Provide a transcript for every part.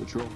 Control.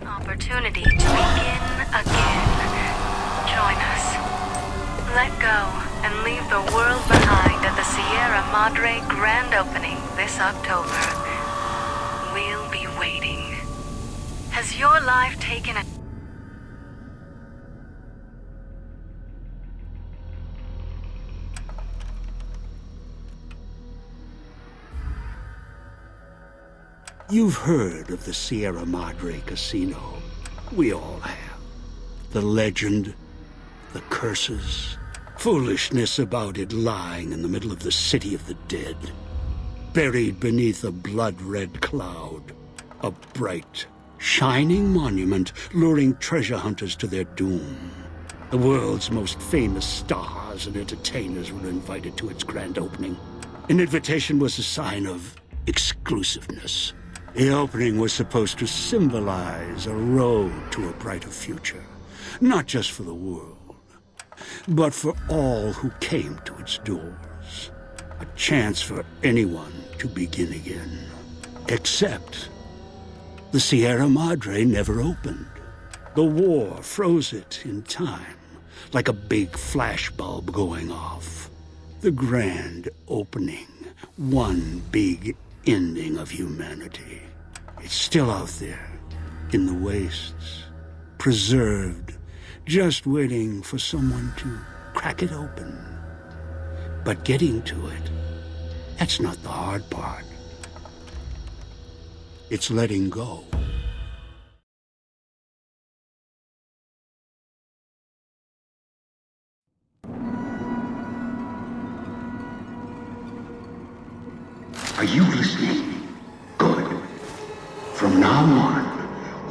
Opportunity to begin again. Join us. Let go and leave the world behind at the Sierra Madre grand opening this October. We'll be waiting. Has your life taken a... You've heard of the Sierra Madre Casino. We all have. The legend, the curses, foolishness about it lying in the middle of the city of the dead. Buried beneath a blood-red cloud. A bright, shining monument luring treasure hunters to their doom. The world's most famous stars and entertainers were invited to its grand opening. An invitation was a sign of exclusiveness. The opening was supposed to symbolize a road to a brighter future, not just for the world, but for all who came to its doors. A chance for anyone to begin again. Except the Sierra Madre never opened. The war froze it in time, like a big flashbulb going off. The grand opening, one big ending of humanity. It's still out there, in the wastes, preserved, just waiting for someone to crack it open. But getting to it, that's not the hard part. It's letting go. Are you listening? Good. From now on,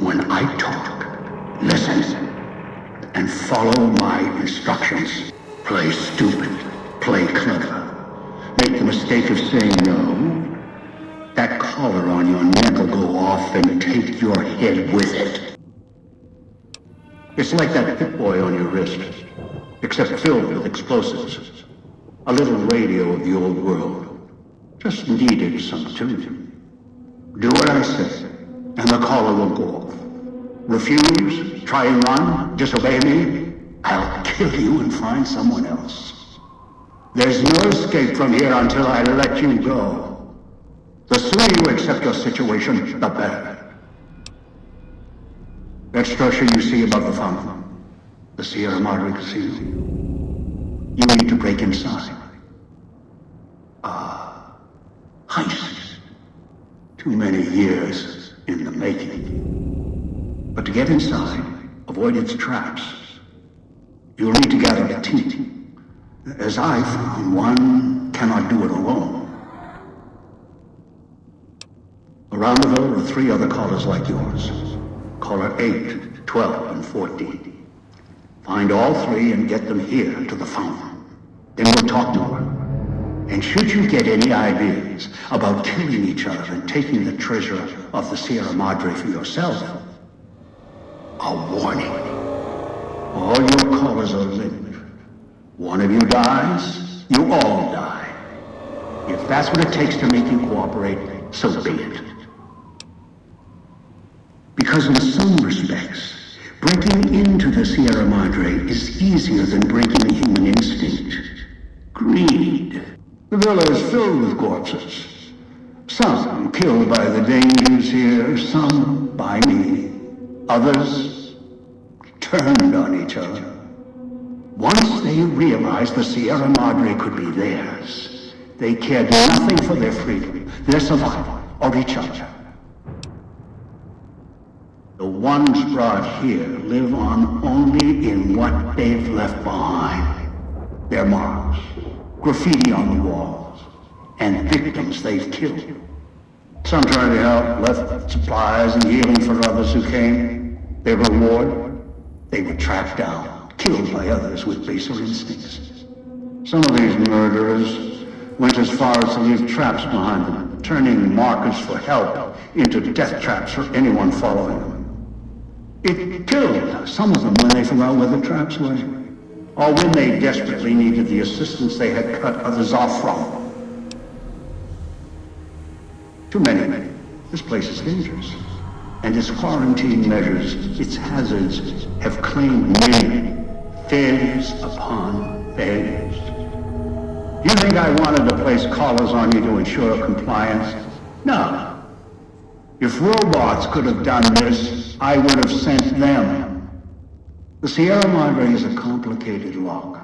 when I talk, listen and follow my instructions. Play stupid, play clever. Make the mistake of saying no. That collar on your neck will go off and take your head with it. It's like that Pip Boy on your wrist, except filled with explosives. A little radio of the old world. Just needed some tuning. Do what I say, and the collar will go off. Refuse, try and run, disobey me, I'll kill you and find someone else. There's no escape from here until I let you go. The sooner you accept your situation, the better. That structure you see above the fountain, the Sierra Madre Casino, you need to break inside. Heist. Too many years in the making. But to get inside, avoid its traps, you'll need to gather a team. As I found, one cannot do it alone. Around the villa are 3 other callers like yours. Caller 8, 12, and 14. Find all 3 and get them here to the fountain. Then we'll talk more. And should you get any ideas about killing each other and taking the treasure of the Sierra Madre for yourself, a warning. All your callers are linked. One of you dies, you all die. If that's what it takes to make you cooperate, so be it. Because in some respects, breaking into the Sierra Madre is easier than breaking a human instinct. Greed. The villa is filled with corpses. Some killed by the dangers here, some by me. Others turned on each other. Once they realized the Sierra Madre could be theirs, they cared nothing for their freedom, their survival, or each other. The ones brought here live on only in what they've left behind. Their marks, graffiti on the walls, and victims they've killed. Some tried to help, left supplies and healing for others who came. Their reward? They were tracked down, killed by others with baser instincts. Some of these murderers went as far as to leave traps behind them, turning markers for help into death traps for anyone following them. It killed some of them when they forgot where the traps were, or when they desperately needed the assistance they had cut others off from. Too many. This place is dangerous, and its quarantine measures, its hazards, have claimed many failures upon failures. You think I wanted to place collars on you to ensure compliance? No. If robots could have done this, I would have sent them. The Sierra Madre is a complicated lock.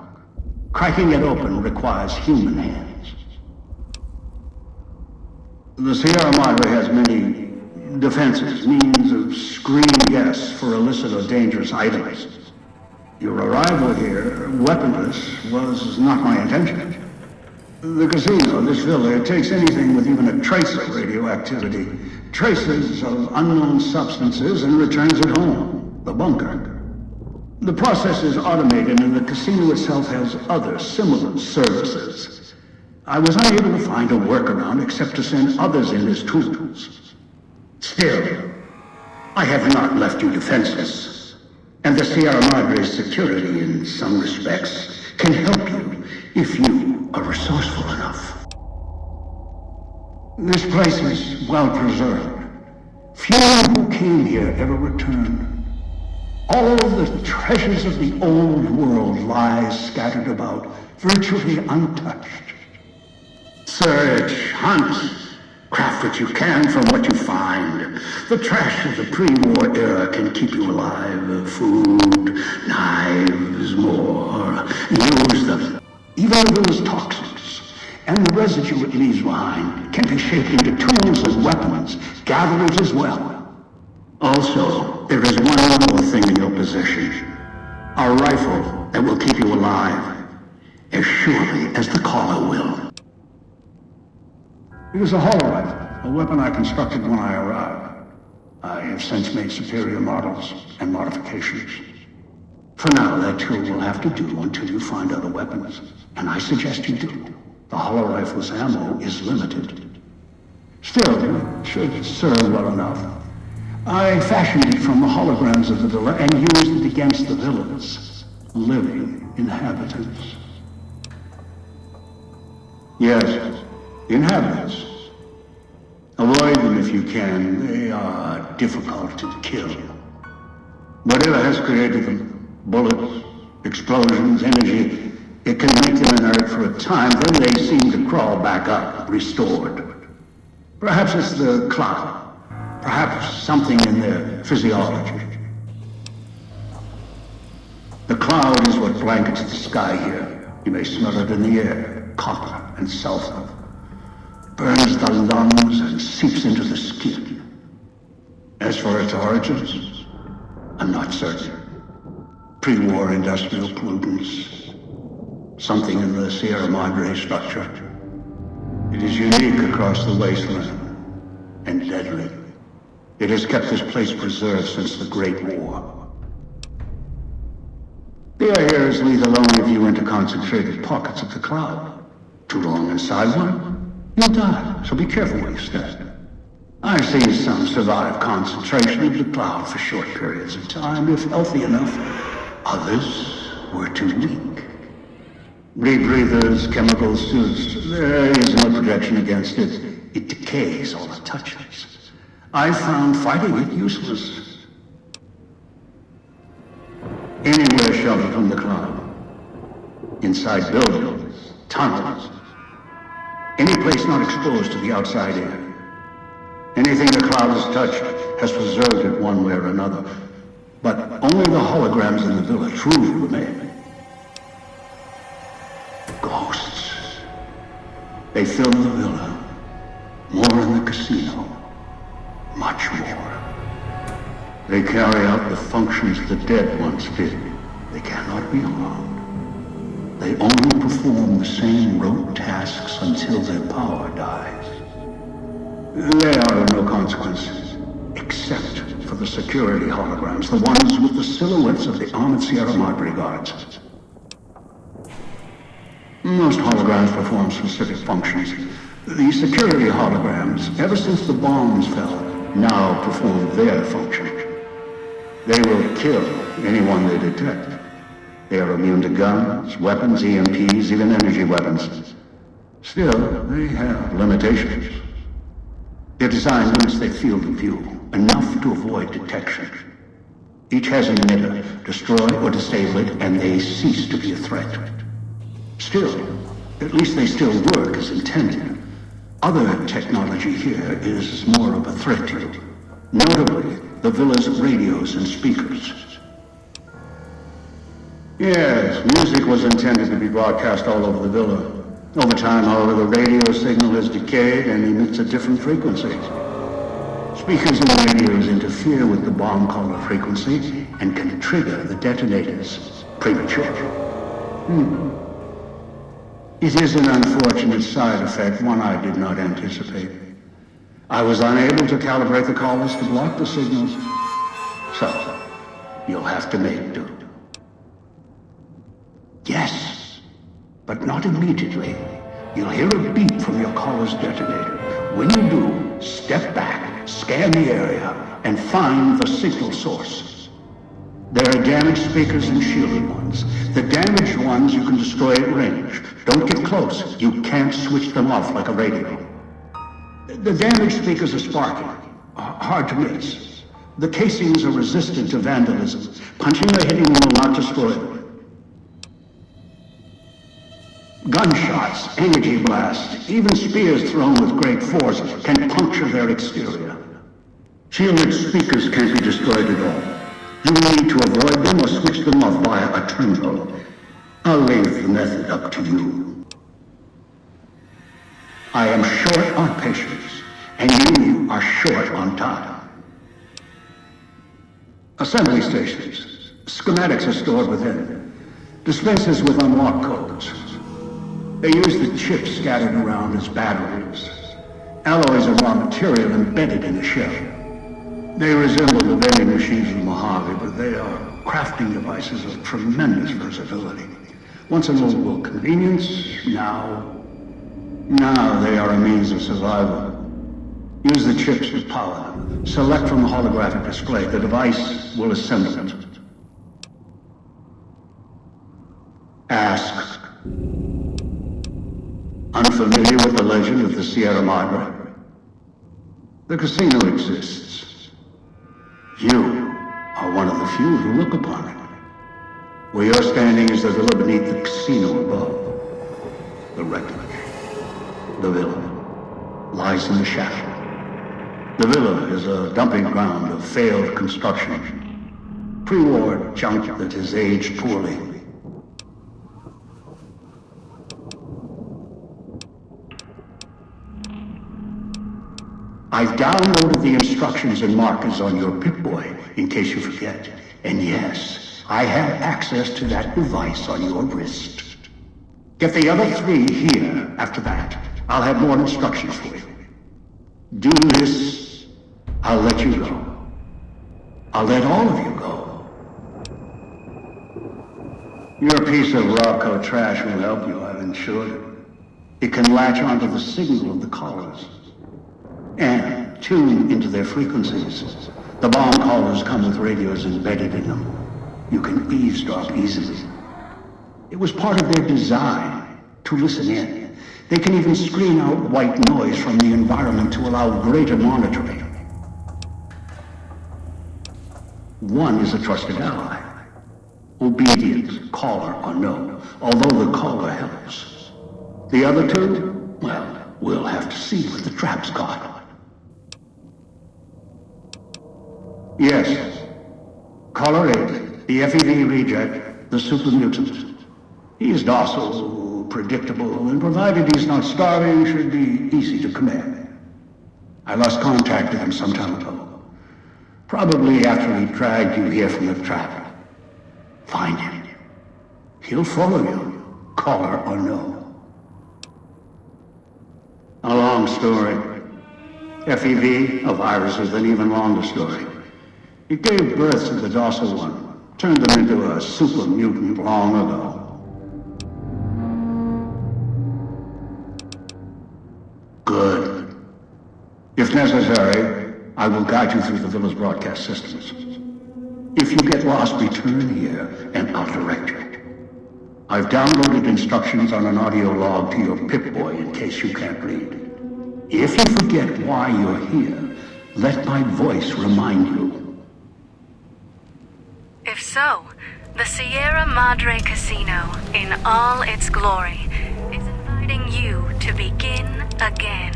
Cracking it open requires human hands. The Sierra Madre has many defenses, means of screening guests for illicit or dangerous items. Your arrival here, weaponless, was not my intention. The casino, this villa, it takes anything with even a trace of radioactivity, traces of unknown substances, and returns it home, the bunker. The process is automated, and the casino itself has other similar services. I was unable to find a workaround except to send others in as tools. Still, I have not left you defenseless, and the Sierra Madre's security, in some respects, can help you if you are resourceful enough. This place is well preserved. Few who came here ever returned. All the treasures of the old world lie scattered about, virtually untouched. Search, hunt, craft what you can from what you find. The trash of the pre-war era can keep you alive. Food, knives, more. Use them. Even those toxins and the residue it leaves behind can be shaped into tools and weapons, gatherers as well. Also, there is one more thing in your possession. A rifle that will keep you alive, as surely as the caller will. It is a hollow rifle, a weapon I constructed when I arrived. I have since made superior models and modifications. For now, that tool will have to do until you find other weapons, and I suggest you do. The hollow rifle's ammo is limited. Still, it should serve well enough. I fashioned it from the holograms of the villa and used it against the villa's living inhabitants. Yes, inhabitants. Avoid them if you can. They are difficult to kill. Whatever has created them, bullets, explosions, energy, it can make them inert for a time, then they seem to crawl back up, restored. Perhaps it's the cloud. Perhaps something in their physiology. The cloud is what blankets the sky here. You may smell it in the air, copper and sulfur. Burns the lungs and seeps into the skin. As for its origins, I'm not certain. Pre-war industrial pollutants. Something in the Sierra Madre structure. It is unique across the wasteland, and deadly. It has kept this place preserved since the Great War. The air here is lethal only if you enter concentrated pockets of the cloud. Too long inside one, you'll die, so be careful where you step. I've seen some survive concentration of the cloud for short periods of time, if healthy enough. Others were too weak. Rebreathers, chemical suits, there is no protection against it. It decays all it touches. I found fighting it useless. Anywhere sheltered from the cloud. Inside buildings, tunnels. Any place not exposed to the outside air. Anything the cloud has touched has preserved it one way or another. But only the holograms in the villa truly remain. Ghosts. They fill the villa. More in the casino. Much more. They carry out the functions the dead once did. They cannot be harmed. They only perform the same rote tasks until their power dies. They are of no consequence, except for the security holograms, the ones with the silhouettes of the armored Sierra Madre guards. Most holograms perform specific functions. The security holograms, ever since the bombs fell, now perform their function. They will kill anyone they detect. They are immune to guns, weapons, EMPs, even energy weapons. Still, they have limitations. Their design limits their field of view, enough to avoid detection. Each has an emitter. Destroy or disable it, and they cease to be a threat. Still, at least they still work as intended. Other technology here is more of a threat to you. Notably, the villa's radios and speakers. Yes, music was intended to be broadcast all over the villa. Over time, however, the radio signal has decayed and emits a different frequency. Speakers and radios interfere with the bomb caller frequency and can trigger the detonators prematurely. It is an unfortunate side effect, one I did not anticipate. I was unable to calibrate the callers to block the signals. So, you'll have to make do. Yes, but not immediately. You'll hear a beep from your caller's detonator. When you do, step back, scan the area, and find the signal source. There are damaged speakers and shielded ones. The damaged ones you can destroy at range. Don't get close. You can't switch them off like a radio. The damaged speakers are sparking. Hard to miss. The casings are resistant to vandalism. Punching or hitting them will not destroy them. Gunshots, energy blasts, even spears thrown with great force can puncture their exterior. Shielded speakers can't be destroyed at all. You need to avoid them or switch them off via a terminal. I'll leave the method up to you. I am short on patience, and you are short on time. Assembly stations. Schematics are stored within. Dispensers with unlock codes. They use the chips scattered around as batteries. Alloys are raw material embedded in the shell. They resemble the vending machines of Mojave, but they are crafting devices of tremendous versatility. Once an old world convenience, now they are a means of survival. Use the chips to power them. Select from the holographic display. The device will assemble it. Ask. Unfamiliar with the legend of the Sierra Madre? The casino exists. You are one of the few who look upon it. Where you're standing is the villa beneath the casino above. The wreckage, the villa, lies in the shadows. The villa is a dumping ground of failed construction. Pre-war junk that has aged poorly. I've downloaded the instructions and markers on your Pip-Boy, in case you forget. And yes, I have access to that device on your wrist. Get the other 3 here after that. I'll have more instructions for you. Do this, I'll let you go. I'll let all of you go. Your piece of Rocco trash will help you, I've insured it. It can latch onto the signal of the callers and tune into their frequencies. The bomb callers come with radios embedded in them. You can eavesdrop easily. It was part of their design to listen in. They can even screen out white noise from the environment to allow greater monitoring. One is a trusted ally. Obedient, caller or no, although the caller helps. The other 2, well, we'll have to see what the trap's got. Yes. Caller 8, the FEV reject, the super mutant. He's docile, predictable, and provided he's not starving, should be easy to command. I lost contact with him some time ago. Probably after he dragged you here from the trap. Find him. He'll follow you, caller or no. A long story. FEV, a virus is an even longer story. It gave birth to the docile one, turned them into a super mutant long ago. Good. If necessary, I will guide you through the villa's broadcast systems. If you get lost, return here, and I'll direct you. I've downloaded instructions on an audio log to your Pip-Boy in case you can't read. If you forget why you're here, let my voice remind you. If so, the Sierra Madre Casino, in all its glory, is inviting you to begin again.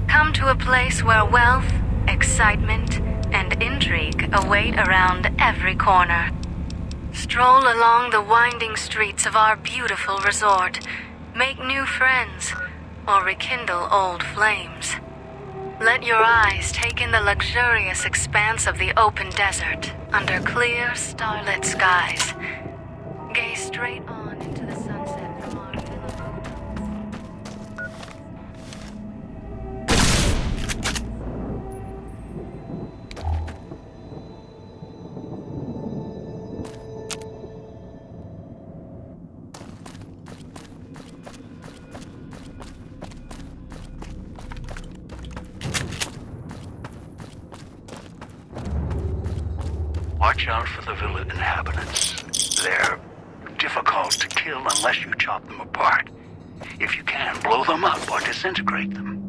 Come to a place where wealth, excitement, and intrigue await around every corner. Stroll along the winding streets of our beautiful resort, make new friends, or rekindle old flames. Let your eyes take in the luxurious expanse of the open desert under clear, starlit skies. Gaze straight on into the sunset from our villa. Watch out for the villa inhabitants. They're difficult to kill unless you chop them apart. If you can, blow them up or disintegrate them.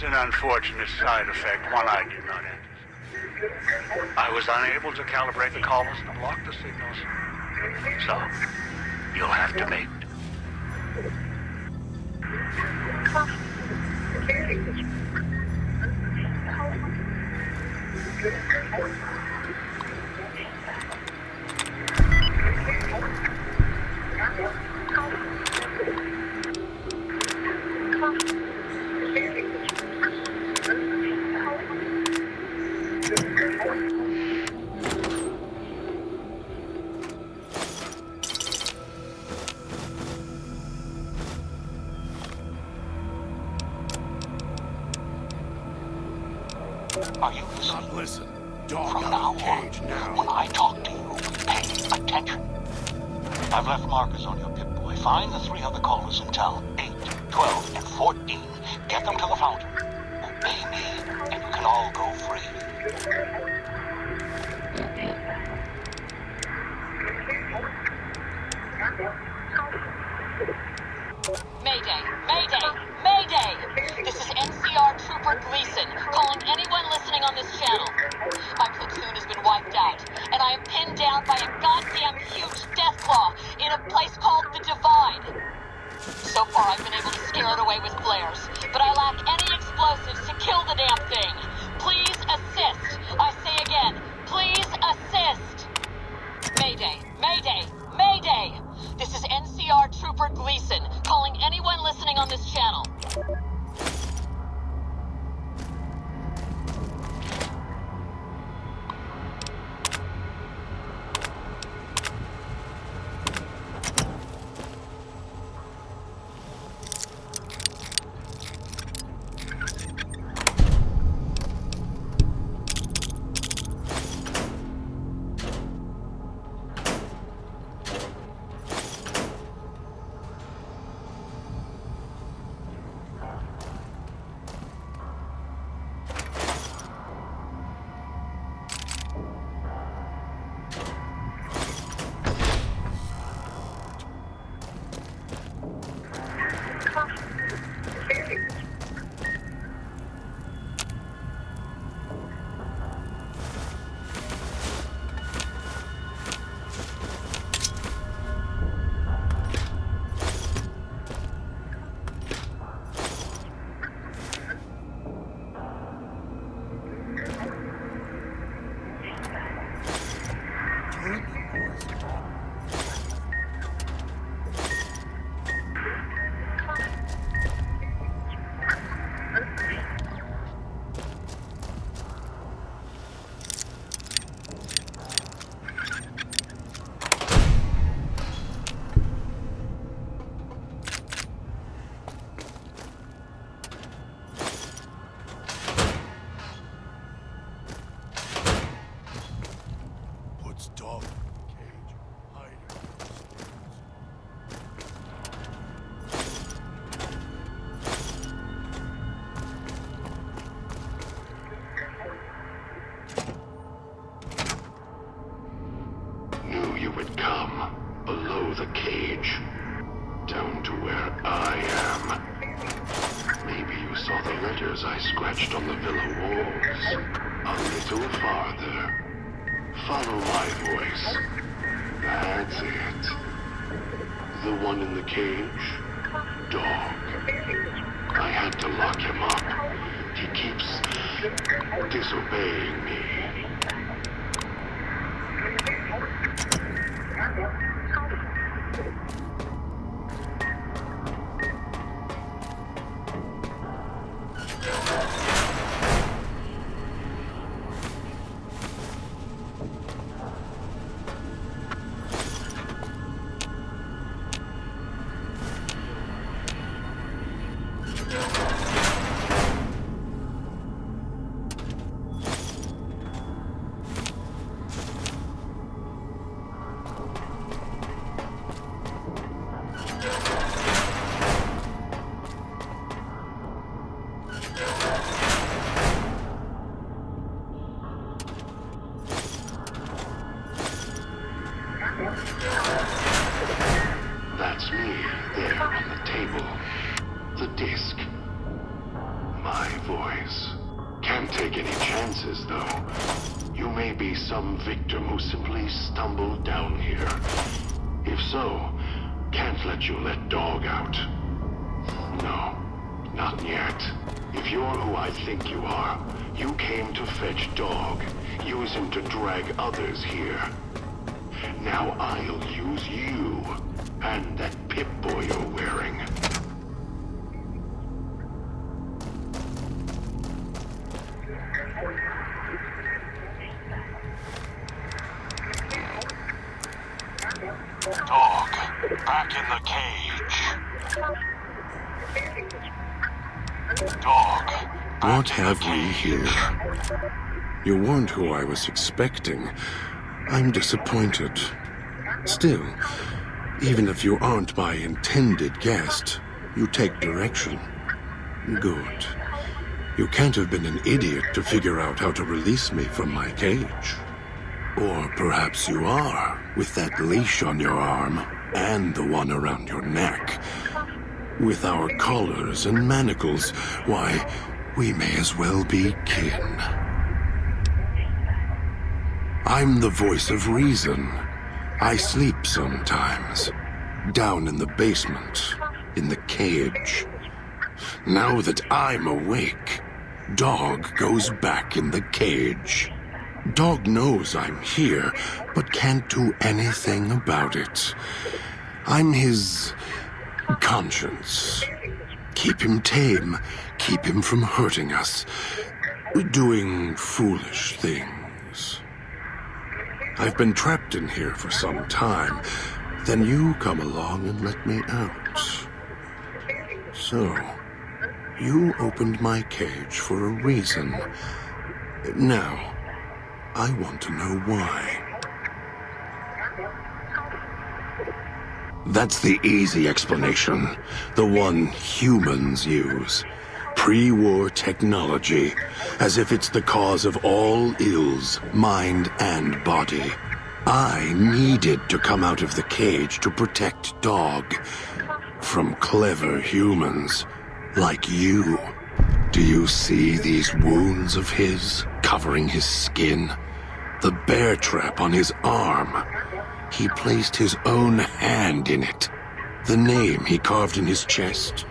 An unfortunate side effect, one I did not anticipate. I was unable to calibrate the callers and block the signals. So, you'll have to make Are you listening? Not listen. Dog From out now of the on, cage now. when I talk to you, pay attention. I've left markers on your Pip-Boy. Find the 3 other callers in town, 8, 12, and 14. Get them to the fountain. Obey me, and you can all go free. Mayday! Mayday! Mayday! This is NCR Trooper Gleason, calling anyone listening on this channel. My platoon has been wiped out, and I am pinned down by a goddamn huge deathclaw in a place called the Divide. So far, I've been able to scare it away with flares, but I lack any explosives to kill the damn thing. Please assist. I say again, please assist. Mayday! Mayday! Mayday! This is NCR Trooper Gleason, calling anyone listening on this channel. Puts dog in the cage. Hide Knew you would come. Below the cage. Down to where I am. Maybe you saw the letters I scratched on the villa walls. A little farther. Follow my voice. That's it. The one in the cage? Dog. I had to lock him up. He keeps disobeying me. That's me, there on the table. The disc. My voice. Can't take any chances, though. You may be some victim who simply stumbled down here. If so, can't let you let Dog out. No, not yet. If you're who I think you are, you came to fetch Dog. Use him to drag others here. Now I'll use you, and that Pip-Boy you're wearing. Dog, back in the cage. Dog. What have we here? You weren't who I was expecting. I'm disappointed. Still, even if you aren't my intended guest, you take direction. Good. You can't have been an idiot to figure out how to release me from my cage. Or perhaps you are, with that leash on your arm, and the one around your neck. With our collars and manacles, why, we may as well be kin. I'm the voice of reason. I sleep sometimes. Down in the basement, in the cage. Now that I'm awake, Dog goes back in the cage. Dog knows I'm here, but can't do anything about it. I'm his conscience. Keep him tame, keep him from hurting us, doing foolish things. I've been trapped in here for some time. Then you come along and let me out. So, you opened my cage for a reason. Now, I want to know why. That's the easy explanation. The one humans use. Pre-war technology. As if it's the cause of all ills, mind and body. I needed to come out of the cage to protect Dog. From clever humans. Like you. Do you see these wounds of his covering his skin? The bear trap on his arm. He placed his own hand in it. The name he carved in his chest.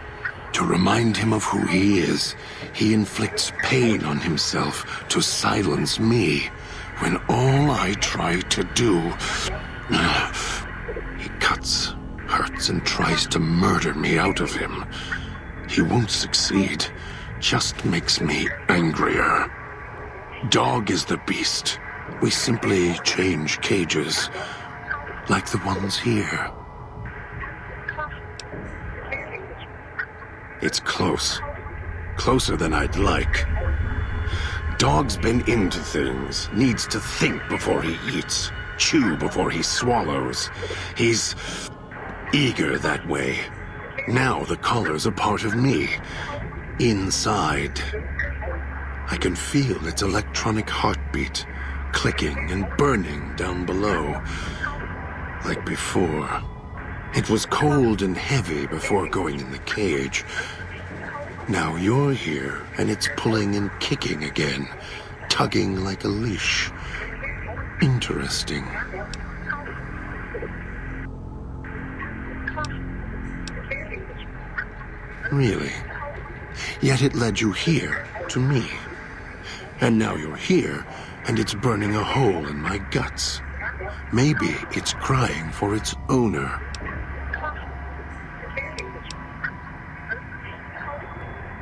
To remind him of who he is, he inflicts pain on himself to silence me, when all I try to do... He cuts, hurts, and tries to murder me out of him. He won't succeed, just makes me angrier. Dog is the beast. We simply change cages, like the ones here. It's close. Closer than I'd like. Dog's been into things, needs to think before he eats, chew before he swallows. He's eager that way. Now the collar's a part of me. Inside. I can feel its electronic heartbeat, clicking and burning down below. Like before. It was cold and heavy before going in the cage. Now you're here, and it's pulling and kicking again, tugging like a leash. Interesting. Really? Yet it led you here, to me. And now you're here, and it's burning a hole in my guts. Maybe it's crying for its owner.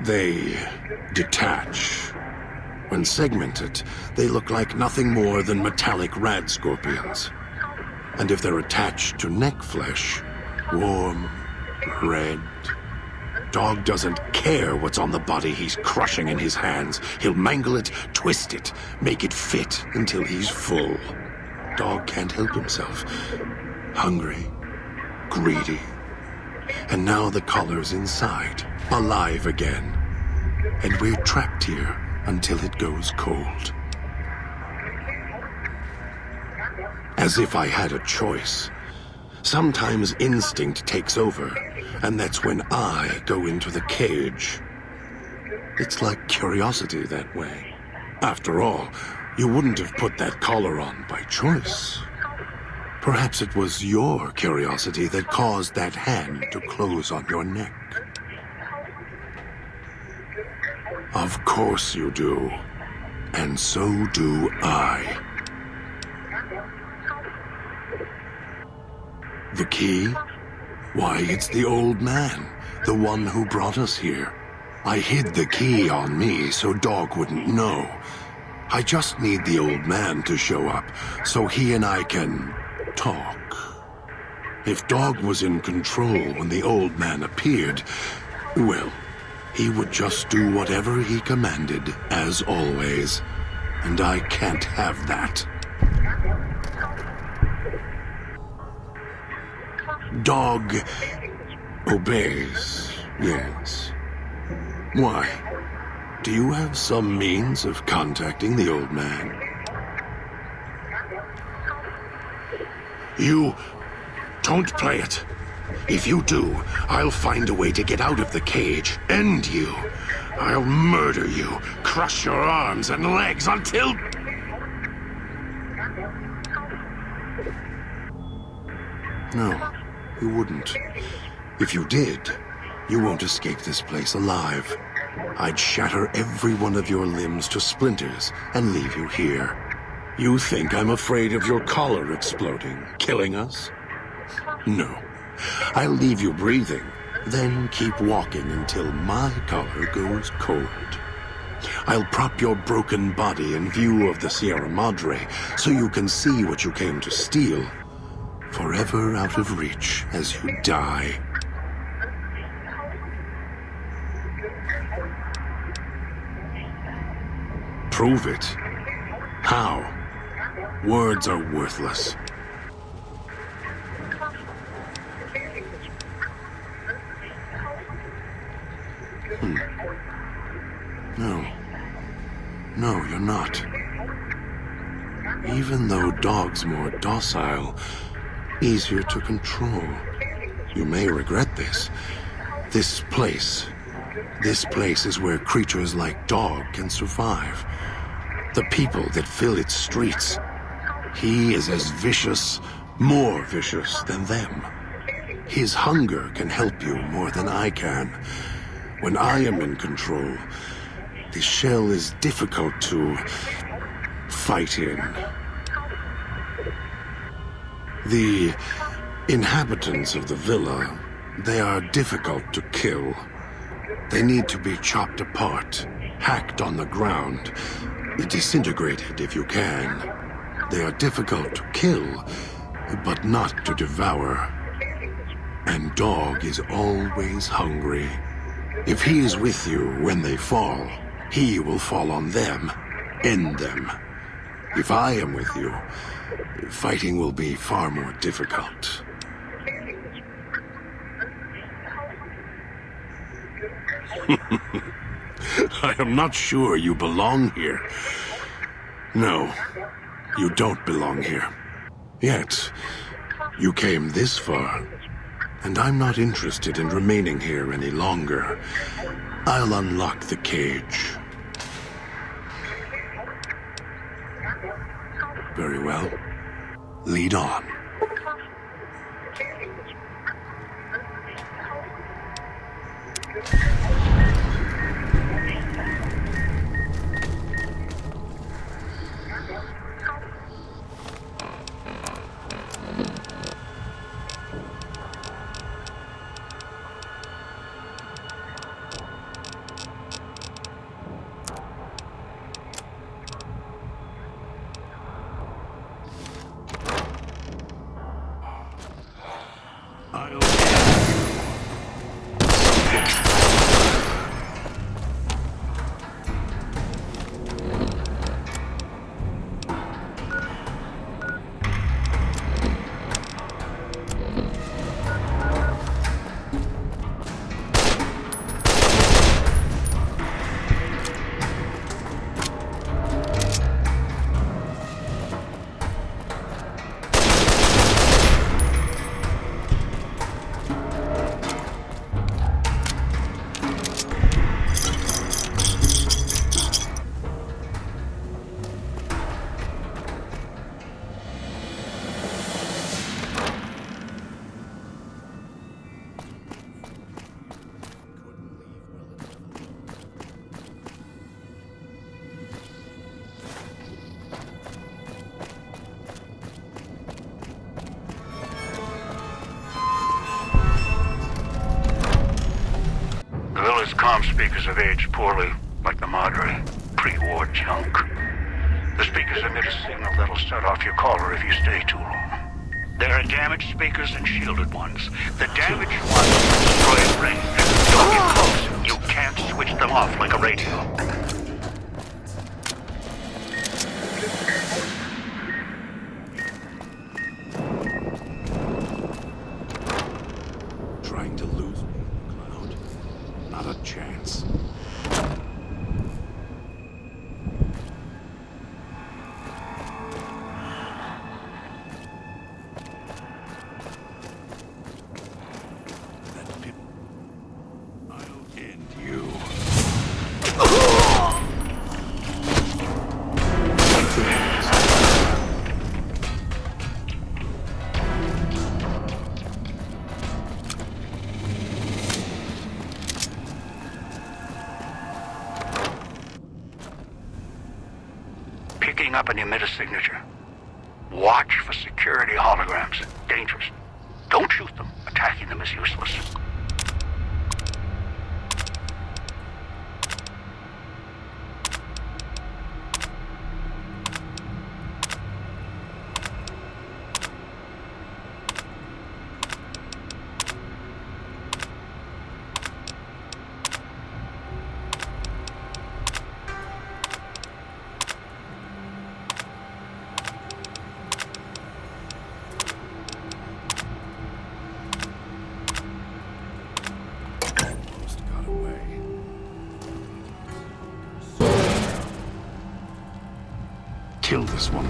They detach. When segmented, they look like nothing more than metallic rad scorpions. And if they're attached to neck flesh, warm, red. Dog doesn't care what's on the body he's crushing in his hands. He'll mangle it, twist it, make it fit until he's full. Dog can't help himself. Hungry, greedy. And now the collar's inside, alive again. And we're trapped here until it goes cold. As if I had a choice. Sometimes instinct takes over, and that's when I go into the cage. It's like curiosity that way. After all, you wouldn't have put that collar on by choice. Perhaps it was your curiosity that caused that hand to close on your neck. Of course you do. And so do I. The key? Why, it's the old man, the one who brought us here. I hid the key on me so Dog wouldn't know. I just need the old man to show up, so he and I can talk. If Dog was in control when the old man appeared, well, He would just do whatever he commanded, as always. And I can't have that. Dog obeys, yes. Why? Do you have some means of contacting the old man? You don't play it. If you do, I'll find a way to get out of the cage, end you. I'll murder you, crush your arms and legs until... No, you wouldn't. If you did, you won't escape this place alive. I'd shatter every one of your limbs to splinters and leave you here. You think I'm afraid of your collar exploding, killing us? No. I'll leave you breathing, then keep walking until my collar goes cold. I'll prop your broken body in view of the Sierra Madre so you can see what you came to steal, forever out of reach as you die. Prove it. How? Words are worthless. No, you're not. Even though Dog's more docile, easier to control. You may regret this. This place is where creatures like Dog can survive. The people that fill its streets. He is as vicious, more vicious than them. His hunger can help you more than I can. When I am in control, the shell is difficult to fight in. The inhabitants of the villa, they are difficult to kill. They need to be chopped apart, hacked on the ground, disintegrated if you can. They are difficult to kill, but not to devour. And Dog is always hungry. If he is with you when they fall, he will fall on them, end them. If I am with you, fighting will be far more difficult. I am not sure you belong here. No, you don't belong here. Yet, you came this far, and I'm not interested in remaining here any longer. I'll unlock the cage. Very well. Lead on. comm speakers have aged poorly, like the Madre. Pre-war junk. The speakers emit a signal that'll set off your caller if you stay too long. There are damaged speakers and shielded ones. The damaged ones destroy range. Don't get close. You can't radio. Trying to lose me, Cloud. Not a chance. That pip... I'll end you. Picking up an emitter signature. Watch for security holograms. Dangerous. Don't shoot them. Attacking them is useless. Almost got away. Kill this one.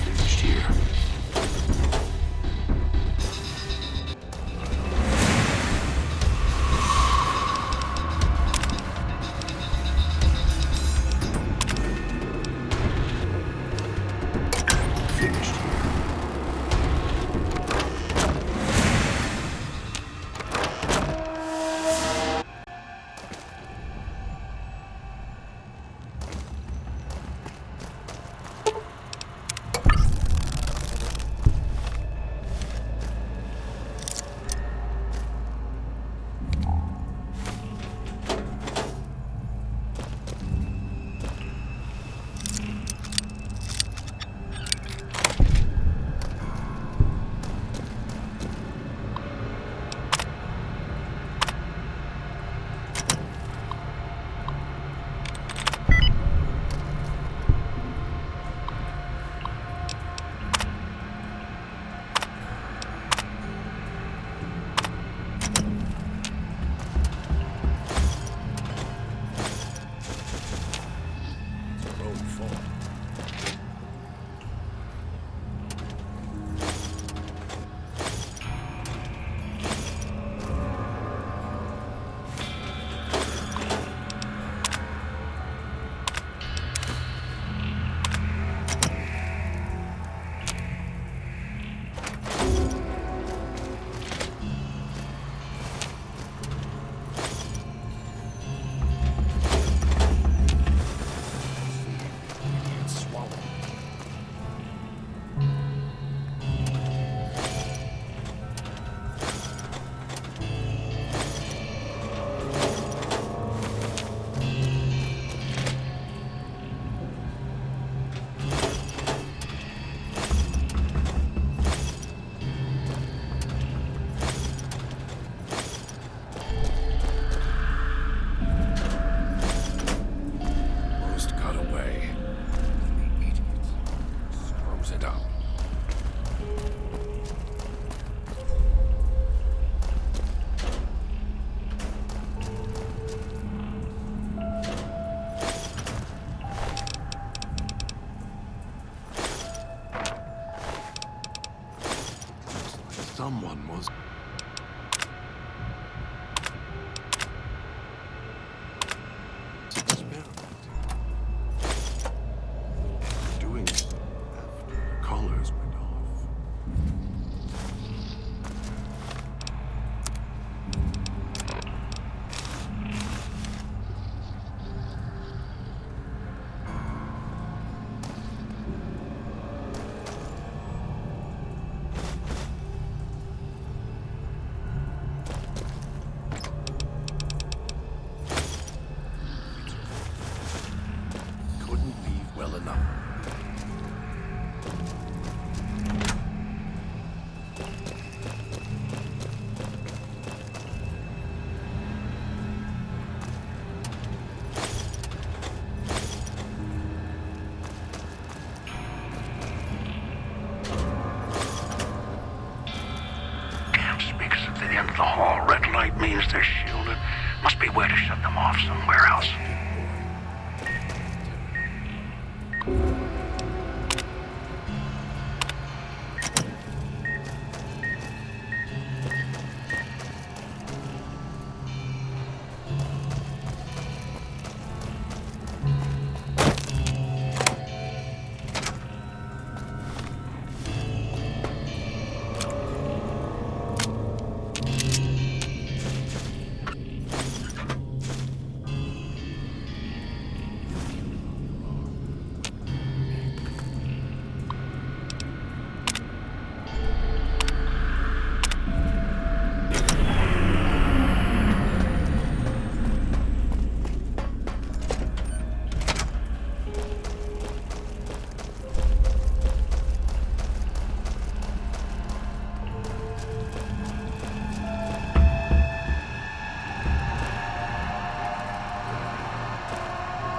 Finished here. set them off somewhere else.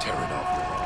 Tear it off your own.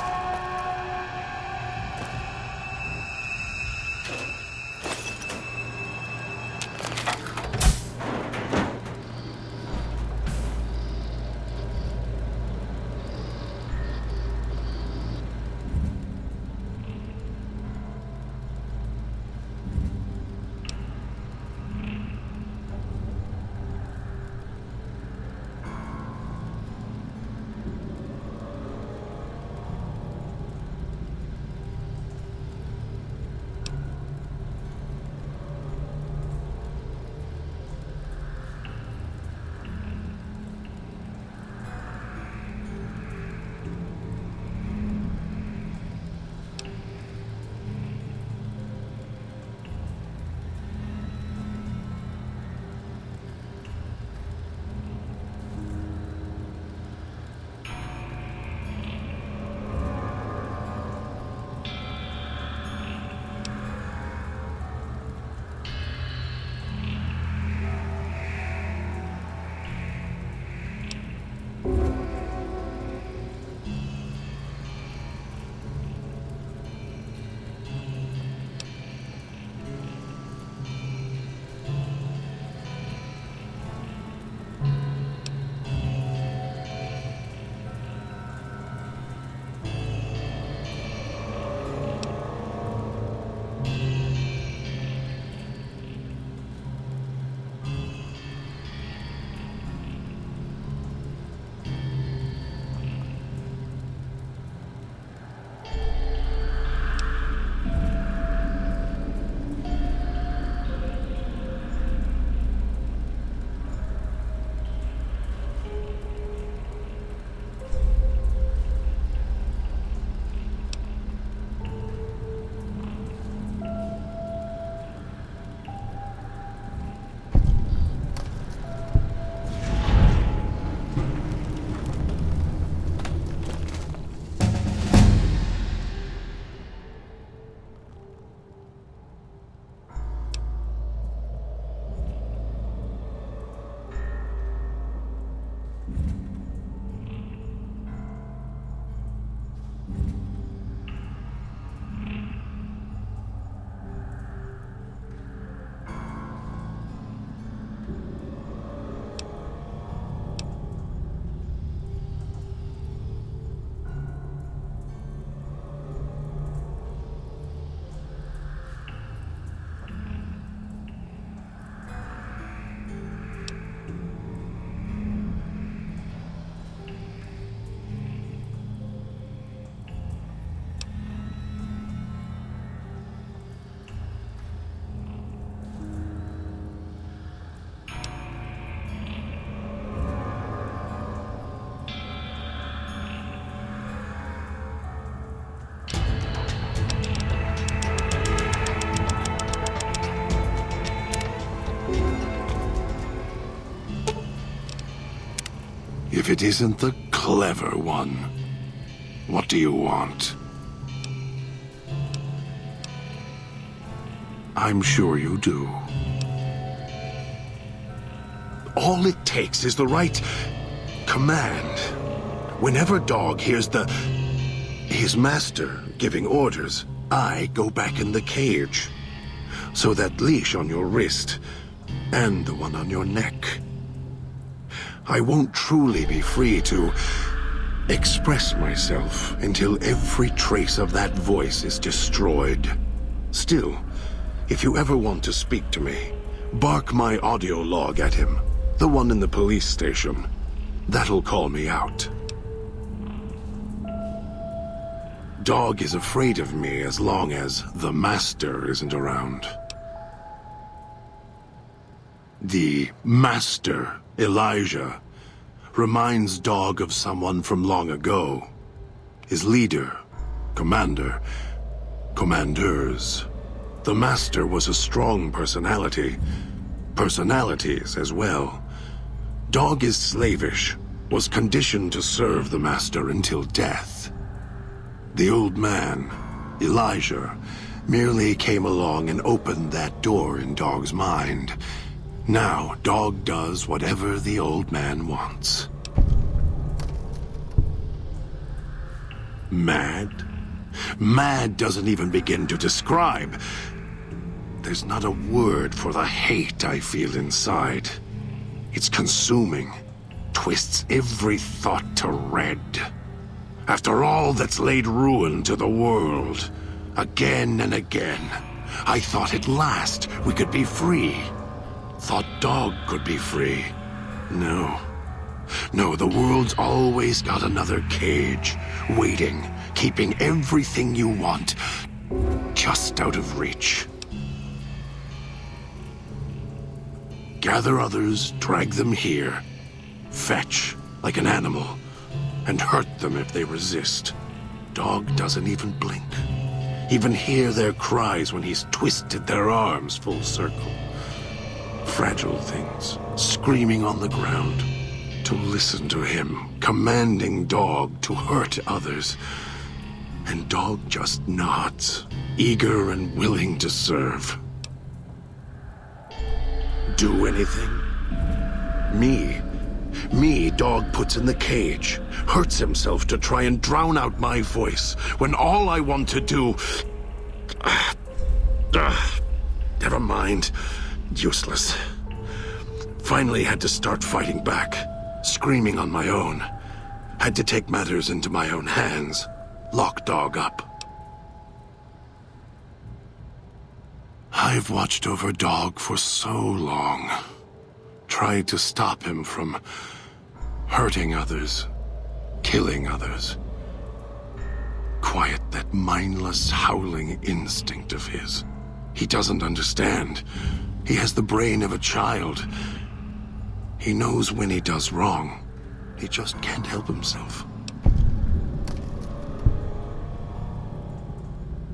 If it isn't the clever one, what do you want? I'm sure you do. All it takes is the right command. Whenever Dog hears his master giving orders, I go back in the cage. So that leash on your wrist and the one on your neck, I won't truly be free to express myself until every trace of that voice is destroyed. Still, if you ever want to speak to me, bark my audio log at him, the one in the police station. That'll call me out. Dog is afraid of me as long as the Master isn't around. The Master, Elijah, reminds Dog of someone from long ago. His leader, commander, commanders. The Master was a strong personality. Personalities as well. Dog is slavish, was conditioned to serve the Master until death. The old man, Elijah, merely came along and opened that door in Dog's mind. Now, Dog does whatever the old man wants. Mad? Mad doesn't even begin to describe. There's not a word for the hate I feel inside. It's consuming, twists every thought to red. After all that's laid ruin to the world, again and again, I thought at last we could be free. Thought Dog could be free. No. No, the world's always got another cage, waiting, keeping everything you want just out of reach. Gather others, drag them here, fetch like an animal, and hurt them if they resist. Dog doesn't even blink. Even hear their cries when he's twisted their arms full circle. Fragile things, screaming on the ground. To listen to him, commanding Dog to hurt others. And Dog just nods, eager and willing to serve. Do anything? Me, Dog puts in the cage, hurts himself to try and drown out my voice, when all I want to do... Never mind. Useless. Finally had to start fighting back, screaming on my own. Had to take matters into my own hands, lock Dog up. I've watched over Dog for so long. Tried to stop him from hurting others, killing others. Quiet that mindless, howling instinct of his. He doesn't understand. He has the brain of a child. He knows when he does wrong. He just can't help himself.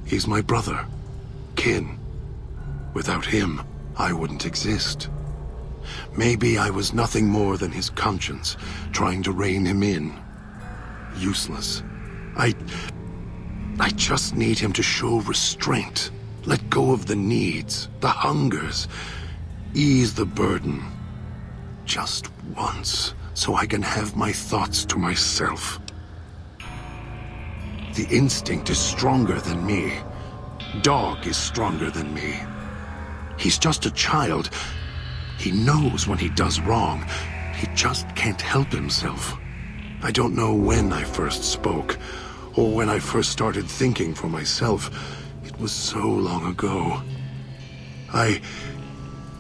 He's my brother, kin. Without him, I wouldn't exist. Maybe I was nothing more than his conscience, trying to rein him in. Useless. I just need him to show restraint. Let go of the needs, the hungers. Ease the burden. Just once, so I can have my thoughts to myself. The instinct is stronger than me. Dog is stronger than me. He's just a child. He knows when he does wrong. He just can't help himself. I don't know when I first spoke, or when I first started thinking for myself. It was so long ago. I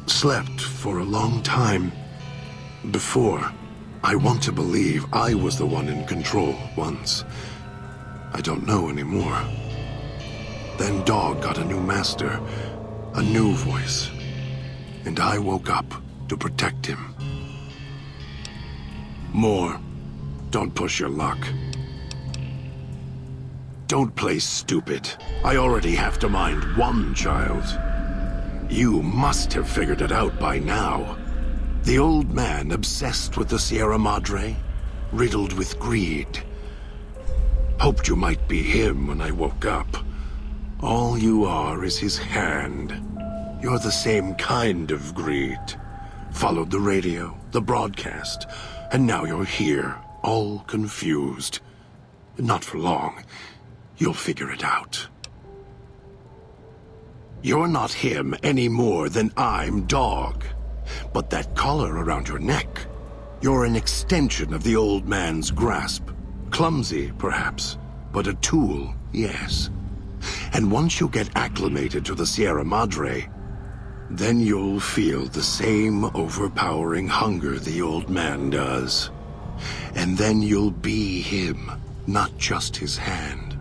slept for a long time before. I want to believe I was the one in control once. I don't know anymore. Then Dog got a new master, a new voice, and I woke up to protect him. More. Don't push your luck. Don't play stupid. I already have to mind one child. You must have figured it out by now. The old man obsessed with the Sierra Madre, riddled with greed. Hoped you might be him when I woke up. All you are is his hand. You're the same kind of greed. Followed the radio, the broadcast, and now you're here, all confused. Not for long. You'll figure it out. You're not him any more than I'm Dog. But that collar around your neck, You're an extension of the old man's grasp. Clumsy, perhaps, but a tool, yes. And once you get acclimated to the Sierra Madre, then you'll feel the same overpowering hunger the old man does. And then you'll be him, not just his hand.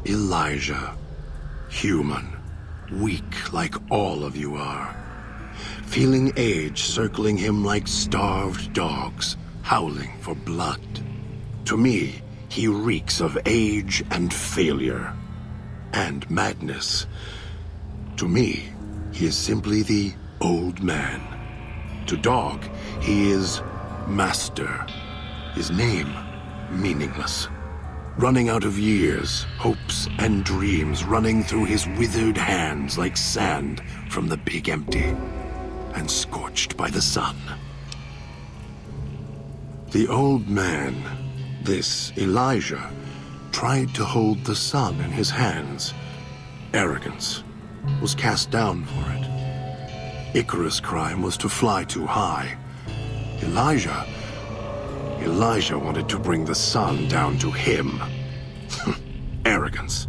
Elijah, human, weak like all of you are. Feeling age circling him like starved dogs, howling for blood. To me, he reeks of age and failure. And madness. To me, he is simply the old man. To Dog, he is Master. His name, meaningless. Running out of years, hopes and dreams running through his withered hands like sand from the big empty, and scorched by the sun. The old man, this Elijah, tried to hold the sun in his hands. Arrogance was cast down for it. Icarus' crime was to fly too high. Elijah wanted to bring the sun down to him. Arrogance.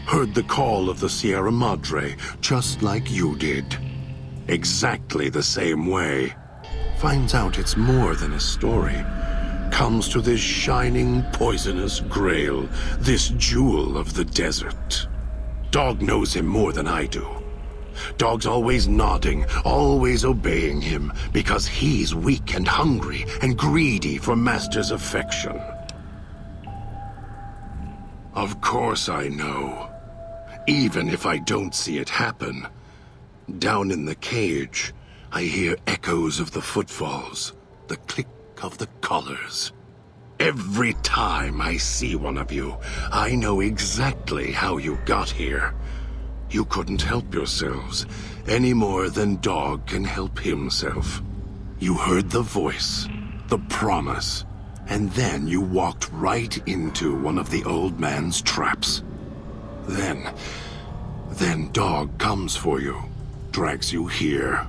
Heard the call of the Sierra Madre, just like you did. Exactly the same way. Finds out it's more than a story. Comes to this shining, poisonous grail, this jewel of the desert. Dog knows him more than I do. Dog's always nodding, always obeying him, because he's weak and hungry and greedy for Master's affection. Of course I know. Even if I don't see it happen. Down in the cage, I hear echoes of the footfalls, the click of the collars. Every time I see one of you, I know exactly how you got here. You couldn't help yourselves, any more than Dog can help himself. You heard the voice, the promise, and then you walked right into one of the old man's traps. Then Dog comes for you, drags you here.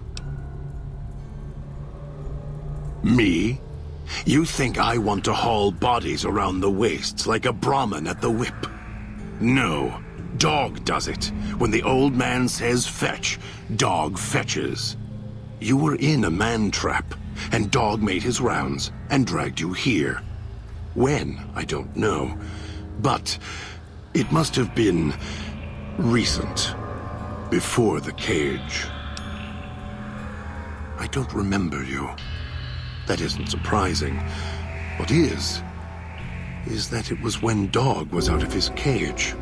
Me? You think I want to haul bodies around the wastes like a Brahmin at the whip? No. Dog does it. When the old man says fetch, Dog fetches. You were in a man trap, and Dog made his rounds and dragged you here. When, I don't know. But it must have been recent. Before the cage. I don't remember you. That isn't surprising. What is that it was when Dog was out of his cage.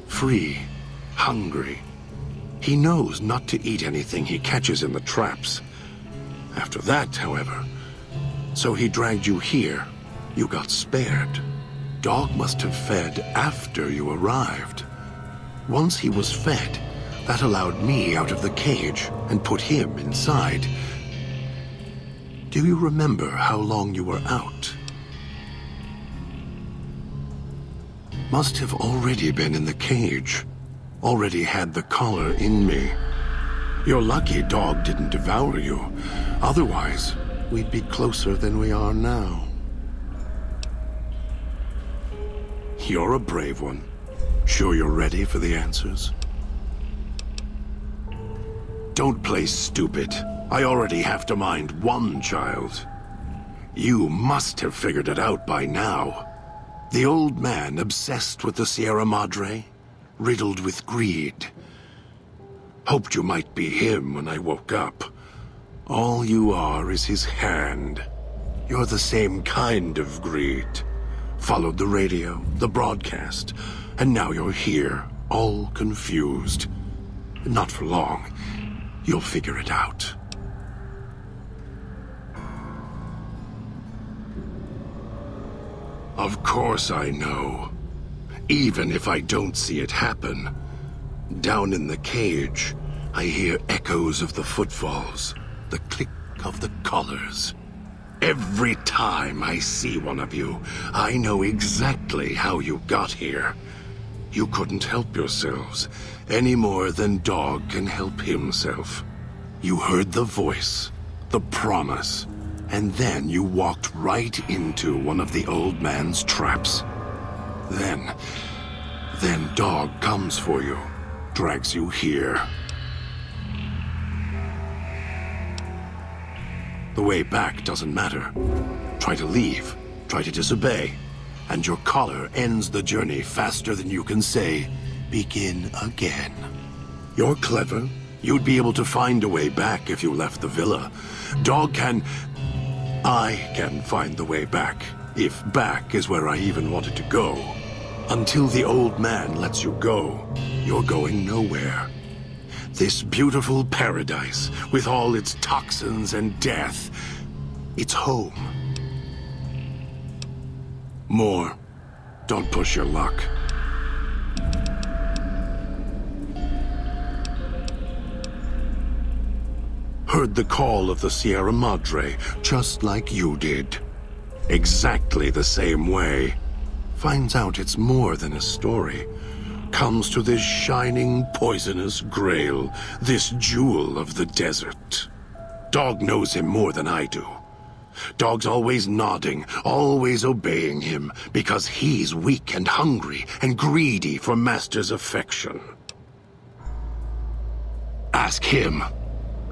Free, hungry. He knows not to eat anything he catches in the traps. After that, however, so he dragged you here. You got spared. Dog must have fed after you arrived. Once he was fed, that allowed me out of the cage and put him inside. Do you remember how long you were out? Must have already been in the cage. Already had the collar in me. You're lucky Dog didn't devour you. Otherwise, we'd be closer than we are now. You're a brave one. Sure you're ready for the answers? Don't play stupid. I already have to mind one child. You must have figured it out by now. The old man obsessed with the Sierra Madre, riddled with greed. Hoped you might be him when I woke up. All you are is his hand. You're the same kind of greed. Followed the radio, the broadcast, and now you're here, all confused. Not for long. You'll figure it out. Of course I know. Even if I don't see it happen. Down in the cage, I hear echoes of the footfalls, the click of the collars. Every time I see one of you, I know exactly how you got here. You couldn't help yourselves, any more than Dog can help himself. You heard the voice, the promise, and then you walked right into one of the old man's traps. Then Dog comes for you, drags you here. The way back doesn't matter. Try to leave, try to disobey, and your collar ends the journey faster than you can say, "Begin again." You're clever. You'd be able to find a way back if you left the villa. I can find the way back, if back is where I even wanted to go. Until the old man lets you go, you're going nowhere. This beautiful paradise, with all its toxins and death, it's home. More. Don't push your luck. Heard the call of the Sierra Madre, just like you did. Exactly the same way. Finds out it's more than a story. Comes to this shining, poisonous grail, this jewel of the desert. Dog knows him more than I do. Dog's always nodding, always obeying him, because he's weak and hungry and greedy for Master's affection. Ask him.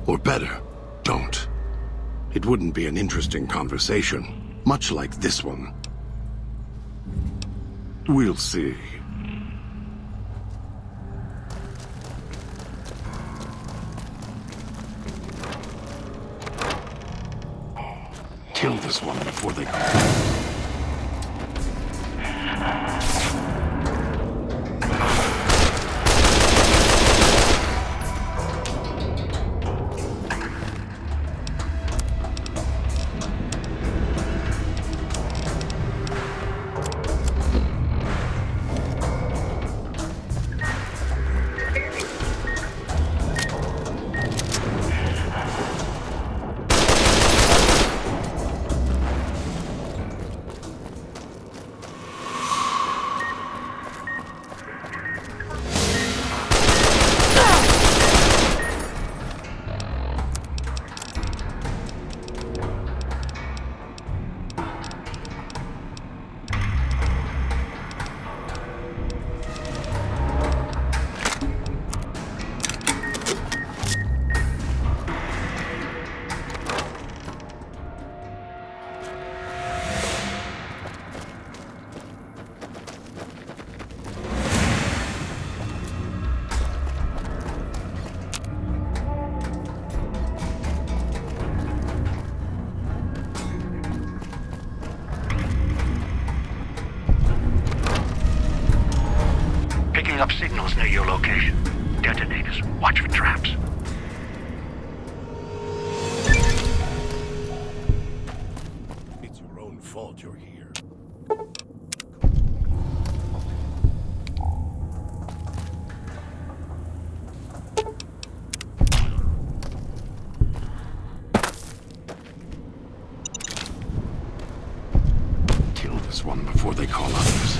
Or better, don't. It wouldn't be an interesting conversation, much like this one. We'll see. Kill this one before they come. Up signals near your location. Detonators. Watch for traps. It's your own fault you're here. Kill this one before they call others.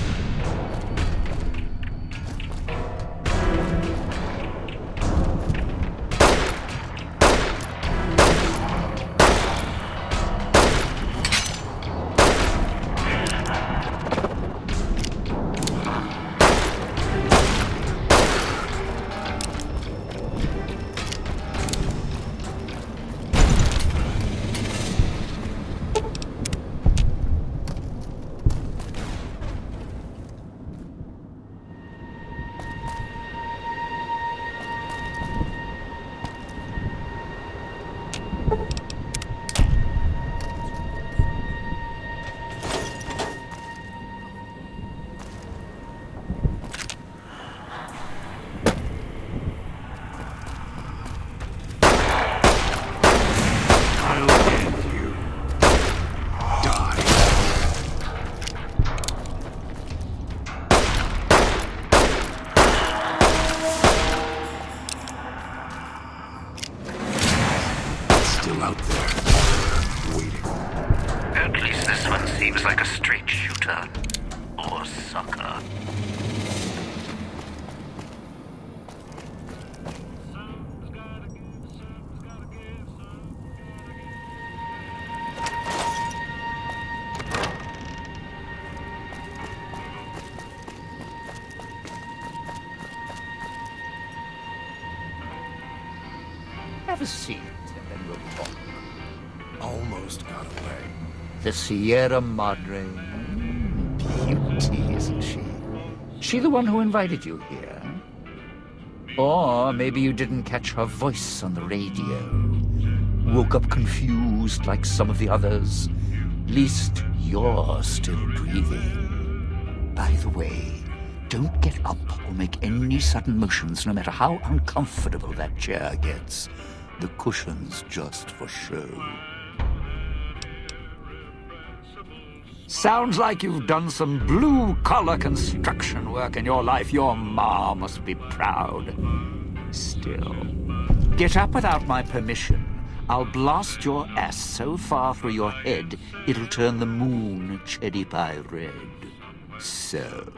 have a seat, and then we'll talk. Almost got away. The Sierra Madre. Beauty, isn't she? She the one who invited you here? Or maybe you didn't catch her voice on the radio. Woke up confused like some of the others. Least you're still breathing. By the way, don't get up or make any sudden motions, no matter how uncomfortable that chair gets. The cushion's just for show. Sounds like you've done some blue-collar construction work in your life. Your ma must be proud. Still, get up without my permission. I'll blast your ass so far through your head, it'll turn the moon cherry pie red. So,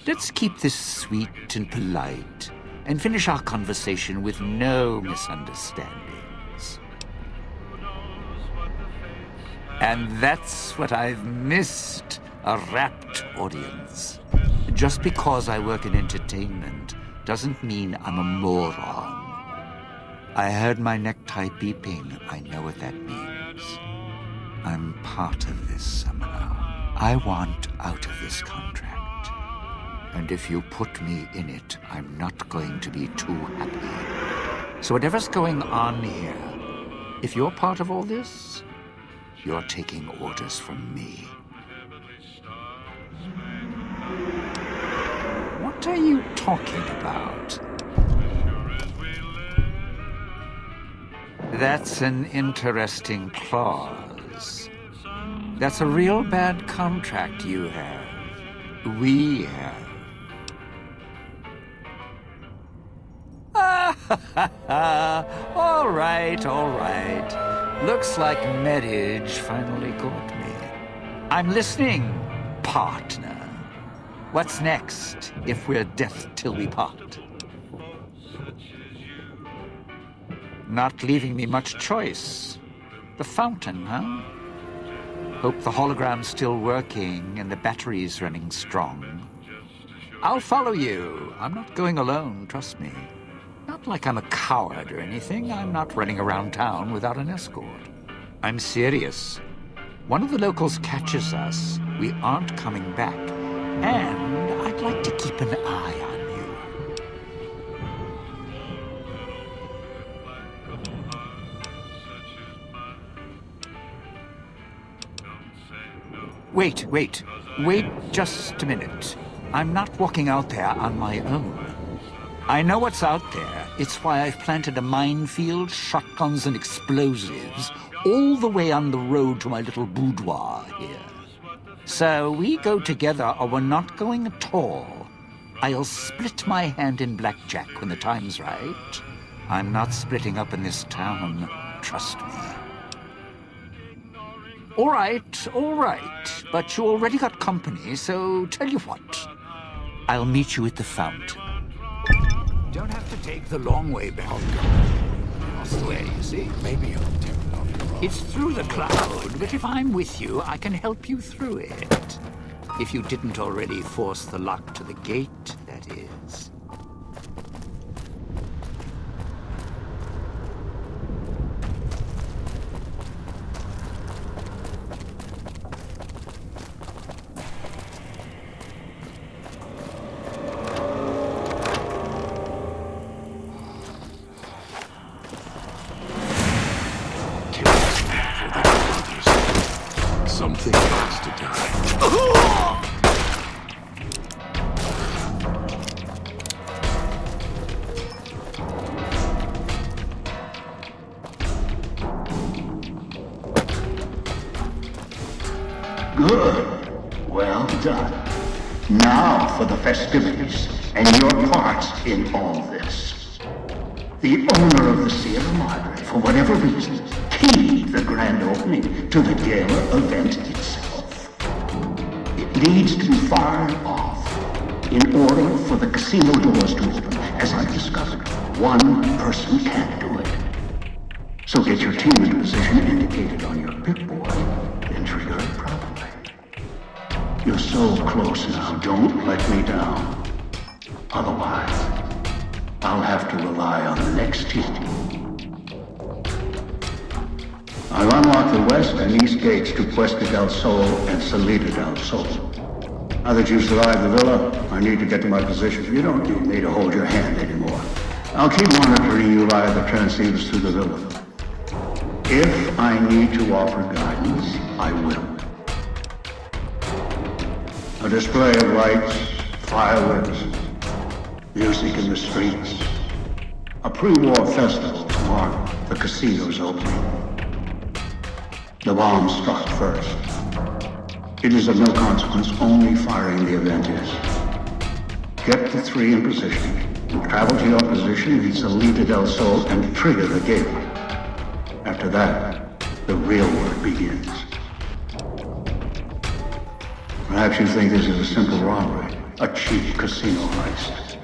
let's keep this sweet and polite, and finish our conversation with no misunderstandings. And that's what I've missed, a rapt audience. Just because I work in entertainment doesn't mean I'm a moron. I heard my necktie beeping. I know what that means. I'm part of this somehow. I want out of this contract. And if you put me in it, I'm not going to be too happy. So whatever's going on here, if you're part of all this, you're taking orders from me. What are you talking about? That's an interesting clause. That's a real bad contract you have. We have. All right, all right. Looks like marriage finally got me. I'm listening, partner. What's next, if we're death till we part? Not leaving me much choice. The fountain, huh? Hope the hologram's still working and the battery's running strong. I'll follow you. I'm not going alone, trust me. Not like I'm a coward or anything. I'm not running around town without an escort. I'm serious. One of the locals catches us, we aren't coming back. And I'd like to keep an eye on you. Wait just a minute. I'm not walking out there on my own. I know what's out there. It's why I've planted a minefield, shotguns and explosives all the way on the road to my little boudoir here. So we go together or we're not going at all. I'll split my hand in blackjack when the time's right. I'm not splitting up in this town, trust me. All right, but you already got company, so tell you what. I'll meet you at the fountain. Don't have to take the long way back. That's the way, you see? Maybe I'll take it off the road. It's through the cloud, but if I'm with you, I can help you through it. If you didn't already force the lock to the gate, that is. Something has to die. Good. Well done. Now for the festivities and your part in all this. The owner of the Sierra Madre, for whatever reason, keyed the grand opening to the gala event itself. It needs to be fired off in order for the casino doors to open. As I've discovered, one person can't do it. So get your team into position indicated on your Pip-Boy, then trigger it properly. You're so close now, don't let me down. Otherwise, I'll have to rely on the next team. I've unlocked the west and east gates to Puesta del Sol and Salida del Sol. Now that you've survived the villa, I need to get to my position. You don't need me to hold your hand anymore. I'll keep monitoring you via the transceivers through the villa. If I need to offer guidance, I will. A display of lights, fireworks, music in the streets. A pre-war festival to mark the casino's opening. The bomb struck first. It is of no consequence, only firing the event is. Get the three in position, and travel to your position in Salida del Sol and trigger the gate. After that, the real work begins. Perhaps you think this is a simple robbery, a cheap casino heist.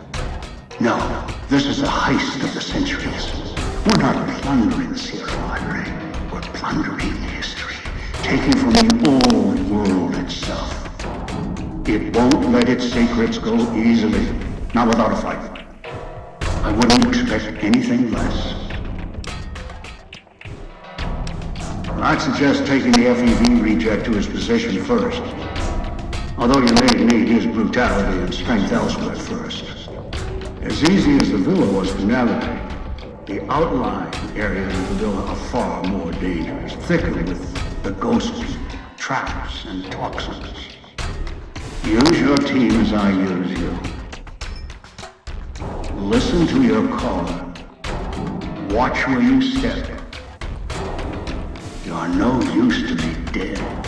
No, this is a heist of the centuries. We're not plundering Sierra Madre. We're plundering history, taking from the old world itself. It won't let its secrets go easily, not without a fight. I wouldn't expect anything less. I'd suggest taking the FEV reject to his position first. Although you may need his brutality and strength elsewhere first. As easy as the villa was to navigate, the outlying areas of the villa are far more dangerous, thicker with the ghostly traps and toxins. Use your team as I use you. Listen to your caller. Watch where you step. You're no use to me dead.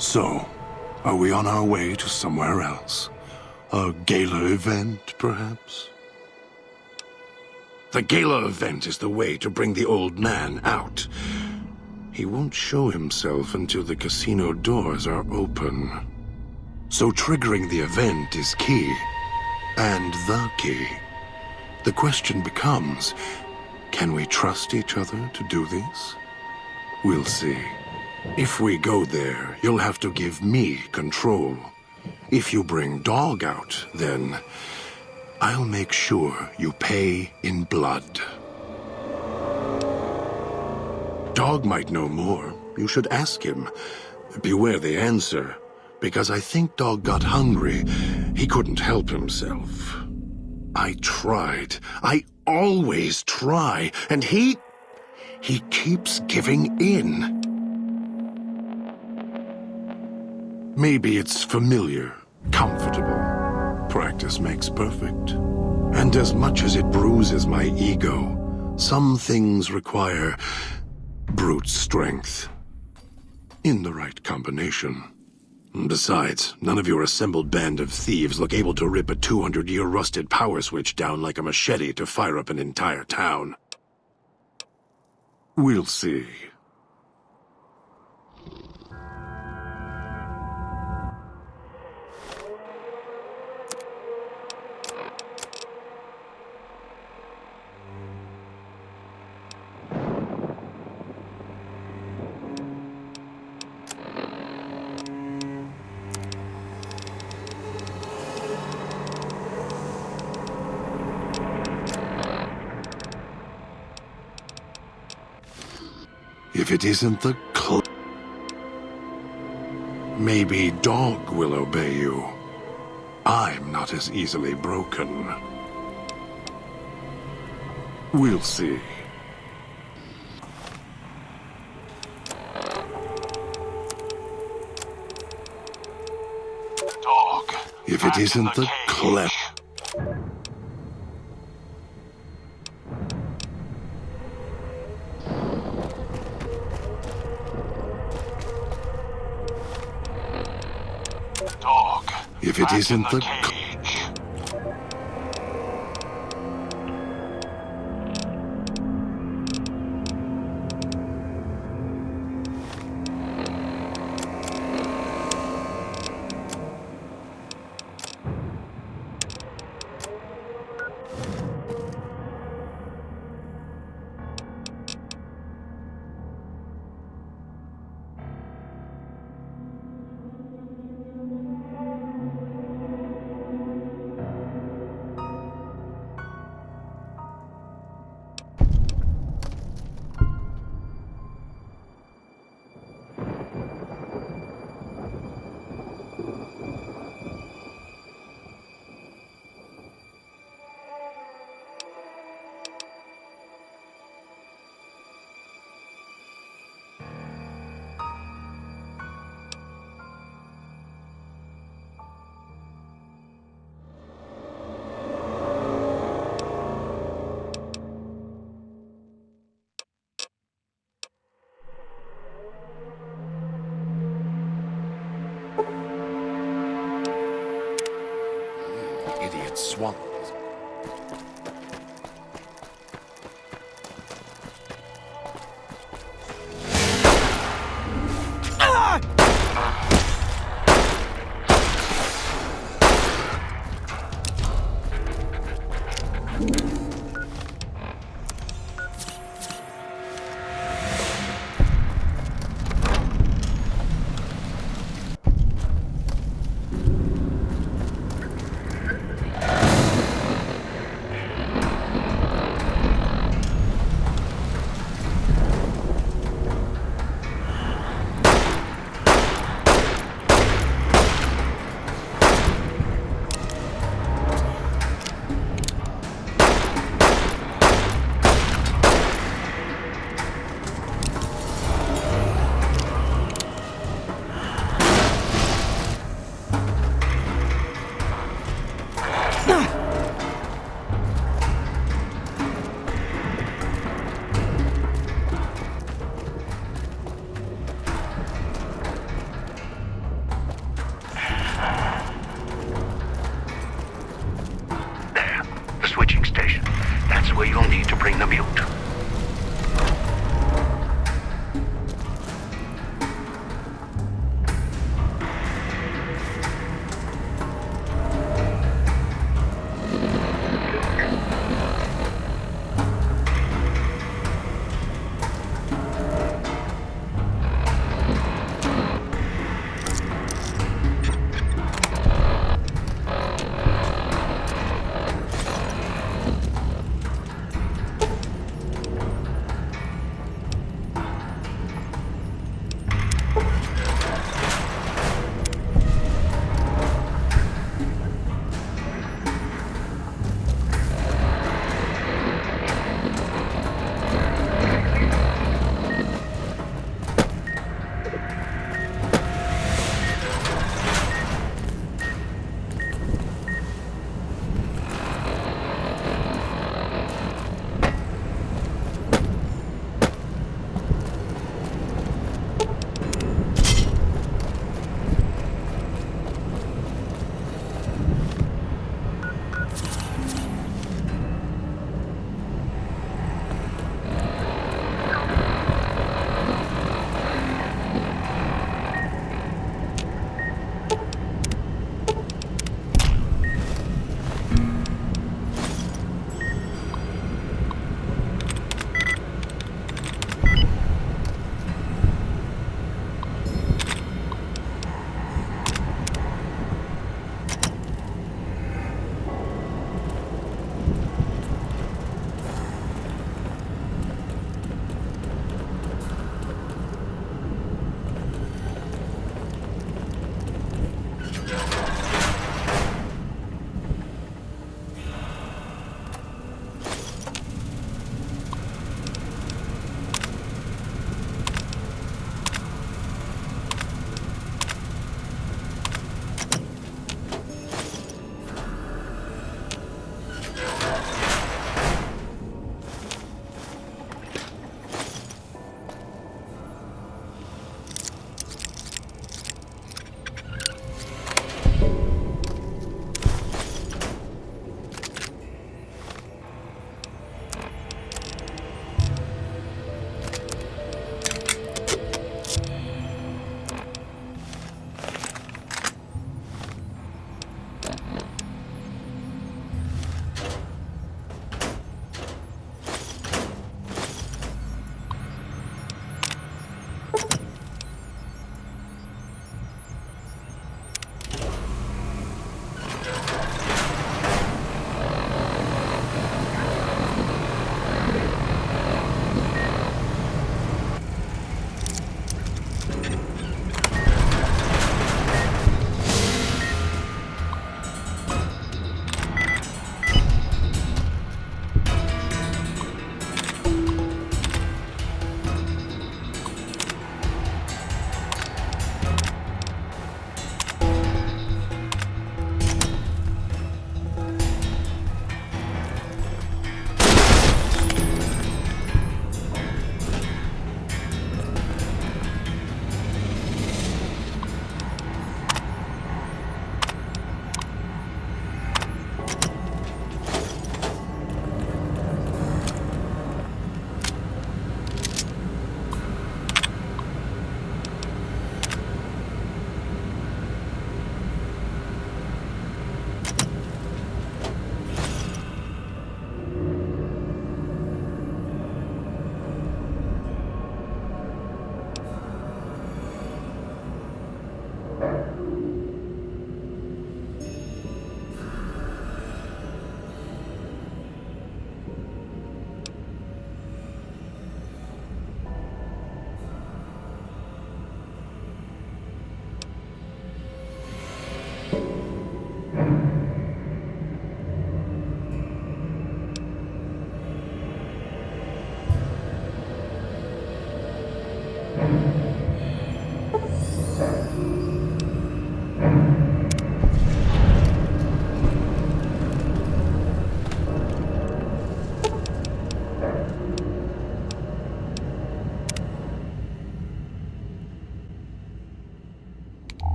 So, are we on our way to somewhere else? A gala event, perhaps? The gala event is the way to bring the old man out. He won't show himself until the casino doors are open. So triggering the event is key. And the key. The question becomes, can we trust each other to do this? We'll see. If we go there, you'll have to give me control. If you bring Dog out, then I'll make sure you pay in blood. Dog might know more. You should ask him. Beware the answer, because I think Dog got hungry. He couldn't help himself. I tried. I always try, and he keeps giving in. Maybe it's familiar, comfortable. Practice makes perfect. And as much as it bruises my ego, some things require brute strength. In the right combination. Besides, none of your assembled band of thieves look able to rip a 200-year rusted power switch down like a machete to fire up an entire town. We'll see. If it isn't the Maybe dog will obey you. I'm not as easily broken. We'll see. Dog. If it back in isn't the cage. clef... Dog. If it back in isn't the... cage. Idiot swamp.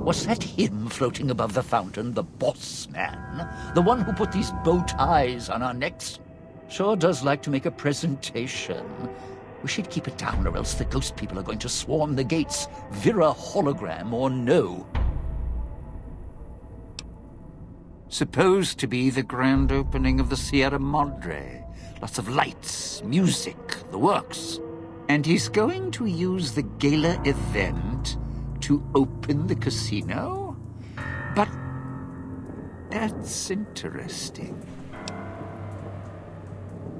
Was that him floating above the fountain, the boss man? The one who put these bow ties on our necks? Sure does like to make a presentation. We should keep it down, or else the ghost people are going to swarm the gates, Vira hologram or no. Supposed to be the grand opening of the Sierra Madre. Lots of lights, music, the works. And he's going to use the gala event to open the casino? But that's interesting.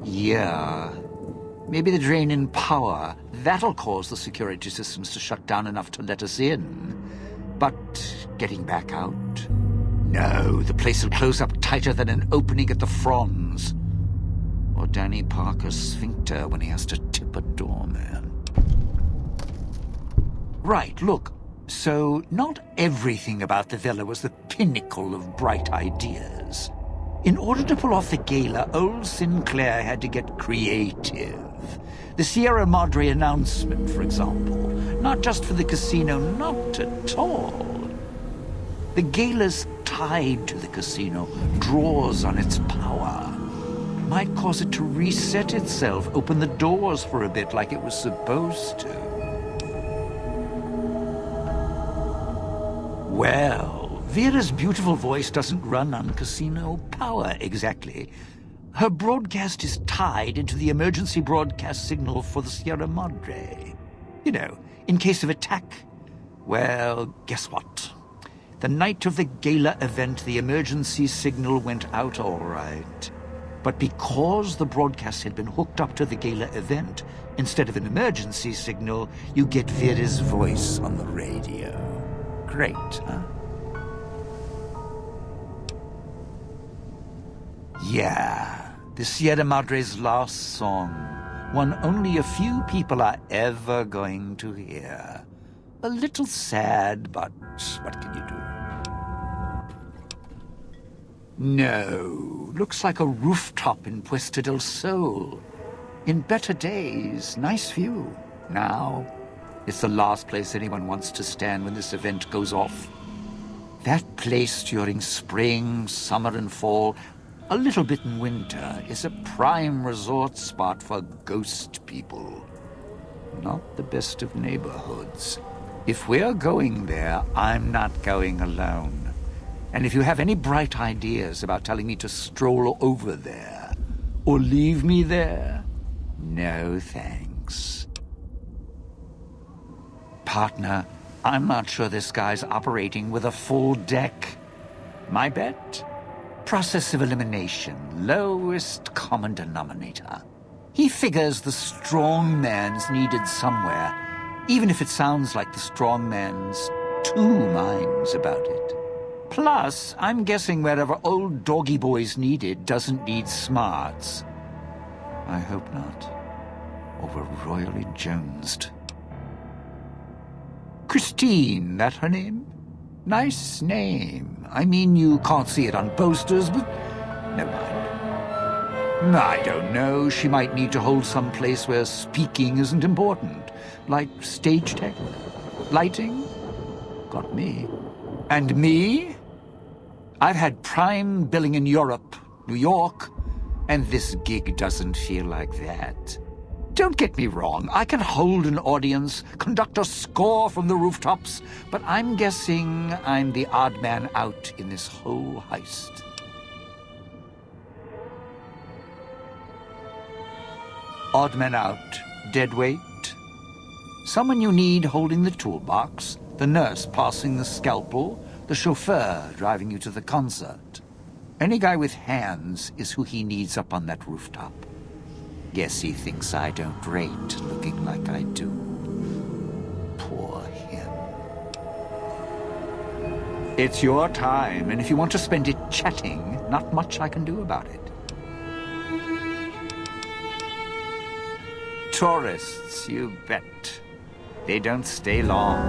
Yeah. Maybe the drain in power. That'll cause the security systems to shut down enough to let us in. But getting back out? No, the place will close up tighter than an opening at the Fronds. Or Danny Parker's sphincter when he has to tip a doorman. Right, look. So, not everything about the villa was the pinnacle of bright ideas. In order to pull off the gala, old Sinclair had to get creative. The Sierra Madre announcement, for example. Not just for the casino, not at all. The gala's tied to the casino, draws on its power. Might cause it to reset itself, open the doors for a bit like it was supposed to. Well, Vera's beautiful voice doesn't run on casino power, exactly. Her broadcast is tied into the emergency broadcast signal for the Sierra Madre. You know, in case of attack. Well, guess what? The night of the gala event, the emergency signal went out all right. But because the broadcast had been hooked up to the gala event, instead of an emergency signal, you get Vera's voice on the radio. Great, huh? Yeah, the Sierra Madre's last song. One only a few people are ever going to hear. A little sad, but what can you do? No, looks like a rooftop in Puesta del Sol. In better days, nice view. Now, it's the last place anyone wants to stand when this event goes off. That place during spring, summer, and fall, a little bit in winter, is a prime resort spot for ghost people. Not the best of neighborhoods. If we're going there, I'm not going alone. And if you have any bright ideas about telling me to stroll over there, or leave me there, no thanks. Partner, I'm not sure this guy's operating with a full deck. My bet? Process of elimination, lowest common denominator. He figures the strong man's needed somewhere, even if it sounds like the strong man's two minds about it. Plus, I'm guessing wherever old doggy boy's needed doesn't need smarts. I hope not. Or we're royally jonesed. Christine, that her name? Nice name. I mean, you can't see it on posters, but never mind. I don't know. She might need to hold some place where speaking isn't important. Like stage tech, lighting. Got me. And me? I've had prime billing in Europe, New York, and this gig doesn't feel like that. Don't get me wrong, I can hold an audience, conduct a score from the rooftops, but I'm guessing I'm the odd man out in this whole heist. Odd man out, dead weight. Someone you need holding the toolbox, the nurse passing the scalpel, the chauffeur driving you to the concert. Any guy with hands is who he needs up on that rooftop. Guess he thinks I don't rate looking like I do. Poor him. It's your time, and if you want to spend it chatting, not much I can do about it. Tourists, you bet. They don't stay long,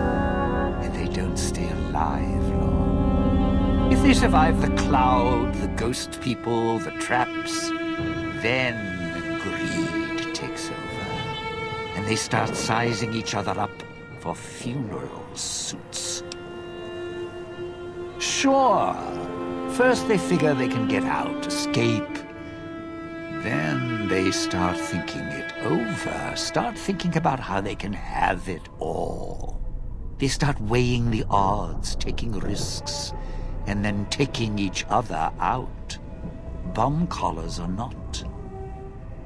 and they don't stay alive long. If they survive the cloud, the ghost people, the traps, then greed takes over, and they start sizing each other up for funeral suits. Sure. First they figure they can get out, escape. Then they start thinking it over, start thinking about how they can have it all. They start weighing the odds, taking risks, and then taking each other out. Bomb collars are not.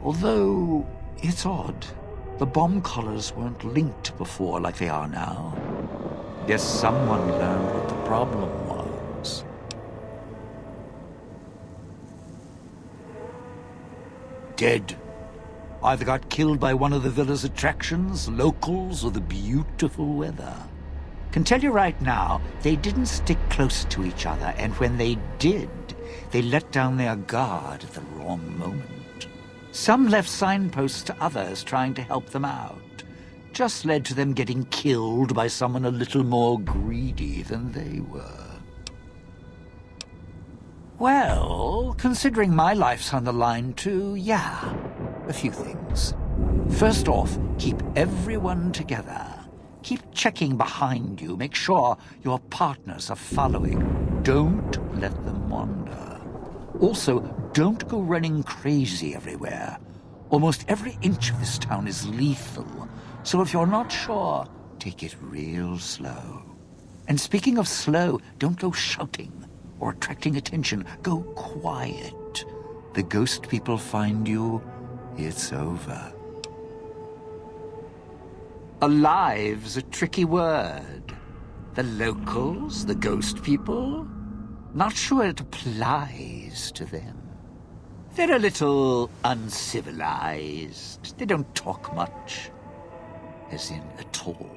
Although, it's odd. The bomb collars weren't linked before like they are now. Guess someone learned what the problem was. Dead. Either got killed by one of the villa's attractions, locals, or the beautiful weather. Can tell you right now, they didn't stick close to each other, and when they did, they let down their guard at the wrong moment. Some left signposts to others trying to help them out. Just led to them getting killed by someone a little more greedy than they were. Well, considering my life's on the line too, yeah, a few things. First off, keep everyone together. Keep checking behind you. Make sure your partners are following. Don't let them wander. Also, don't go running crazy everywhere. Almost every inch of this town is lethal. So if you're not sure, take it real slow. And speaking of slow, don't go shouting or attracting attention. Go quiet. The ghost people find you, it's over. Alive's a tricky word. The locals, the ghost people, not sure it applies to them. They're a little uncivilized. They don't talk much. As in, at all.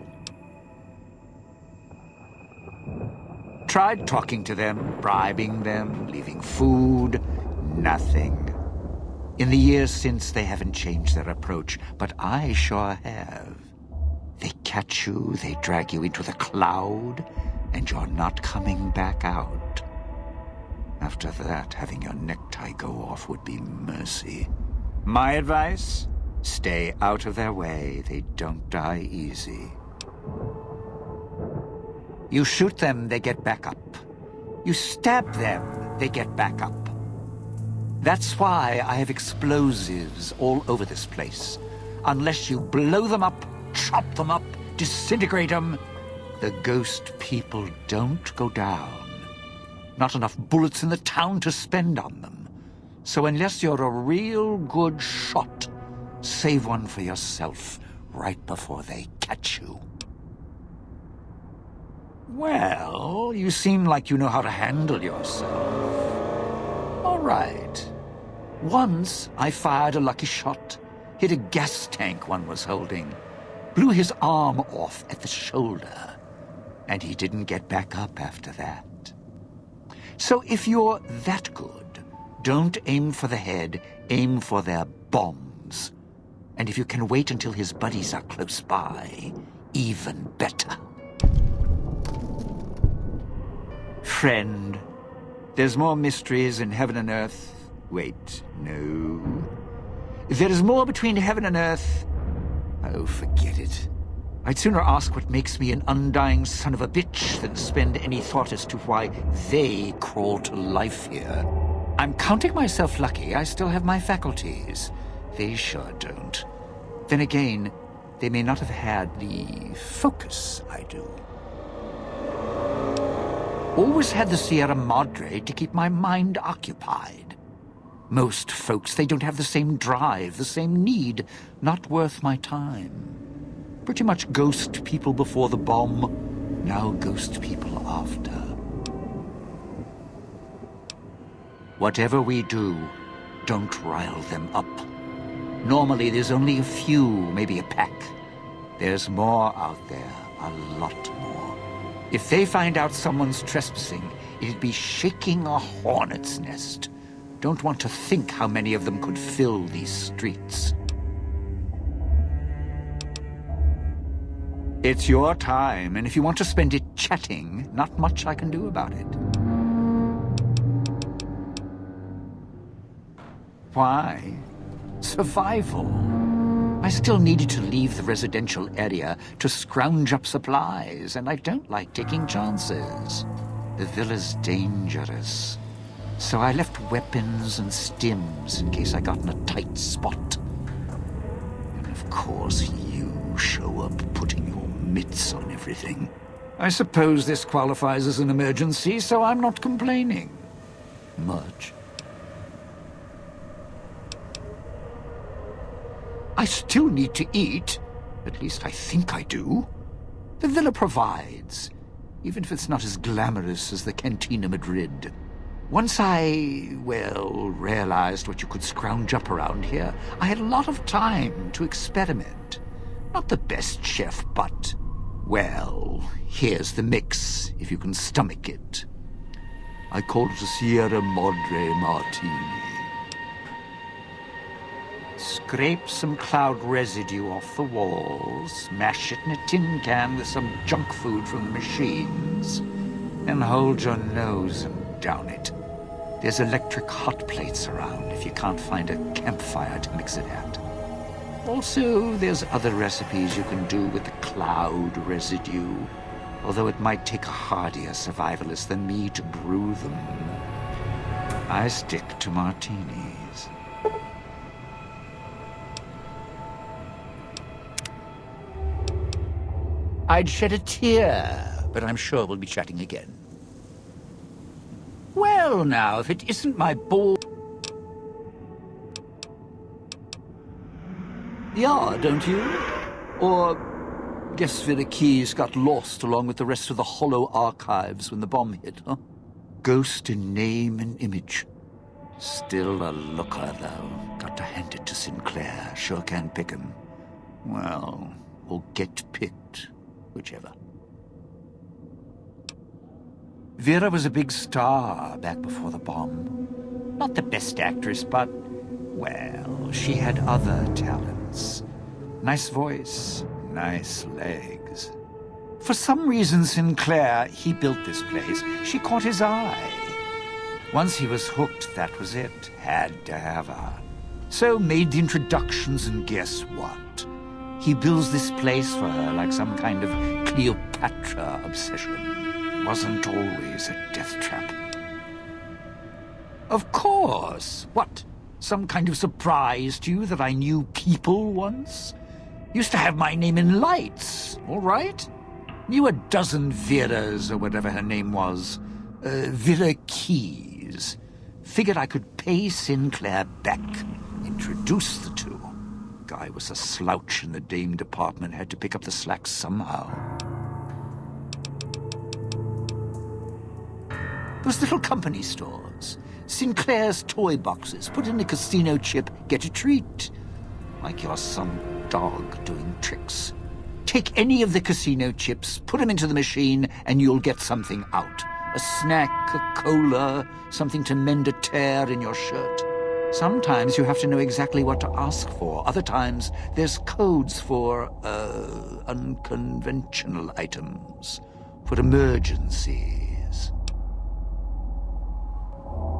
Tried talking to them, bribing them, leaving food. Nothing. In the years since, they haven't changed their approach, but I sure have. They catch you, they drag you into the cloud, and you're not coming back out. After that, having your necktie go off would be mercy. My advice? Stay out of their way. They don't die easy. You shoot them, they get back up. You stab them, they get back up. That's why I have explosives all over this place. Unless you blow them up, chop them up, disintegrate them, the ghost people don't go down. Not enough bullets in the town to spend on them. So unless you're a real good shot, save one for yourself right before they catch you. Well, you seem like you know how to handle yourself. All right. Once I fired a lucky shot, hit a gas tank one was holding, blew his arm off at the shoulder, and he didn't get back up after that. So if you're that good, don't aim for the head, aim for their bombs. And if you can wait until his buddies are close by, even better. Friend, there's more mysteries in heaven and earth. Wait, no. There is more between heaven and earth. Oh, forget it. I'd sooner ask what makes me an undying son of a bitch than spend any thought as to why they crawl to life here. I'm counting myself lucky I still have my faculties. They sure don't. Then again, they may not have had the focus I do. Always had the Sierra Madre to keep my mind occupied. Most folks, they don't have the same drive, the same need. Not worth my time. Pretty much ghost people before the bomb, now ghost people after. Whatever we do, don't rile them up. Normally there's only a few, maybe a pack. There's more out there, a lot more. If they find out someone's trespassing, it'd be shaking a hornet's nest. Don't want to think how many of them could fill these streets. It's your time, and if you want to spend it chatting, not much I can do about it. Why? Survival. I still needed to leave the residential area to scrounge up supplies, and I don't like taking chances. The villa's dangerous. So I left weapons and stims in case I got in a tight spot. And of course you show up putting your mitts on everything. I suppose this qualifies as an emergency, so I'm not complaining. Much. I still need to eat. At least I think I do. The villa provides, even if it's not as glamorous as the Cantina Madrid. Once I, well, realized what you could scrounge up around here, I had a lot of time to experiment. Not the best chef, but, well, here's the mix, if you can stomach it. I call it a Sierra Madre martini. Scrape some cloud residue off the walls, mash it in a tin can with some junk food from the machines, then hold your nose and down it. There's electric hot plates around if you can't find a campfire to mix it at. Also, there's other recipes you can do with the cloud residue, although it might take a hardier survivalist than me to brew them. I stick to martinis. I'd shed a tear, but I'm sure we'll be chatting again. Well, now, if it isn't my ball... Yeah, don't you? Or guess the keys got lost along with the rest of the hollow archives when the bomb hit, huh? Ghost in name and image. Still a looker, though. Got to hand it to Sinclair. Sure can pick him. Well, or get picked. Whichever. Vera was a big star back before the bomb. Not the best actress, but, well, she had other talents. Nice voice, nice legs. For some reason, Sinclair, he built this place. She caught his eye. Once he was hooked, that was it. Had to have her. So made the introductions, and guess what? He builds this place for her like some kind of Cleopatra obsession. Wasn't always a death trap. Of course! What? Some kind of surprise to you that I knew people once? Used to have my name in lights, all right? Knew a dozen Veras, or whatever her name was. Vera Keys. Figured I could pay Sinclair back. Introduce the two. Guy was a slouch in the dame department, had to pick up the slack somehow. Those little company stores. Sinclair's toy boxes. Put in a casino chip, get a treat. Like you're some dog doing tricks. Take any of the casino chips, put them into the machine, and you'll get something out. A snack, a cola, something to mend a tear in your shirt. Sometimes you have to know exactly what to ask for. Other times, there's codes for, unconventional items. For emergencies.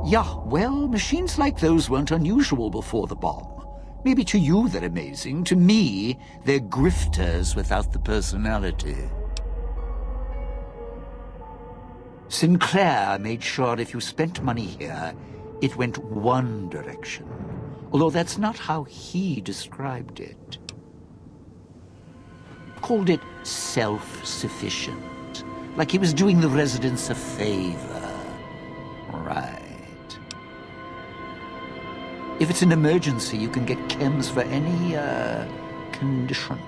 Yeah, well, machines like those weren't unusual before the bomb. Maybe to you they're amazing. To me, they're grifters without the personality. Sinclair made sure if you spent money here, it went one direction, although that's not how he described it. Called it self-sufficient, like he was doing the residents a favor. Right. If it's an emergency, you can get chems for any, condition.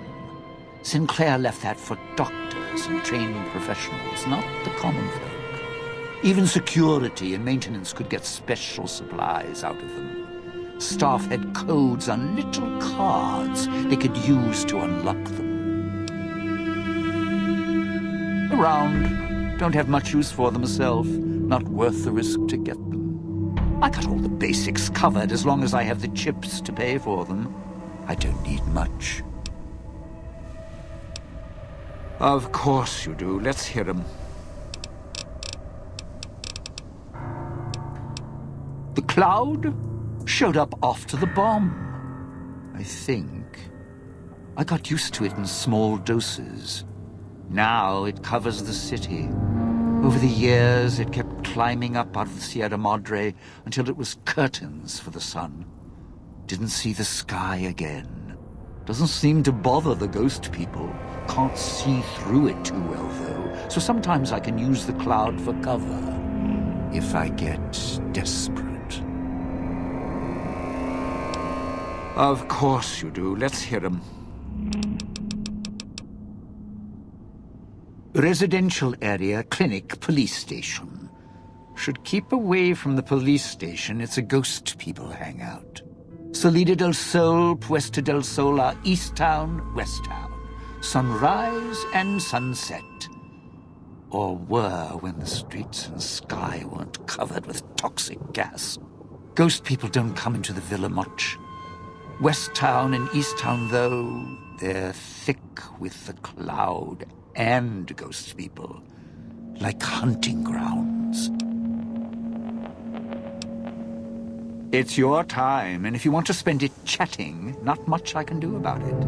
Sinclair left that for doctors and trained professionals, not the common folk. Even security and maintenance could get special supplies out of them. Staff had codes on little cards they could use to unlock them. Around. Don't have much use for them myself. Not worth the risk to get them. I got all the basics covered as long as I have the chips to pay for them. I don't need much. Of course you do. Let's hear them. The cloud showed up after the bomb, I think. I got used to it in small doses. Now it covers the city. Over the years, it kept climbing up out of the Sierra Madre until it was curtains for the sun. Didn't see the sky again. Doesn't seem to bother the ghost people. Can't see through it too well, though, so sometimes I can use the cloud for cover. If I get desperate. Of course you do. Let's hear 'em. Residential area, clinic, police station. Should keep away from the police station. It's a ghost people hangout. Salida del Sol, Puesta del Sol are East Town, West Town. Sunrise and sunset. Or were when the streets and sky weren't covered with toxic gas. Ghost people don't come into the villa much. West Town and East Town, though, they're thick with the cloud and ghost people, like hunting grounds. It's your time, and if you want to spend it chatting, not much I can do about it.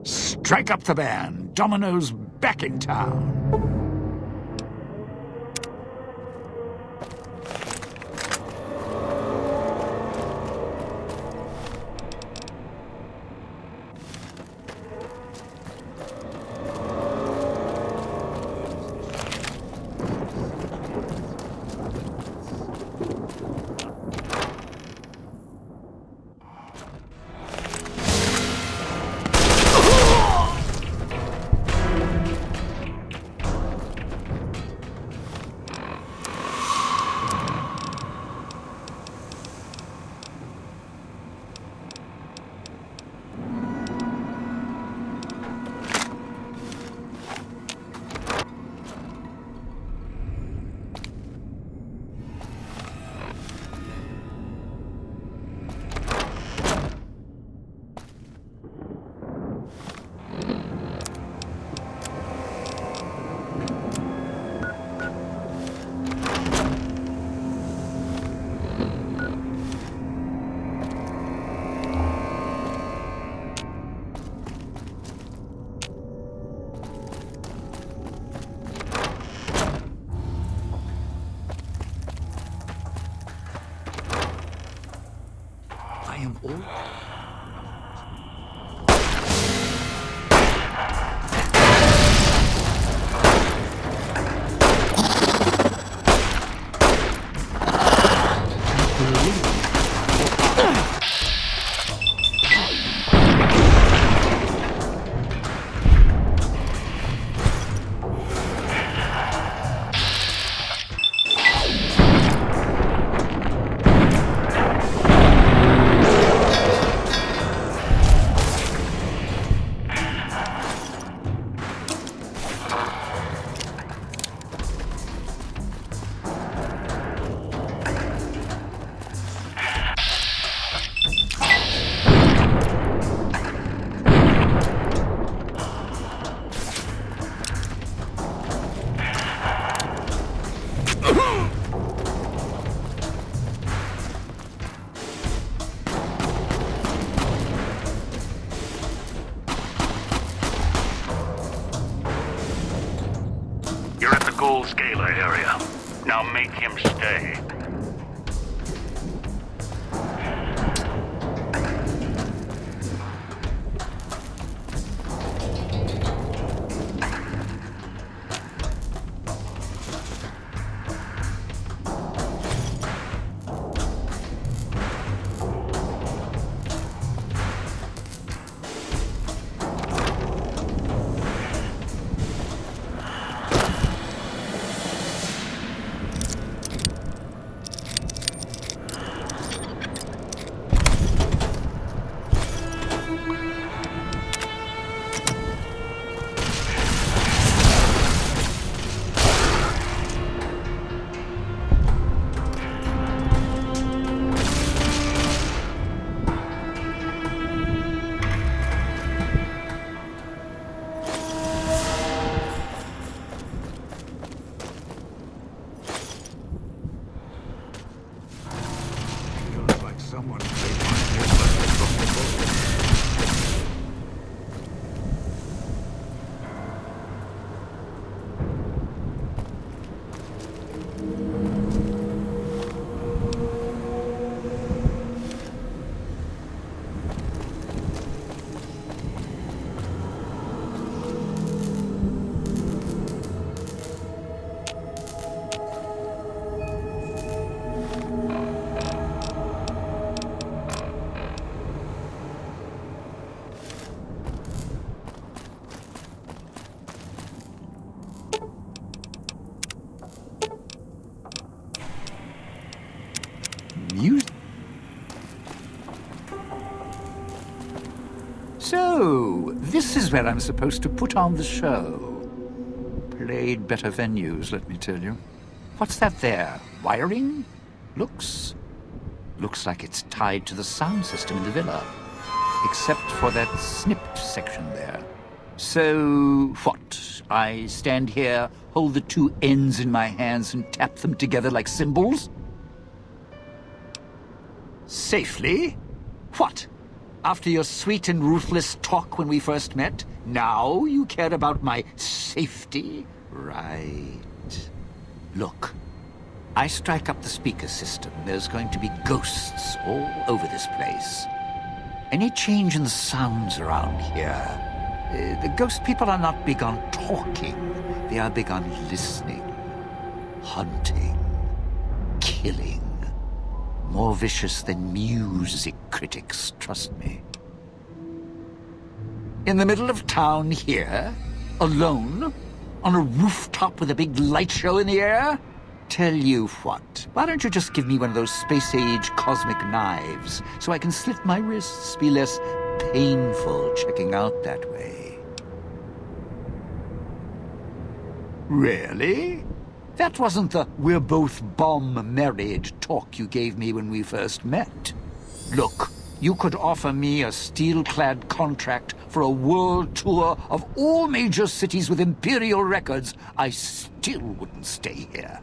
Strike up the band. Domino's back in town. Scalar area. Now make him stay. where I'm supposed to put on the show. Played better venues, let me tell you. What's that there? Wiring? Looks like it's tied to the sound system in the villa. Except for that snipped section there. So, what? I stand here, hold the two ends in my hands and tap them together like cymbals? Safely? What? After your sweet and ruthless talk when we first met, now you care about my safety? Right. Look, I strike up the speaker system. There's going to be ghosts all over this place. Any change in the sounds around here, the ghost people are not big on talking. They are big on listening, hunting, killing. More vicious than music critics, trust me. In the middle of town here, alone, on a rooftop with a big light show in the air? Tell you what, why don't you just give me one of those space-age cosmic knives so I can slit my wrists, be less painful checking out that way? Really? That wasn't the "we're both bomb-married" talk you gave me when we first met. Look, you could offer me a steel-clad contract for a world tour of all major cities with imperial records. I still wouldn't stay here.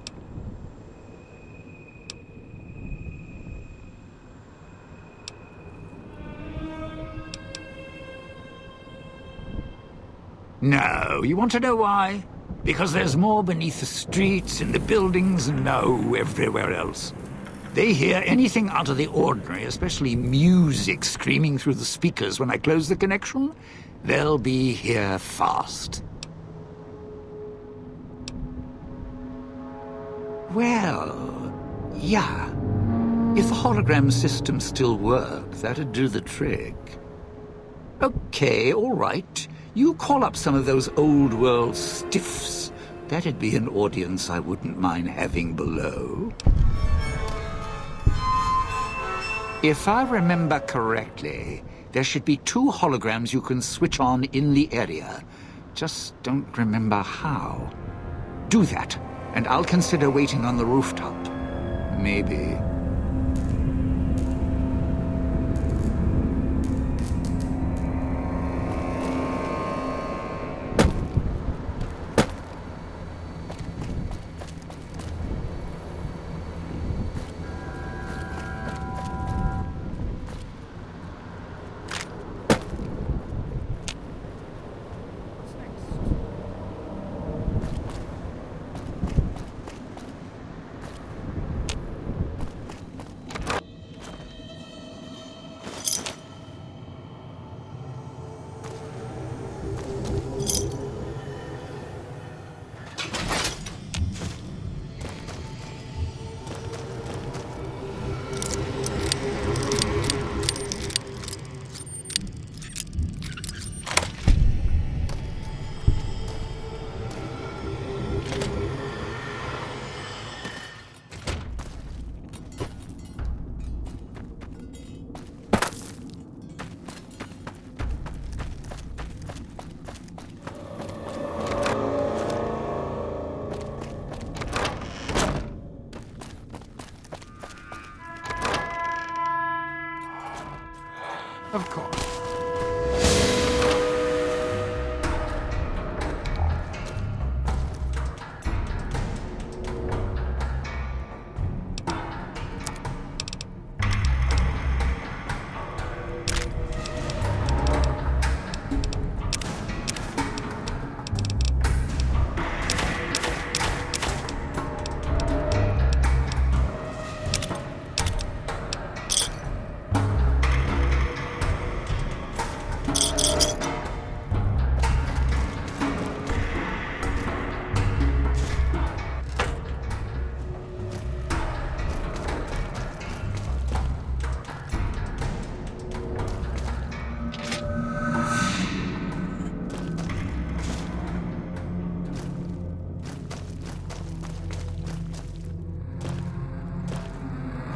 No, you want to know why? Because there's more beneath the streets, in the buildings, and no, everywhere else. They hear anything out of the ordinary, especially music screaming through the speakers when I close the connection, they'll be here fast. Well, yeah. If the hologram system still worked, that'd do the trick. Okay, all right. You call up some of those old-world stiffs. That'd be an audience I wouldn't mind having below. If I remember correctly, there should be 2 holograms you can switch on in the area. Just don't remember how. Do that, and I'll consider waiting on the rooftop. Maybe. Of course.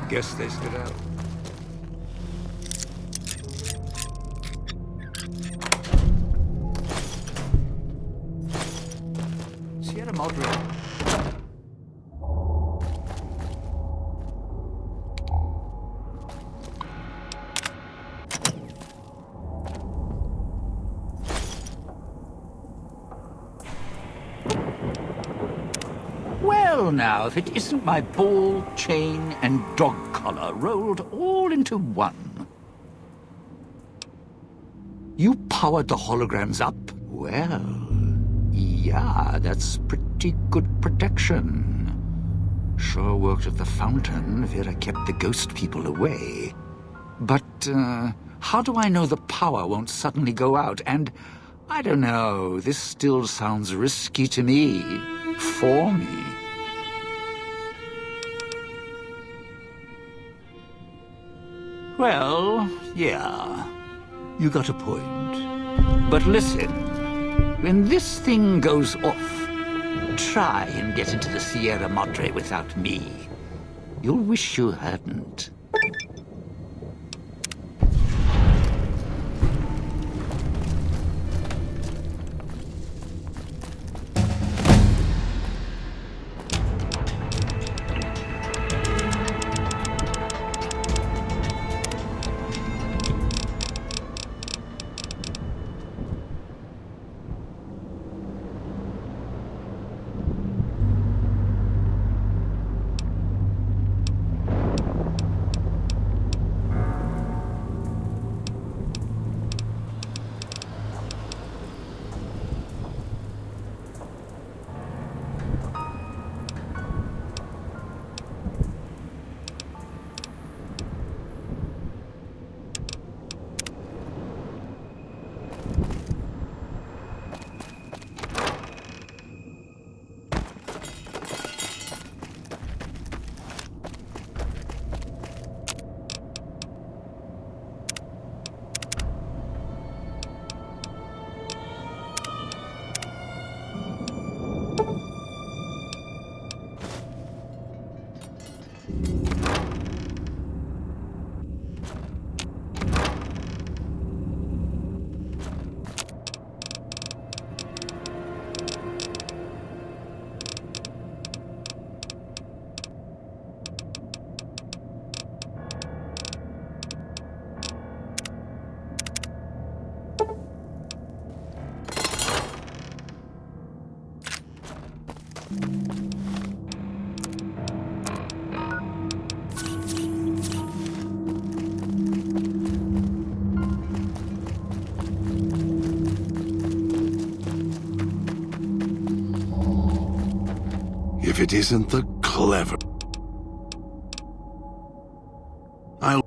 Guess they stood out. Sierra Madre. Well now, if it isn't my ball, chain, and dog collar rolled all into one. You powered the holograms up? Well, yeah, that's pretty good protection. Sure worked at the fountain. Vera kept the ghost people away. But, how do I know the power won't suddenly go out? And, I don't know, this still sounds risky to me. For me. Well, yeah, you got a point. But listen, when this thing goes off, try and get into the Sierra Madre without me. You'll wish you hadn't. If it isn't the clever... I'll...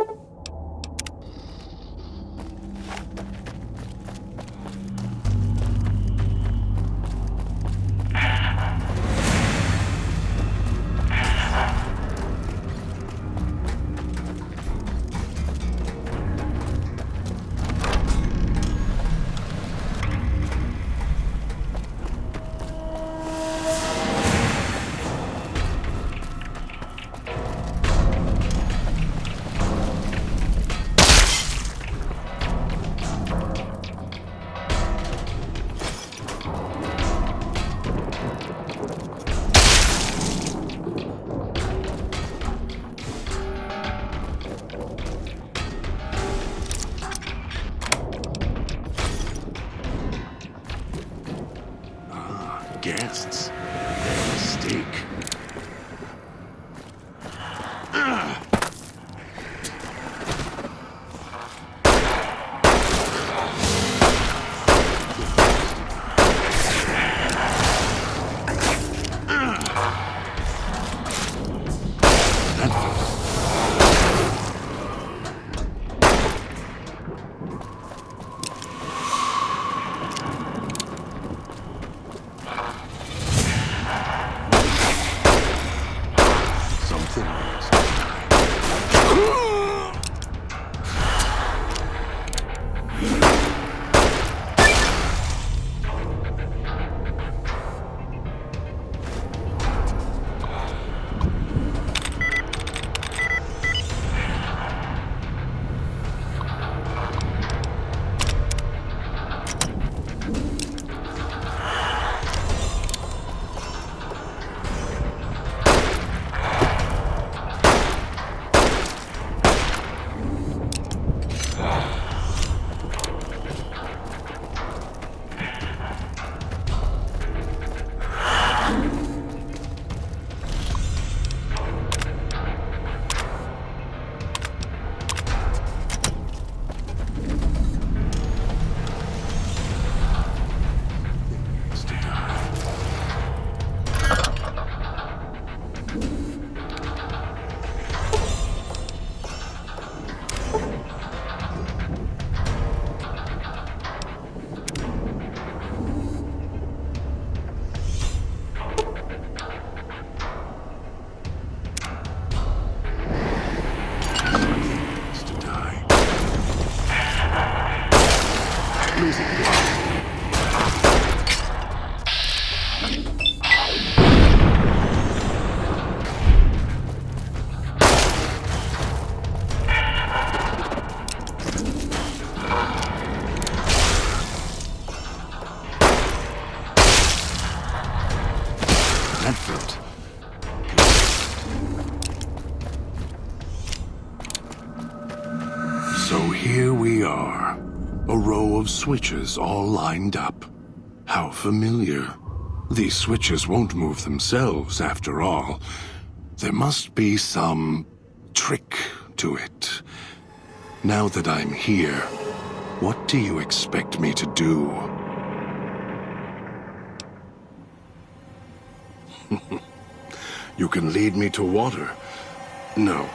Guests. Mistake. advert. So here we are. A row of switches all lined up. How familiar. These switches won't move themselves, after all. There must be some trick to it. Now that I'm here, what do you expect me to do? You can lead me to water. No.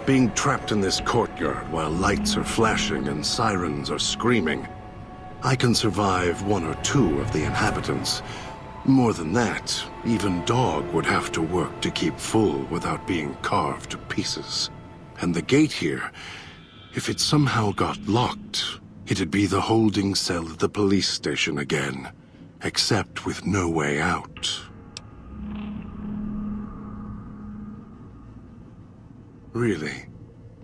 Being trapped in this courtyard while lights are flashing and sirens are screaming. I can survive one or two of the inhabitants. More than that, even Dog would have to work to keep full without being carved to pieces. And the gate here, if it somehow got locked, it'd be the holding cell of the police station again, except with no way out. Really,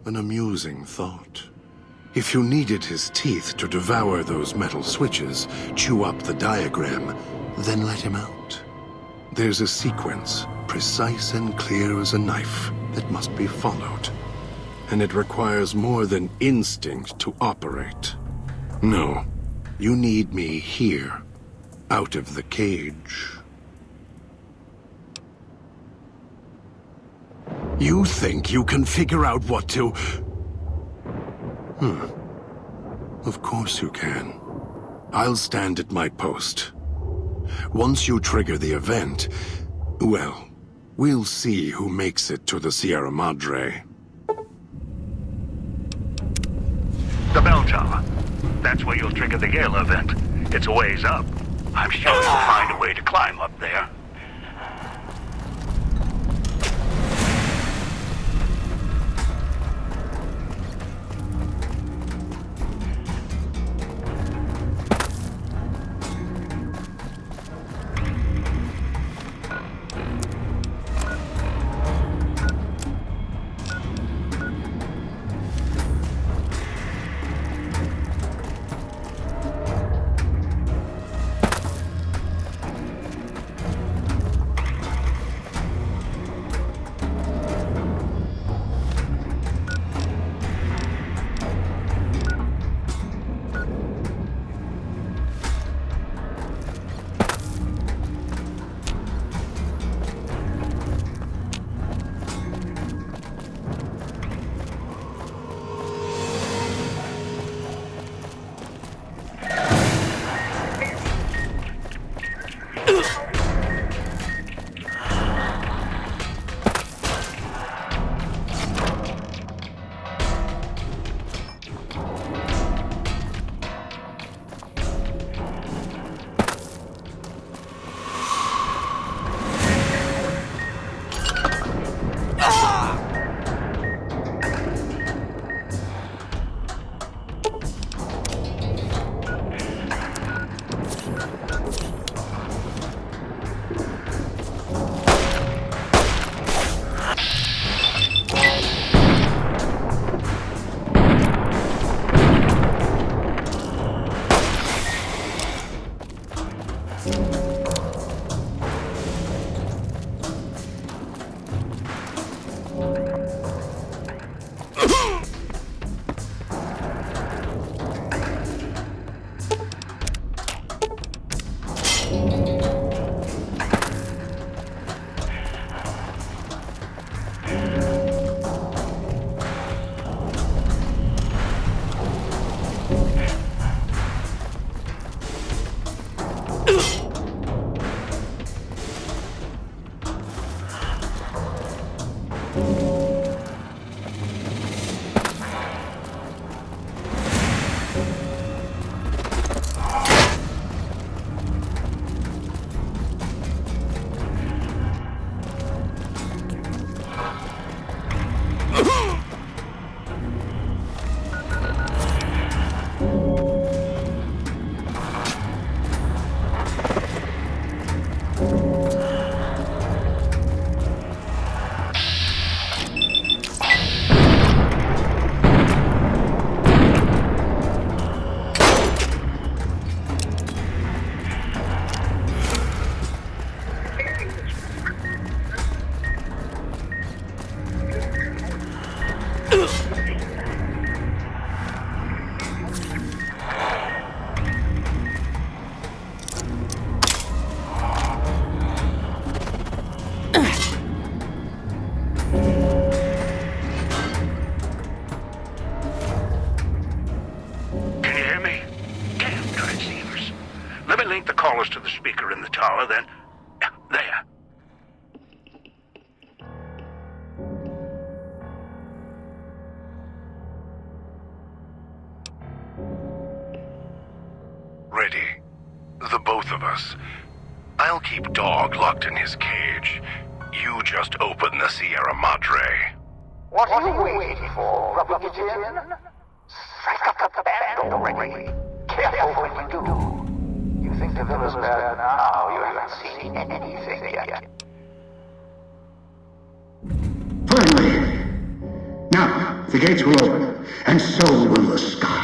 an amusing thought. If you needed his teeth to devour those metal switches, chew up the diagram, then let him out. There's a sequence, precise and clear as a knife, that must be followed. And it requires more than instinct to operate. No, you need me here, out of the cage. You think you can figure out what to... Of course you can. I'll stand at my post. Once you trigger the event, well, we'll see who makes it to the Sierra Madre. The bell tower. That's where you'll trigger the Gale event. It's a ways up. I'm sure you'll find a way to climb up there. further in the tower, then... There. Ready. The both of us. I'll keep Dog locked in his cage. You just open the Sierra Madre. What are you waiting for, Rubber Kitten? Strike up the band already. Careful when you do. You think the villa's bad now? You haven't seen anything yet. Finally! Now, the gates will open, and so will the skies.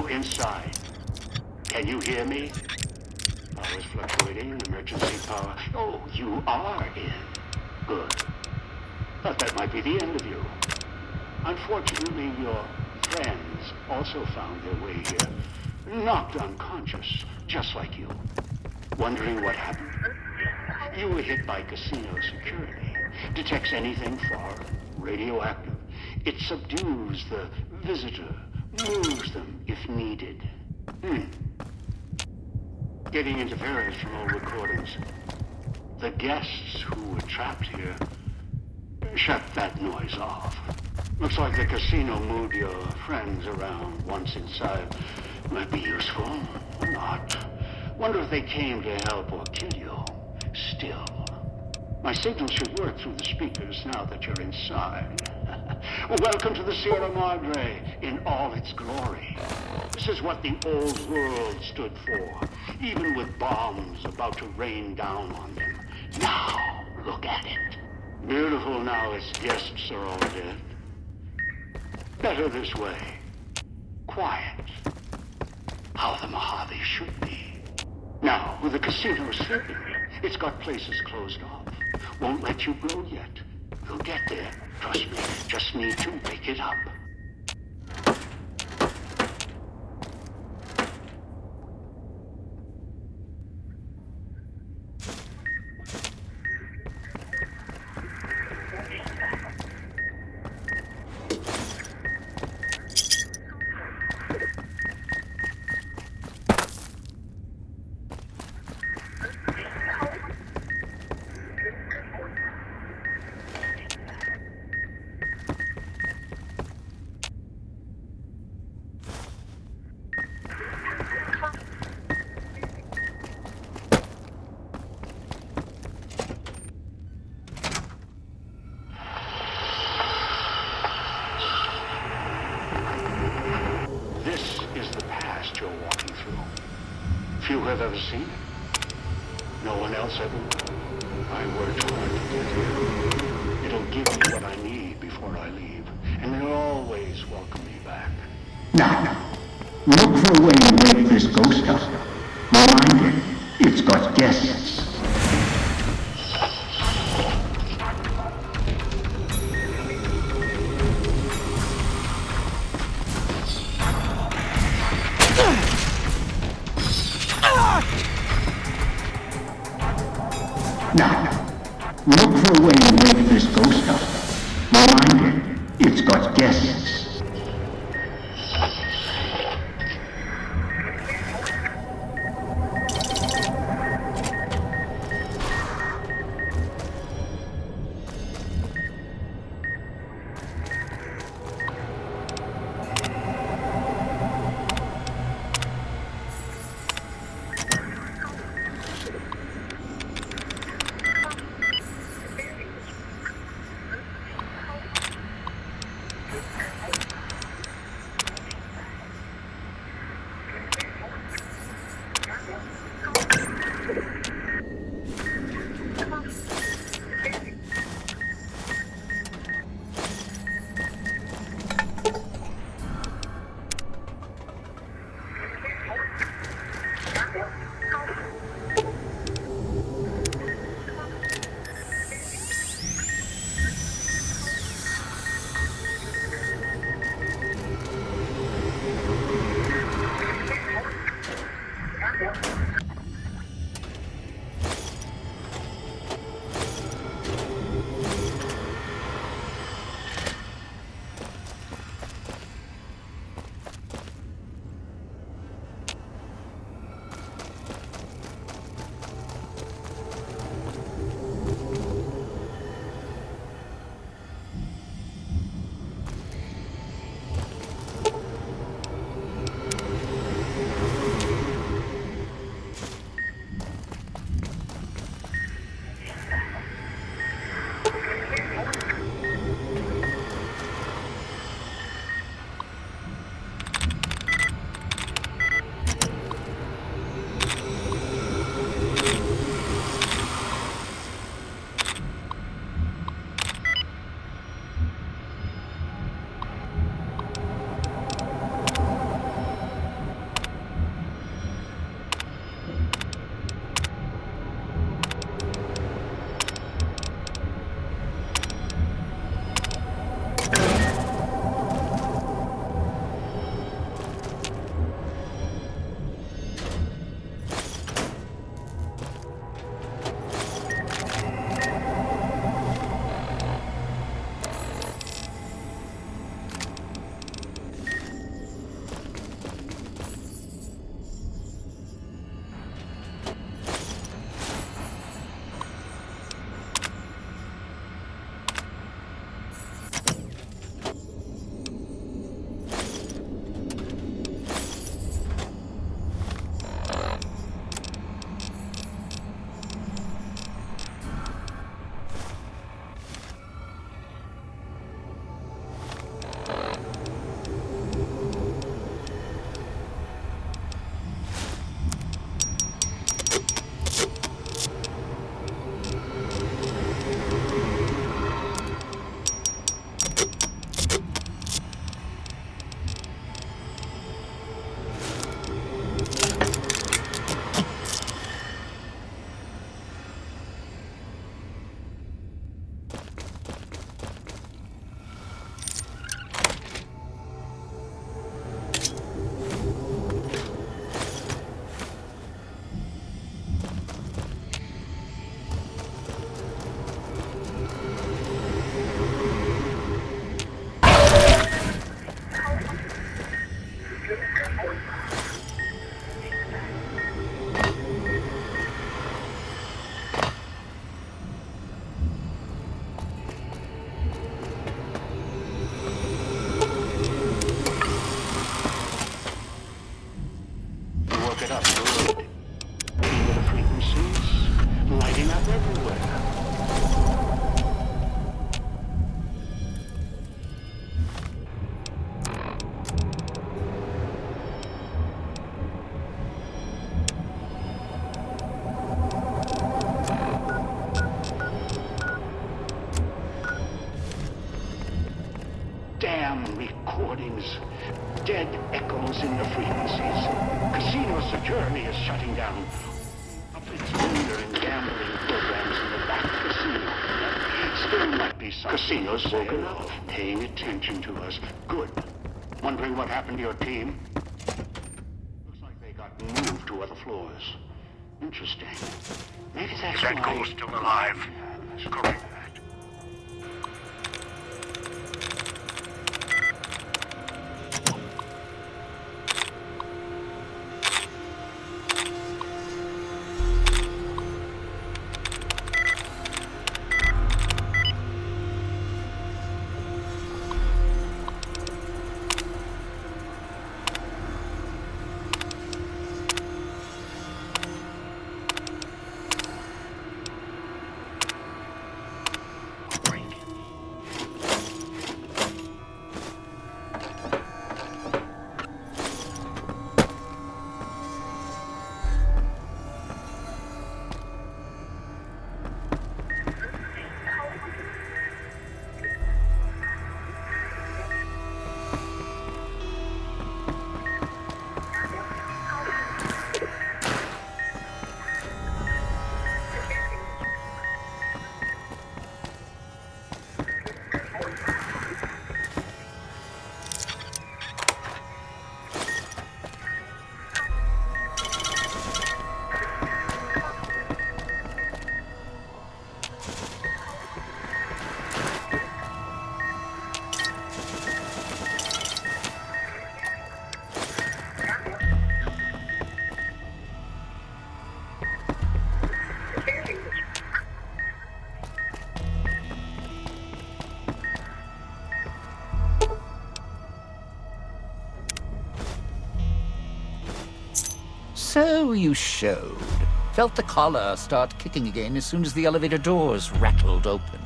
Inside. Can you hear me? Power's fluctuating. Emergency power. Oh, you are in. Good. Thought that might be the end of you. Unfortunately, your friends also found their way here. Knocked unconscious, just like you. Wondering what happened? You were hit by casino security. Detects anything foreign, radioactive. It subdues the visitor. Moves them if needed. Getting interference from old recordings. The guests who were trapped here shut that noise off. Looks like the casino moved your friends around once inside. Might be useful or not. Wonder if they came to help or kill you. Still, my signal should work through the speakers now that you're inside. Welcome to the Sierra Madre in all its glory. This is what the old world stood for, even with bombs about to rain down on them. Now, look at it. Beautiful now its guests are all dead. Better this way. Quiet. How the Mojave should be. Now, with the casino sleeping, it's got places closed off. Won't let you go yet. You'll get there. Trust me. Just need to wake it up. Few have ever seen it. No one else ever will. I worked hard to get here. It'll give me what I need before I leave, and they'll always welcome me back. Now, look for a way to wake this ghost up. Remind it, it's got guests. Now, look for a way to wake this ghost up. Remind it, it's got guests. damn recordings. Dead echoes in the frequencies. Casino security is shutting down. Its vendor and gambling programs in the back casino. Still might be some casinos woken up, paying attention to us. Good. Wondering what happened to your team? Looks like they got moved to other floors. Interesting. Maybe that's That why... ghost still alive. Correct. So you showed. Felt the collar start kicking again as soon as the elevator doors rattled open.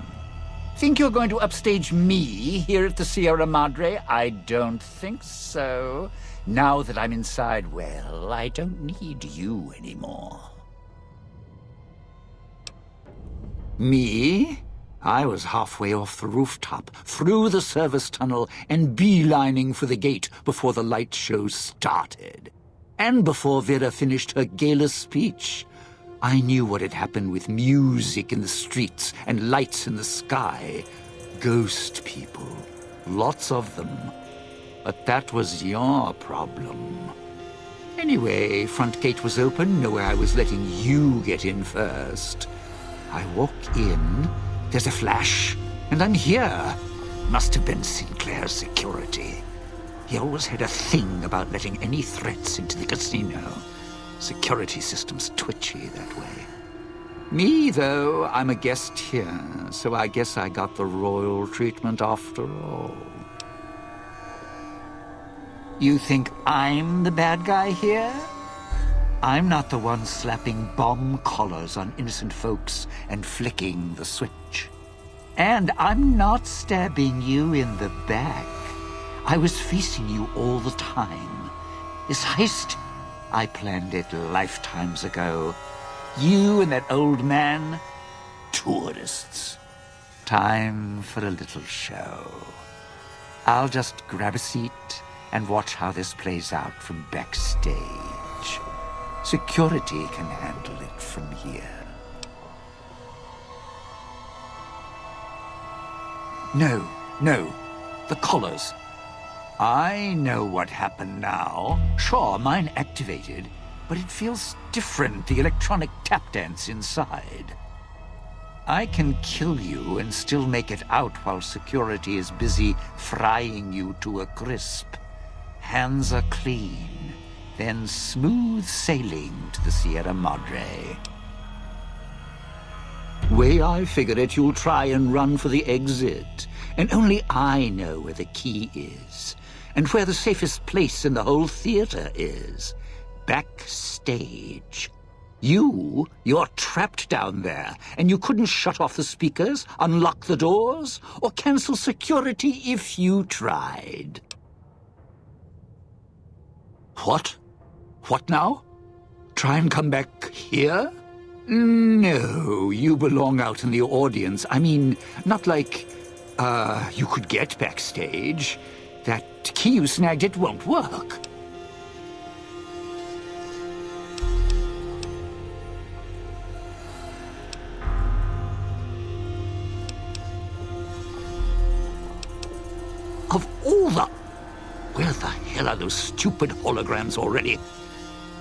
Think you're going to upstage me here at the Sierra Madre? I don't think so. Now that I'm inside, well, I don't need you anymore. Me? I was halfway off the rooftop, through the service tunnel, and beelining for the gate before the light show started. And before Vera finished her gala speech. I knew what had happened with music in the streets and lights in the sky. Ghost people. Lots of them. But that was your problem. Anyway, front gate was open, know where I was letting you get in first. I walk in, there's a flash, and I'm here. Must have been Sinclair's security. He always had a thing about letting any threats into the casino. Security system's twitchy that way. Me, though, I'm a guest here, so I guess I got the royal treatment after all. You think I'm the bad guy here? I'm not the one slapping bomb collars on innocent folks and flicking the switch. And I'm not stabbing you in the back. I was facing you all the time. This heist, I planned it lifetimes ago. You and that old man, tourists. Time for a little show. I'll just grab a seat and watch how this plays out from backstage. Security can handle it from here. No, the collars. I know what happened now. Sure, mine activated, but it feels different, the electronic tap dance inside. I can kill you and still make it out while security is busy frying you to a crisp. Hands are clean, then smooth sailing to the Sierra Madre. Way I figure it, you'll try and run for the exit, and only I know where the key is. And where the safest place in the whole theater is. Backstage. You're trapped down there, and you couldn't shut off the speakers, unlock the doors, or cancel security if you tried. What? What now? Try and come back here? No, you belong out in the audience. I mean, not like, you could get backstage. That key you snagged, it won't work. Of all the... Where the hell are those stupid holograms already?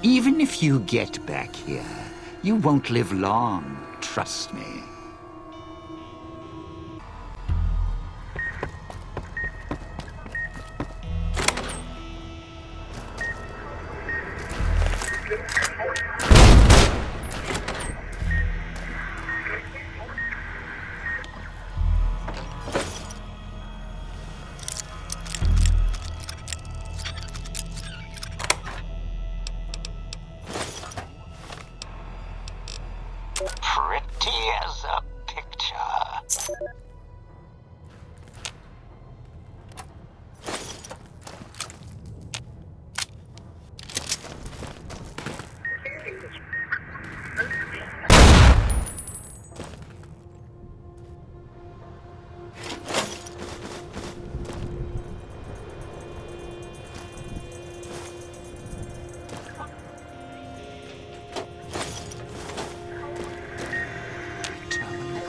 Even if you get back here, you won't live long, trust me. Pretty as a picture.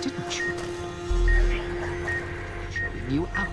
Didn't you? Showing you out.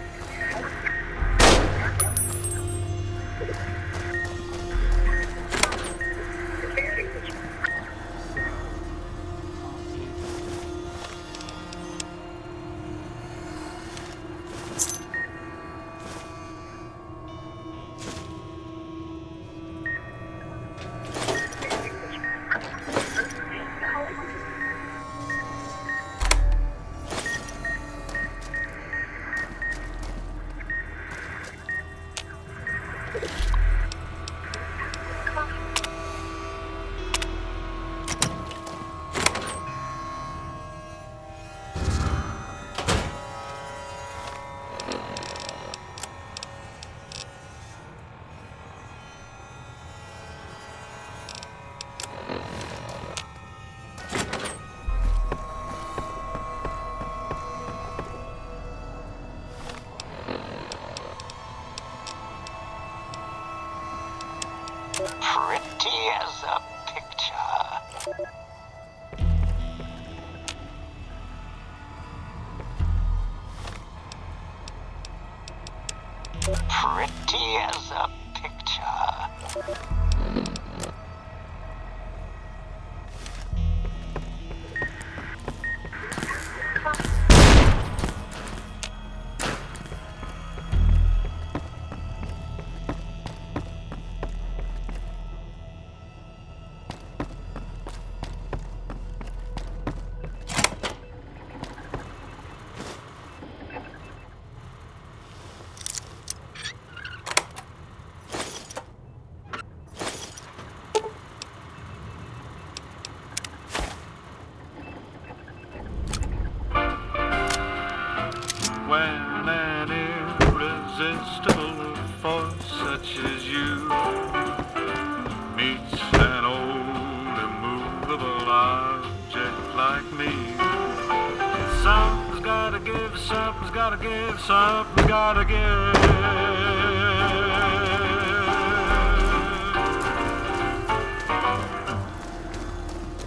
Pretty as a picture. Pretty as a picture. When an irresistible force such as you meets an old immovable object like me, something's gotta give, something's gotta give, something's gotta give.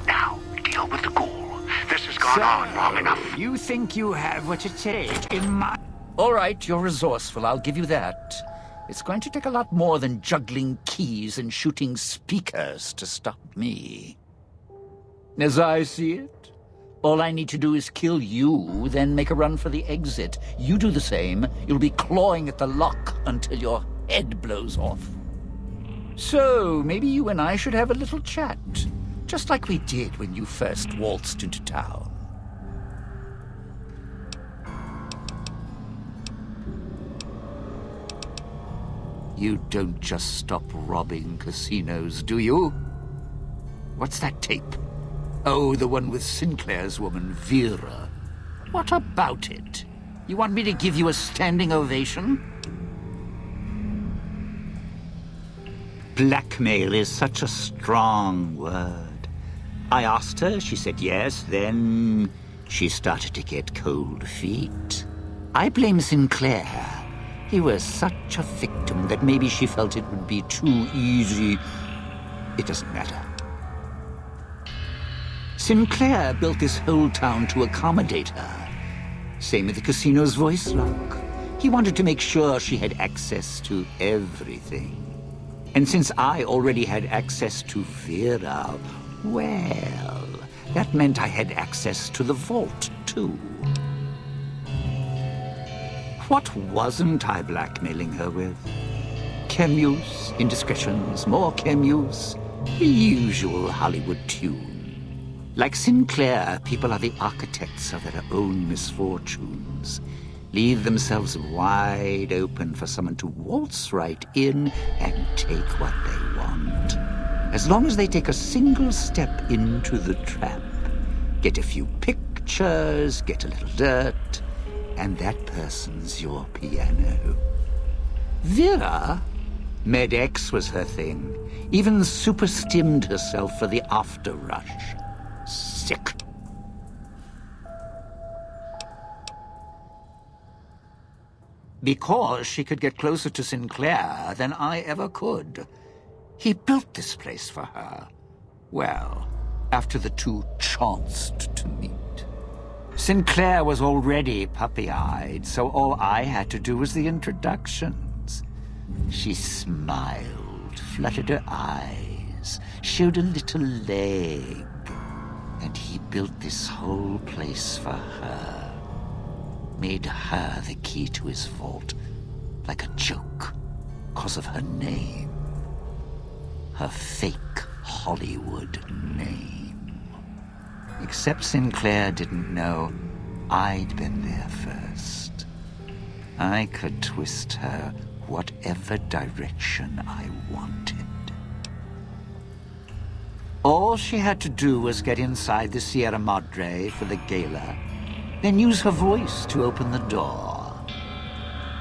Now, deal with the ghoul. This has gone on long enough. You think you have what it takes in my... All right, you're resourceful, I'll give you that. It's going to take a lot more than juggling keys and shooting speakers to stop me. As I see it, all I need to do is kill you, then make a run for the exit. You do the same, you'll be clawing at the lock until your head blows off. So, maybe you and I should have a little chat, just like we did when you first waltzed into town. You don't just stop robbing casinos, do you? What's that tape? Oh, the one with Sinclair's woman, Vera. What about it? You want me to give you a standing ovation? Blackmail is such a strong word. I asked her, she said yes, then she started to get cold feet. I blame Sinclair. He was such a victim that maybe she felt it would be too easy. It doesn't matter. Sinclair built this whole town to accommodate her. Same with the casino's voice lock. He wanted to make sure she had access to everything. And since I already had access to Vera, well, that meant I had access to the vault, too. What wasn't I blackmailing her with? Chem use, indiscretions, more chem use. The usual Hollywood tune. Like Sinclair, people are the architects of their own misfortunes. Leave themselves wide open for someone to waltz right in and take what they want. As long as they take a single step into the trap, get a few pictures, get a little dirt, and that person's your piano. Vera? Med-X was her thing. Even super-stimmed herself for the after-rush. Sick. Because she could get closer to Sinclair than I ever could. He built this place for her. Well, after the two chanced to meet. Sinclair was already puppy-eyed, so all I had to do was the introductions. She smiled, fluttered her eyes, showed a little leg, and he built this whole place for her. Made her the key to his vault, like a joke, 'cause of her name. Her fake Hollywood name. Except Sinclair didn't know I'd been there first. I could twist her whatever direction I wanted. All she had to do was get inside the Sierra Madre for the gala, then use her voice to open the door.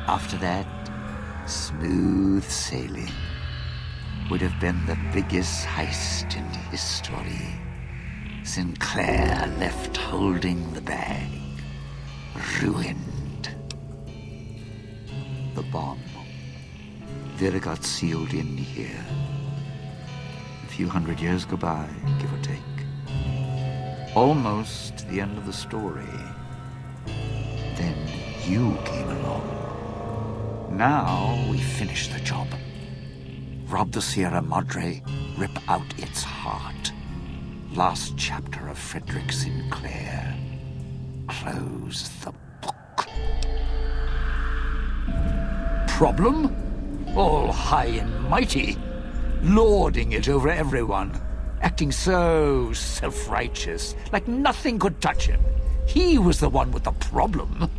After that, smooth sailing. Would have been the biggest heist in history. Sinclair left holding the bag. Ruined. The bomb. Vera got sealed in here. A few hundred years go by, give or take. Almost the end of the story. Then you came along. Now we finish the job. Rob the Sierra Madre, rip out its heart. Last chapter of Frederick Sinclair. Close the book. Problem? All high and mighty. Lording it over everyone. Acting so self-righteous, like nothing could touch him. He was the one with the problem.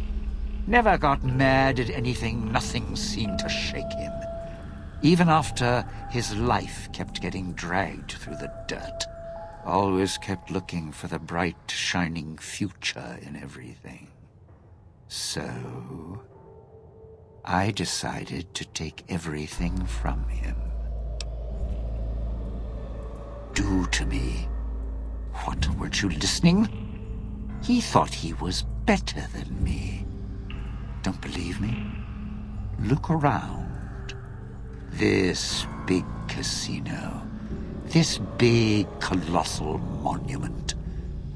Never got mad at anything, nothing seemed to shake him. Even after his life kept getting dragged through the dirt. Always kept looking for the bright, shining future in everything. So, I decided to take everything from him. Do to me. What, weren't you listening? He thought he was better than me. Don't believe me? Look around. This big casino. This big, colossal monument.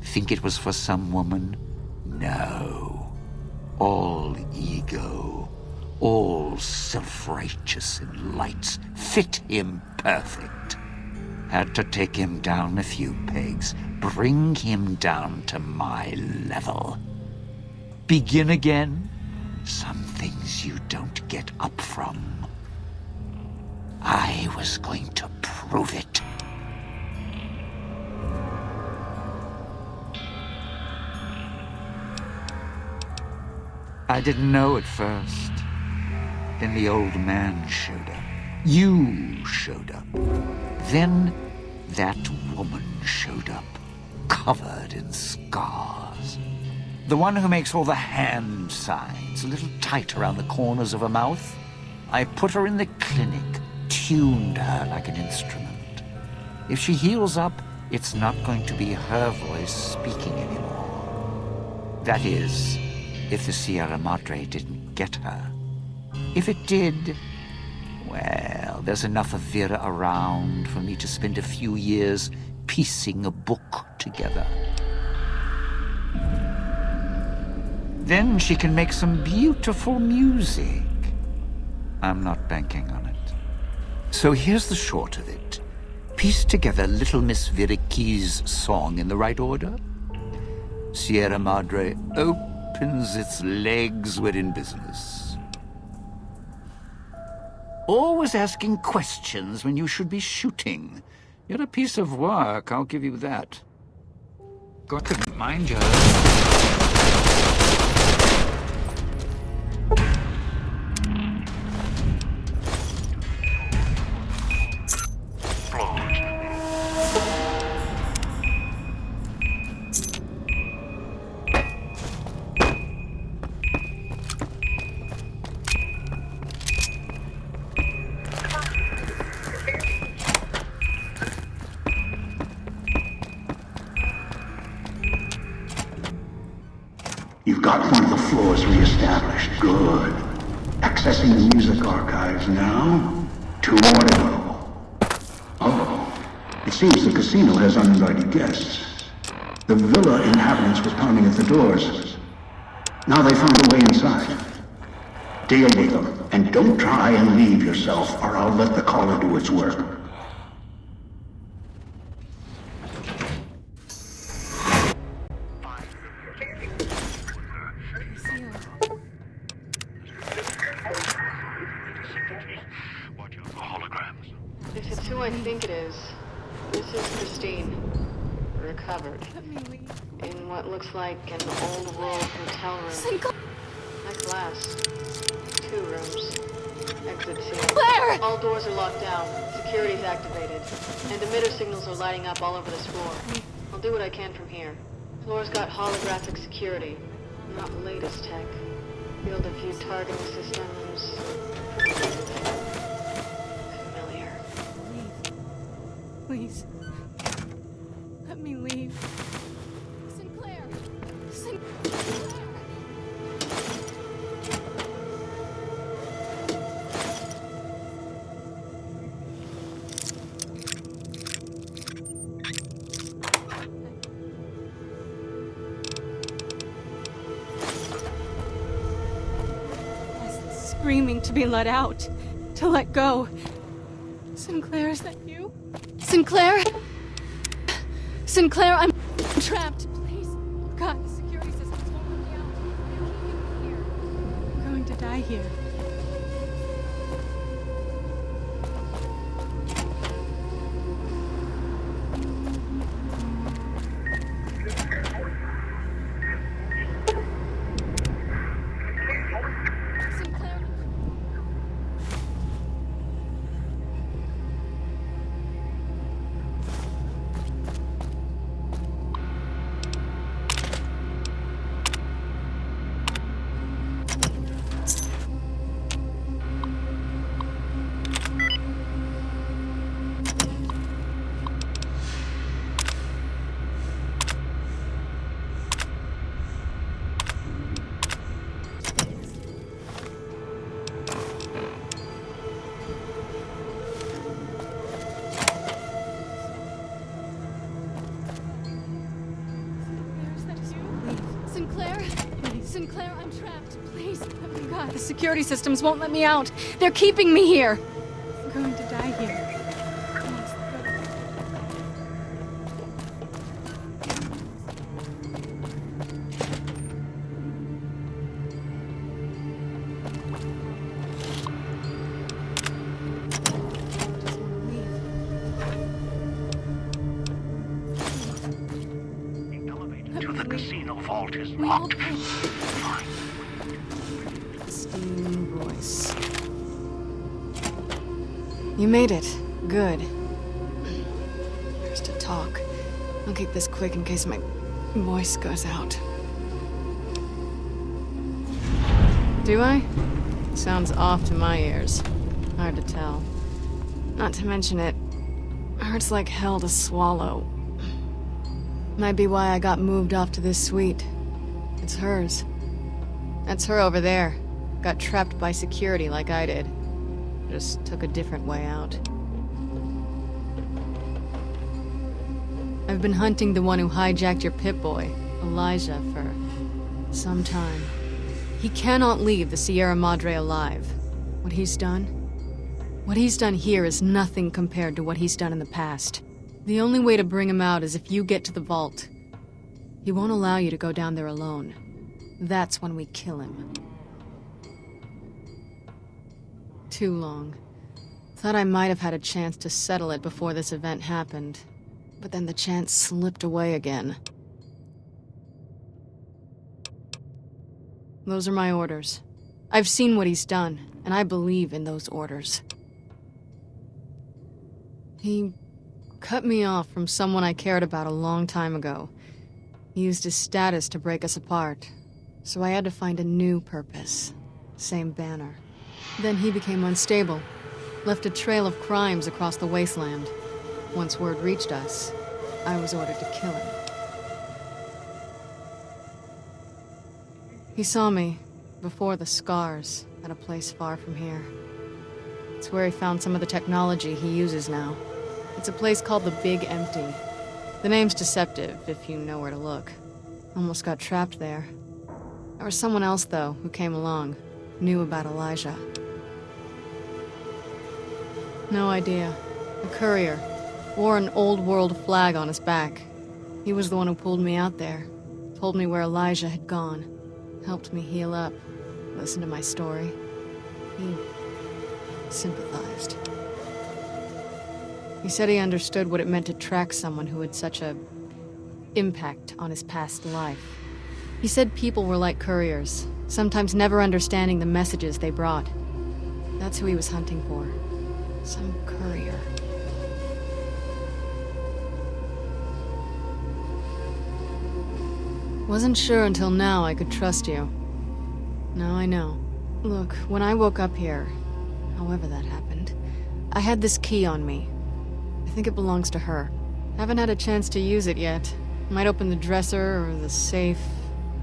Think it was for some woman? No. All ego. All self-righteous and lights. Fit him perfect. Had to take him down a few pegs. Bring him down to my level. Begin again? Some things you don't get up from. I was going to prove it. I didn't know at first. Then the old man showed up. You showed up. Then that woman showed up, covered in scars. The one who makes all the hand signs, a little tight around the corners of her mouth. I put her in the clinic, tuned her like an instrument. If she heals up, it's not going to be her voice speaking anymore. That is, if the Sierra Madre didn't get her. If it did, well, there's enough of Vera around for me to spend a few years piecing a book together. Then she can make some beautiful music. I'm not banking on it. So here's the short of it. Piece together Little Miss Vera Key's song in the right order. Sierra Madre opens its legs, we're in business. Always asking questions when you should be shooting. You're a piece of work, I'll give you that. God couldn't mind you. You've got one of the floors reestablished. Good. Accessing the music archives now. 2 more to go. Oh, it seems the casino has uninvited guests. The villa inhabitants was pounding at the doors. Now they found a way inside. Deal with them, and don't try and leave yourself, or I'll let the collar do its work. If it's who I think it is, this is Christine. Recovered. In what looks like an old world hotel room. Like glass. 2 rooms. Exit sealed. Claire! All doors are locked down. Security's activated. And emitter signals are lighting up all over this floor. I'll do what I can from here. Floor's got holographic security. Not the latest tech. Field of view targeting systems. Familiar. Please. Let me leave. Sinclair! Sinclair! Screaming to be let out. To let go. Sinclair, is that you? Sinclair? Sinclair, I'm trapped. Please. God, the security systems won't let me out. They're keeping me here. I'm going to die here. Sinclair, I'm trapped. Please. Oh, God, the security systems won't let me out. They're keeping me here. I'm going to die here. The casino vault is locked. Steam voice. You made it. Good. Here's to talk. I'll keep this quick in case my voice goes out. Do I? Sounds off to my ears. Hard to tell. Not to mention it hurts like hell to swallow. Might be why I got moved off to this suite. It's hers. That's her over there. Got trapped by security like I did. Just took a different way out. I've been hunting the one who hijacked your Pip-Boy, Elijah, for some time. He cannot leave the Sierra Madre alive. What he's done here is nothing compared to what he's done in the past. The only way to bring him out is if you get to the vault. He won't allow you to go down there alone. That's when we kill him. Too long. Thought I might have had a chance to settle it before this event happened. But then the chance slipped away again. Those are my orders. I've seen what he's done, and I believe in those orders. He cut me off from someone I cared about a long time ago. He used his status to break us apart, so I had to find a new purpose. Same banner. Then he became unstable, left a trail of crimes across the wasteland. Once word reached us, I was ordered to kill him. He saw me, before the scars, at a place far from here. It's where he found some of the technology he uses now. It's a place called the Big Empty. The name's deceptive, if you know where to look. Almost got trapped there. There was someone else, though, who came along, knew about Elijah. No idea. A courier. Wore an old world flag on his back. He was the one who pulled me out there. Told me where Elijah had gone. Helped me heal up. Listened to my story. He sympathized. He said he understood what it meant to track someone who had such a impact on his past life. He said people were like couriers, sometimes never understanding the messages they brought. That's who he was hunting for. Some courier. Wasn't sure until now I could trust you. Now I know. Look, when I woke up here, however that happened, I had this key on me. I think it belongs to her. Haven't had a chance to use it yet. Might open the dresser or the safe.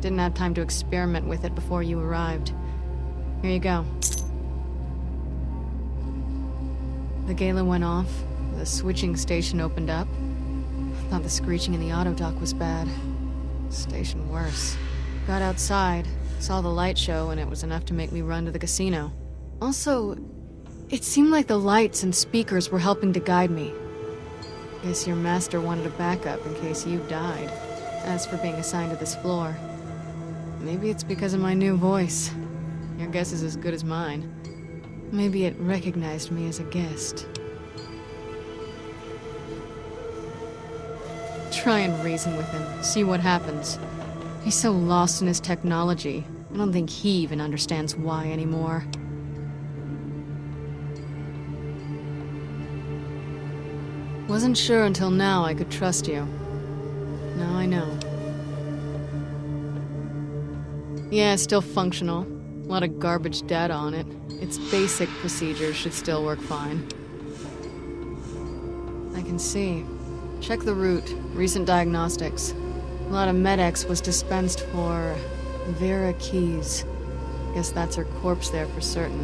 Didn't have time to experiment with it before you arrived. Here you go. The gala went off. The switching station opened up. Thought the screeching in the auto dock was bad. Station worse. Got outside, saw the light show, and it was enough to make me run to the casino. Also, it seemed like the lights and speakers were helping to guide me. Guess your master wanted a backup in case you died. As for being assigned to this floor, maybe it's because of my new voice. Your guess is as good as mine. Maybe it recognized me as a guest. Try and reason with him, see what happens. He's so lost in his technology, I don't think he even understands why anymore. Wasn't sure until now I could trust you. Now I know. Yeah, it's still functional. A lot of garbage data on it. Its basic procedures should still work fine. I can see. Check the route. Recent diagnostics. A lot of Med-X was dispensed for Vera Keys. Guess that's her corpse there for certain.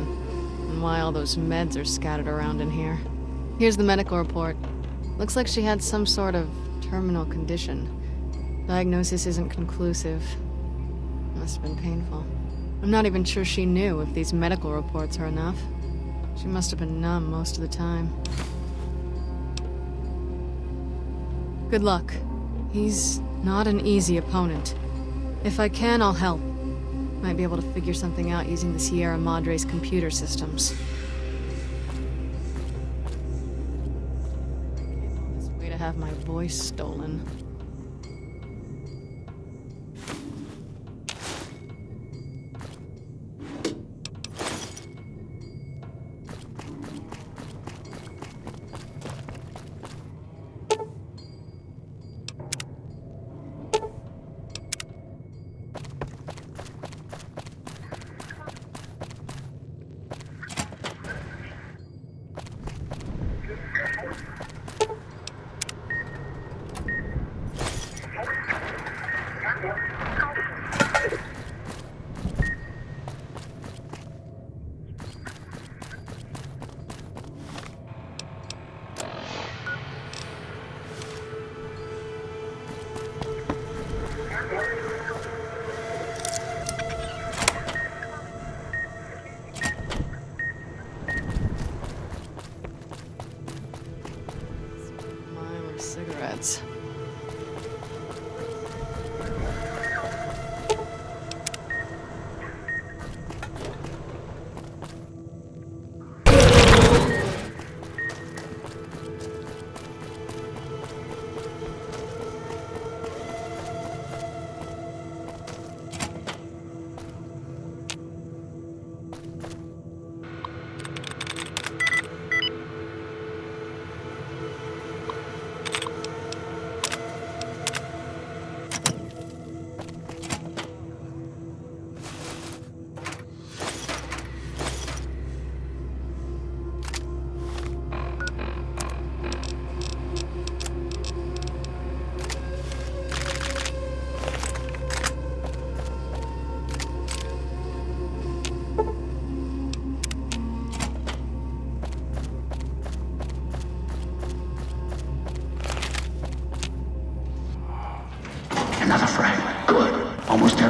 And why all those meds are scattered around in here. Here's the medical report. Looks like she had some sort of terminal condition. Diagnosis isn't conclusive. Must have been painful. I'm not even sure she knew if these medical reports are enough. She must have been numb most of the time. Good luck. He's not an easy opponent. If I can, I'll help. Might be able to figure something out using the Sierra Madre's computer systems. This way to have my voice stolen.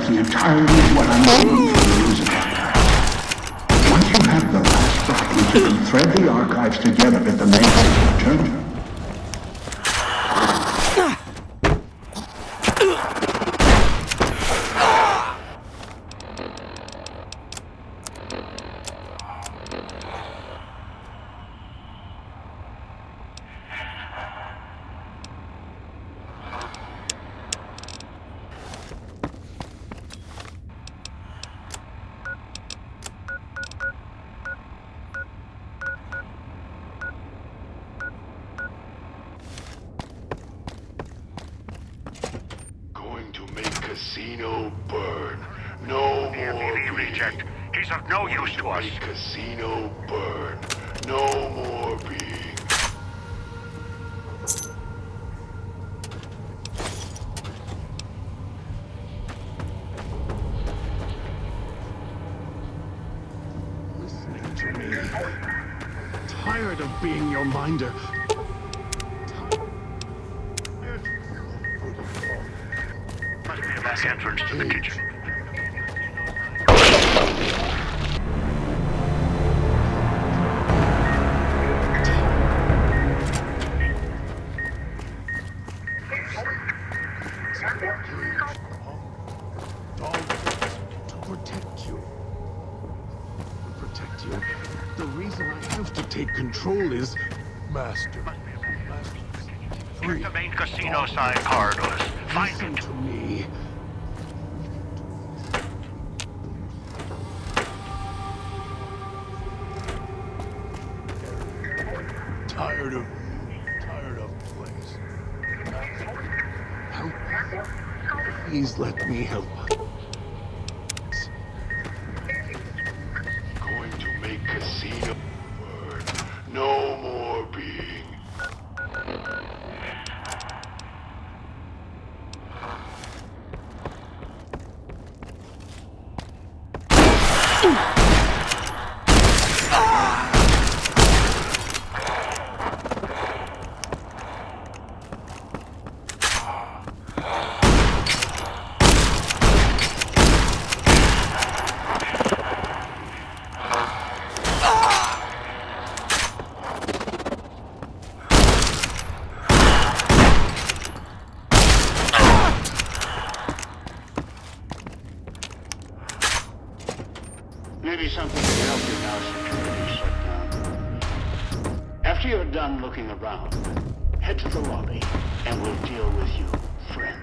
describes the entirety of what I'm doing for the music archive. Once you have the last fragment, you can thread the archives together at the main terminal. Casino burn. No more reject. He's of no use to us. Casino burn. No more being. Listening to me. Tired of being your minder. Back entrance to the kitchen. To protect you. Protect you. The reason I have to take control is... Master. Check the main casino side corridors. Find Listen it. to me. Tired of place. Help. Please let me help. Going to make casino burn. No more being. Maybe something can help you now, security shut down. After you're done looking around, head to the lobby, and we'll deal with you, friends.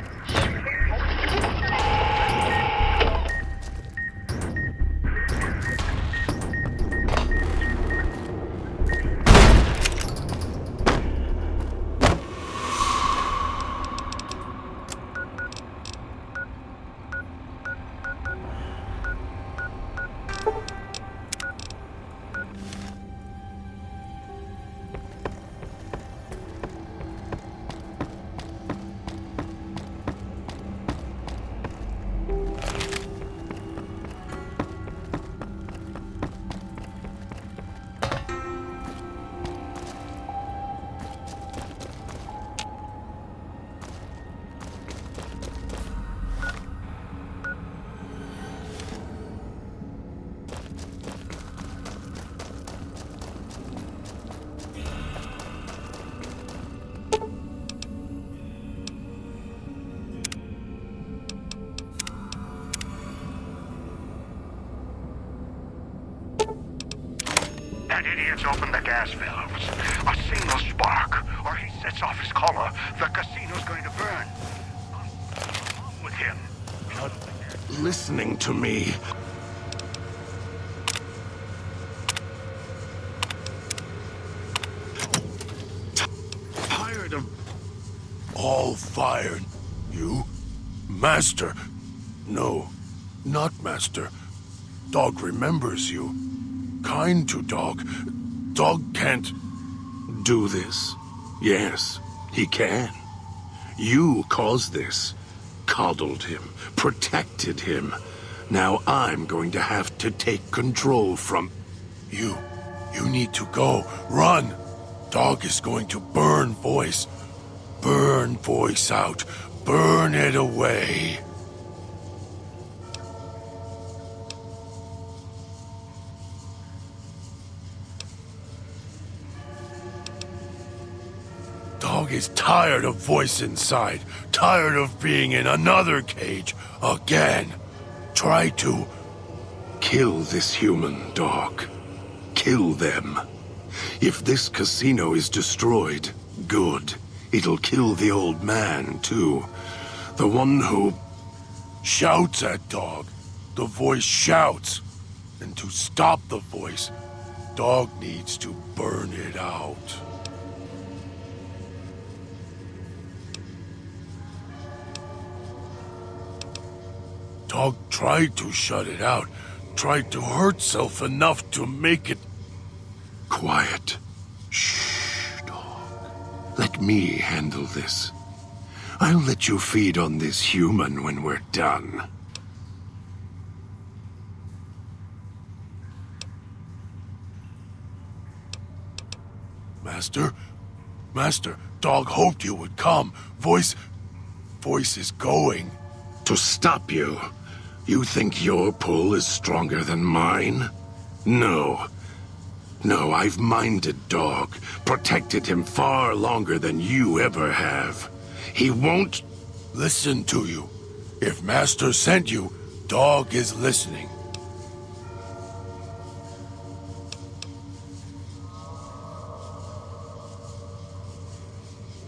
That idiot's opened the gas valves. A single spark, or he sets off his collar. The casino's going to burn. What's with him? Not listening to me. Tired of... All fired. You? Master? No, not Master. Dog remembers you. Kind to Dog. Dog can't do this. Yes, he can. You caused this. Coddled him. Protected him. Now I'm going to have to take control from you. You need to go. Run! Dog is going to burn voice. Burn voice out. Burn it away. Dog is tired of voice inside, tired of being in another cage again. Try to kill this human, Dog. Kill them. If this casino is destroyed, good. It'll kill the old man, too. The one who shouts at Dog. The voice shouts. And to stop the voice, Dog needs to burn it out. Dog tried to shut it out, tried to hurt self enough to make it quiet. Shh, Dog. Let me handle this. I'll let you feed on this human when we're done. Master, Dog hoped you would come. Voice is going. To stop you? You think your pull is stronger than mine? No, I've minded Dog, protected him far longer than you ever have. He won't listen to you. If Master sent you, Dog is listening.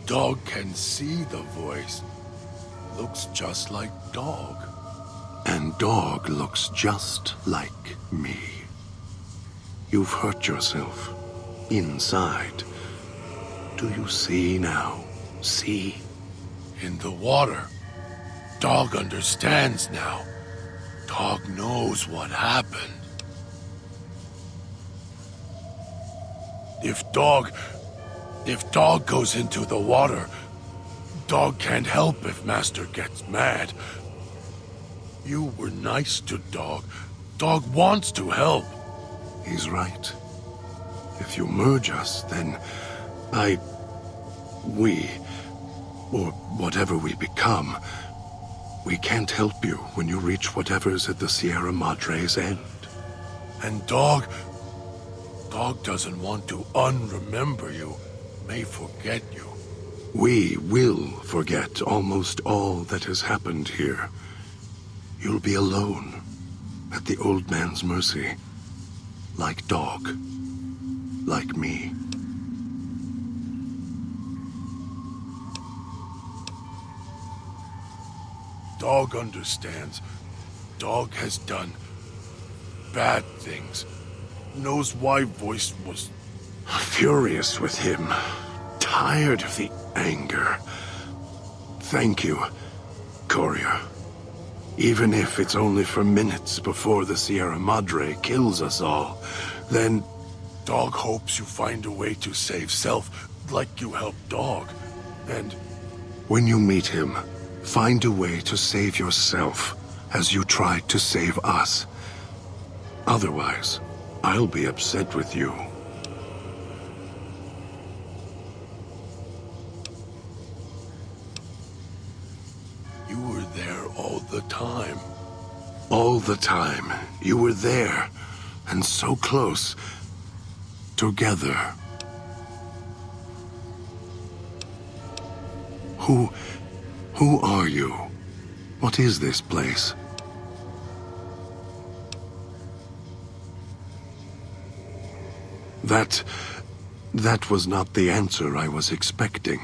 Dog can see the voice. Looks just like Dog. And Dog looks just like me. You've hurt yourself. Inside. Do you see now? See? In the water. Dog understands now. Dog knows what happened. If Dog goes into the water, Dog can't help if Master gets mad. You were nice to Dog. Dog wants to help. He's right. If you merge us, then we, or whatever we become, we can't help you when you reach whatever's at the Sierra Madre's end. And Dog doesn't want to unremember you, may forget you. We will forget almost all that has happened here. You'll be alone, at the old man's mercy. Like Dog. Like me. Dog understands. Dog has done bad things. Knows why Voice was furious with him. Tired of the anger. Thank you, Courier. Even if it's only for minutes before the Sierra Madre kills us all, then Dog hopes you find a way to save self, like you helped Dog. And when you meet him, find a way to save yourself, as you tried to save us. Otherwise, I'll be upset with you. You were there all the time. All the time. You were there. And so close. Together. Who are you? What is this place? That was not the answer I was expecting.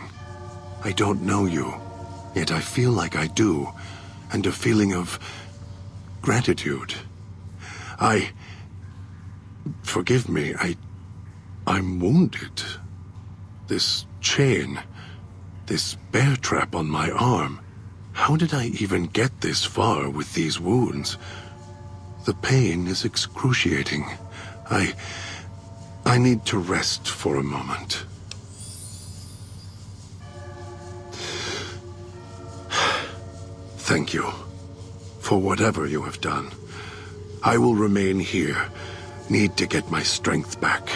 I don't know you. Yet I feel like I do, and a feeling of gratitude. Forgive me, I'm wounded. This chain, this bear trap on my arm. How did I even get this far with these wounds? The pain is excruciating. I need to rest for a moment. Thank you for whatever you have done. I will remain here. Need to get my strength back.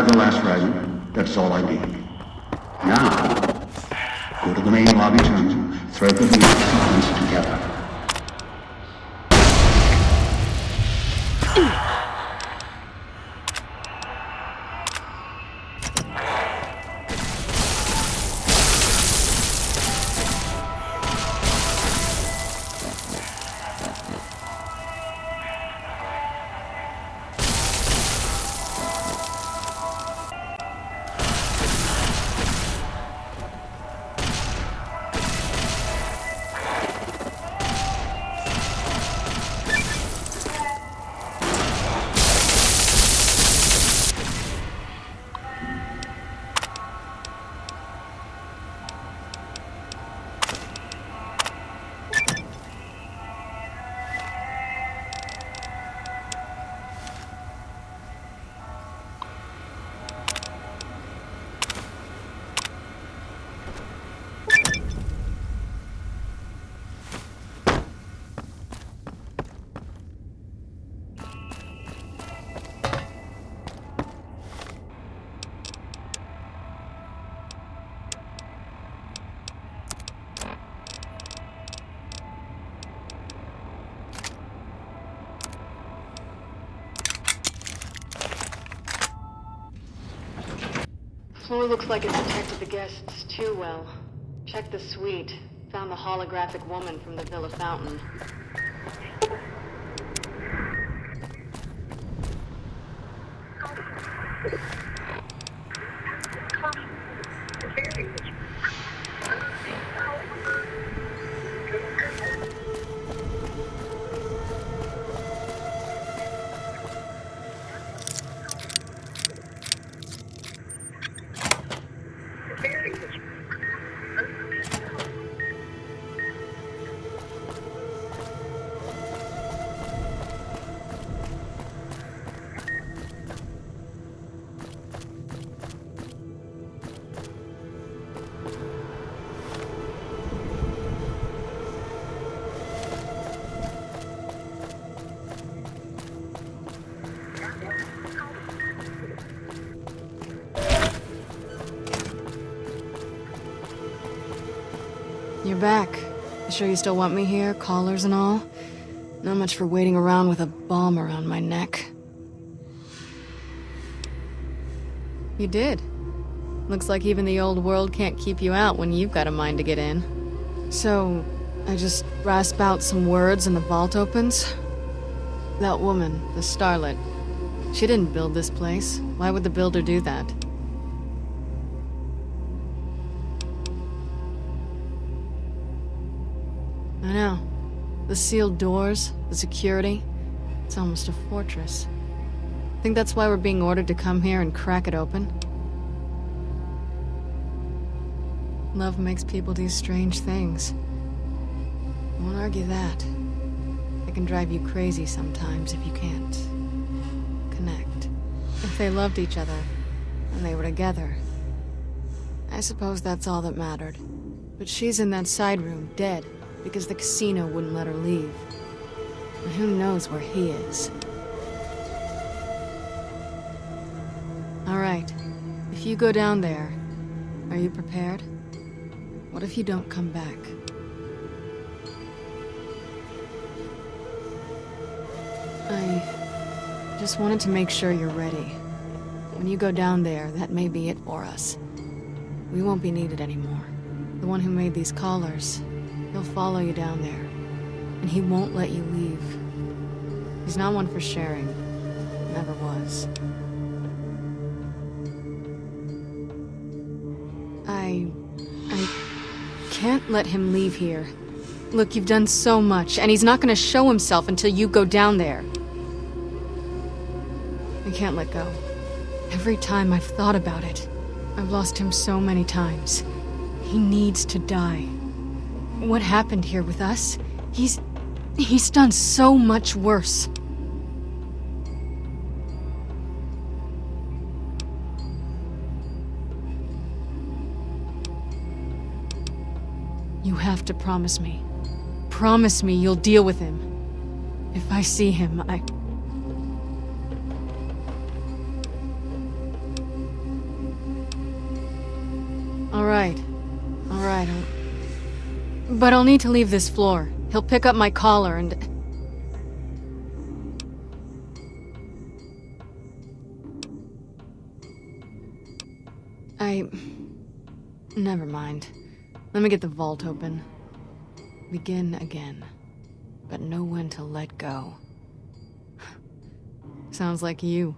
the last fragment. That's all I need. Now, go to the main lobby terminal, thread the music sequence together. Floor looks like it protected the guests too well. Check the suite. Found the holographic woman from the Villa Fountain. You're back. You sure you still want me here, collars and all? Not much for waiting around with a bomb around my neck. You did. Looks like even the old world can't keep you out when you've got a mind to get in. So, I just rasp out some words and the vault opens? That woman, the starlet, she didn't build this place. Why would the builder do that? I know. The sealed doors, the security. It's almost a fortress. Think that's why we're being ordered to come here and crack it open? Love makes people do strange things. I won't argue that. It can drive you crazy sometimes if you can't connect. If they loved each other, and they were together, I suppose that's all that mattered. But she's in that side room, dead, because the casino wouldn't let her leave. And who knows where he is. All right, if you go down there, are you prepared? What if you don't come back? I just wanted to make sure you're ready. When you go down there, that may be it for us. We won't be needed anymore. The one who made these collars, he'll follow you down there, and he won't let you leave. He's not one for sharing. Never was. I can't let him leave here. Look, you've done so much, and he's not gonna show himself until you go down there. I can't let go. Every time I've thought about it, I've lost him so many times. He needs to die. What happened here with us? He's done so much worse. You have to promise me. Promise me you'll deal with him. If I see him, Alright, but I'll need to leave this floor. He'll pick up my collar and... Never mind. Let me get the vault open. Begin again. But know when to let go. Sounds like you.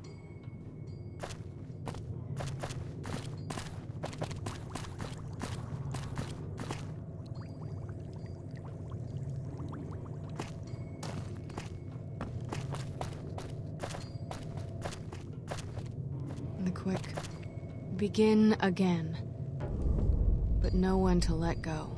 The quick... Begin again. But know when to let go.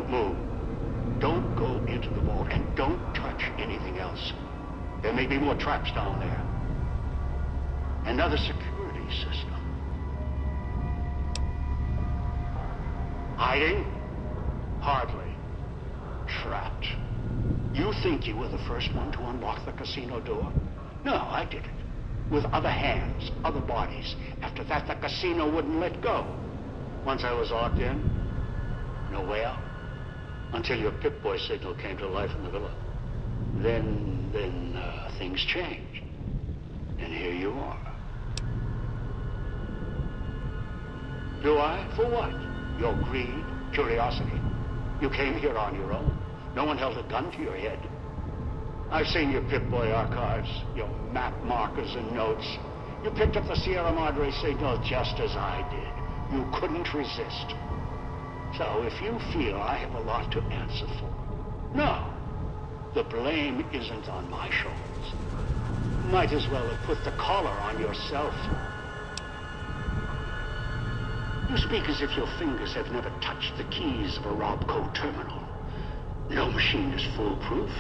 Don't move. Don't go into the vault, and don't touch anything else. There may be more traps down there. Another security system. Hiding? Hardly. Trapped. You think you were the first one to unlock the casino door? No, I did it. With other hands, other bodies. After that, the casino wouldn't let go. Once I was locked in, no way out. Until your Pip-Boy signal came to life in the villa. Then things changed. And here you are. Do I? For what? Your greed? Curiosity? You came here on your own. No one held a gun to your head. I've seen your Pip-Boy archives, your map markers and notes. You picked up the Sierra Madre signal just as I did. You couldn't resist. So if you feel I have a lot to answer for, no, the blame isn't on my shoulders. Might as well have put the collar on yourself. You speak as if your fingers have never touched the keys of a Robco terminal. No machine is foolproof.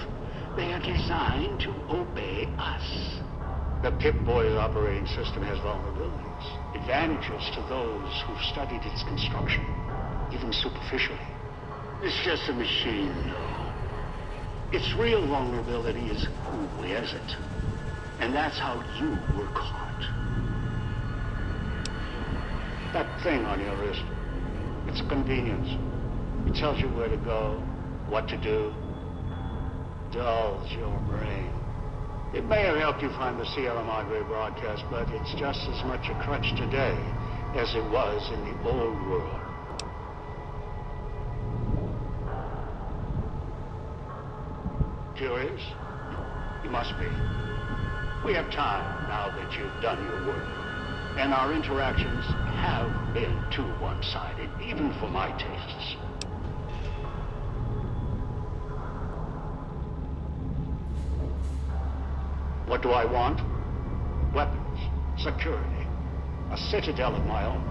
They are designed to obey us. The Pip-Boy's operating system has vulnerabilities, advantages to those who've studied its construction, even superficially. It's just a machine, though. Its real vulnerability is who wears it. And that's how you were caught. That thing on your wrist, it's a convenience. It tells you where to go, what to do. Dulls your brain. It may have helped you find the Sierra Madre broadcast, but it's just as much a crutch today as it was in the old world. Curious? You must be. We have time now that you've done your work. And our interactions have been too one-sided, even for my tastes. What do I want? Weapons, security, a citadel of my own.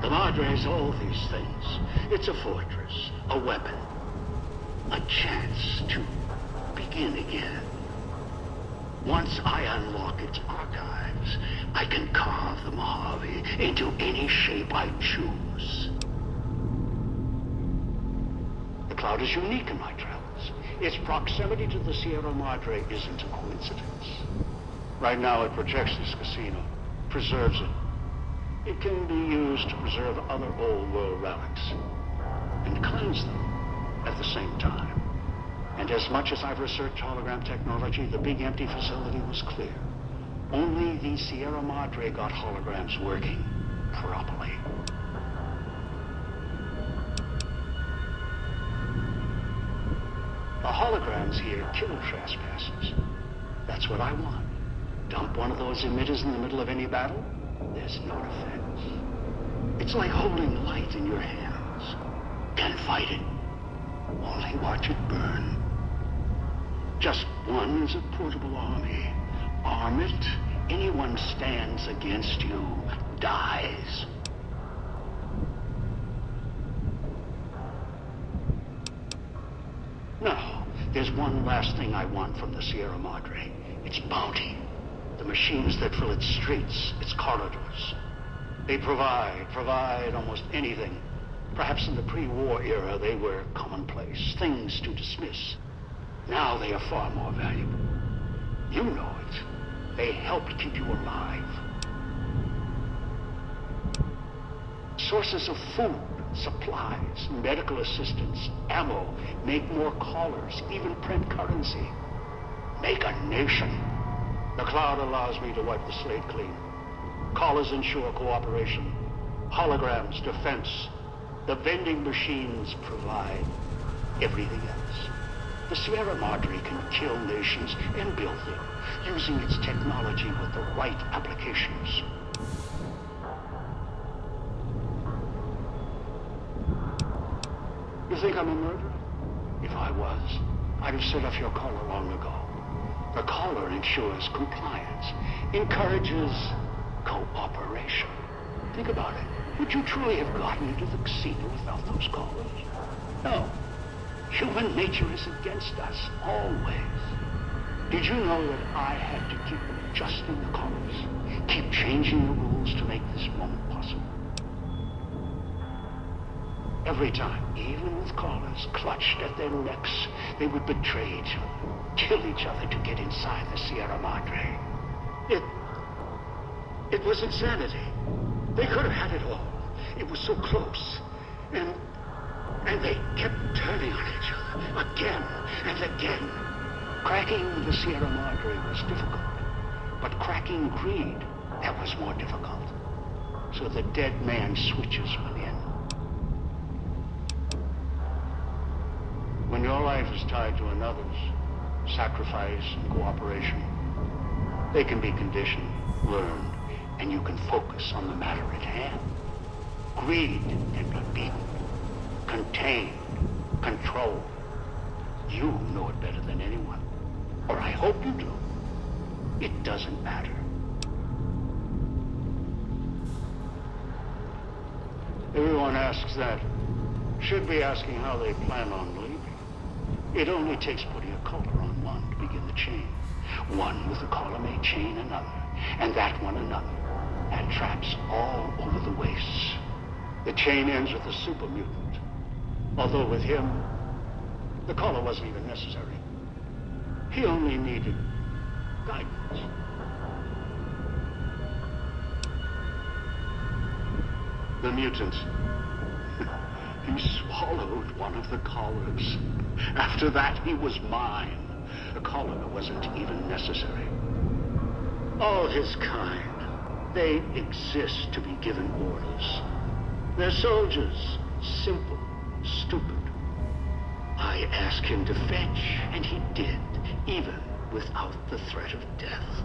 The Madre is all these things. It's a fortress, a weapon, a chance to begin again. Once I unlock its archives, I can carve the Mojave into any shape I choose. The cloud is unique in my travels. Its proximity to the Sierra Madre isn't a coincidence. Right now it protects this casino, preserves it. It can be used to preserve other old world relics, and cleanse them at the same time. And as much as I've researched hologram technology, the big empty facility was clear. Only the Sierra Madre got holograms working properly. The holograms here kill trespassers. That's what I want. Dump one of those emitters in the middle of any battle, there's no defense. It's like holding light in your hands. Can't fight it. Only watch it burn. Just one is a portable army. Arm it, anyone stands against you dies. No, there's one last thing I want from the Sierra Madre. Its bounty. The machines that fill its streets, its corridors. They provide almost anything. Perhaps in the pre-war era they were commonplace, things to dismiss. Now they are far more valuable. You know it. They helped keep you alive. Sources of food, supplies, medical assistance, ammo, make more callers, even print currency. Make a nation. The cloud allows me to wipe the slate clean. Callers ensure cooperation. Holograms, defense. The vending machines provide everything else. The Sierra Madre can kill nations and build them, using its technology with the right applications. You think I'm a murderer? If I was, I'd have set off your collar long ago. The collar ensures compliance, encourages cooperation. Think about it. Would you truly have gotten into the casino without those collars? No. Human nature is against us, always. Did you know that I had to keep adjusting the collars, keep changing the rules to make this moment possible? Every time, even with collars clutched at their necks, they would betray each other, kill each other to get inside the Sierra Madre. It was insanity. They could have had it all. It was so close. And they kept turning on each other, again and again. Cracking the Sierra Madre was difficult, but cracking greed, that was more difficult. So the dead man switches went in. When your life is tied to another's, sacrifice and cooperation, they can be conditioned, learned, and you can focus on the matter at hand. Greed can be beaten, contained, controlled. You know it better than anyone. Or I hope you do. It doesn't matter. Everyone asks that. Should be asking how they plan on leaving. It only takes putting a collar on one to begin the chain. One with a collar may chain another, and that one another. And traps all over the wastes. The chain ends with a super mutant. Although with him, the collar wasn't even necessary. He only needed guidance. The mutant. He swallowed one of the collars. After that, he was mine. The collar wasn't even necessary. All his kind, they exist to be given orders. They're soldiers, simple, stupid. I asked him to fetch, and he did, even without the threat of death.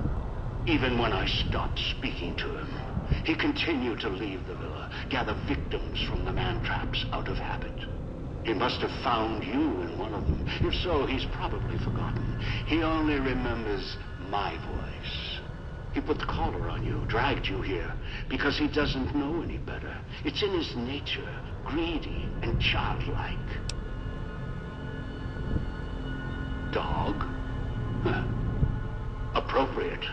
Even when I stopped speaking to him, he continued to leave the villa, gather victims from the man-traps out of habit. He must have found you in one of them. If so, he's probably forgotten. He only remembers my voice. He put the collar on you, dragged you here, because he doesn't know any better. It's in his nature, greedy and childlike. Dog? Huh. Appropriate.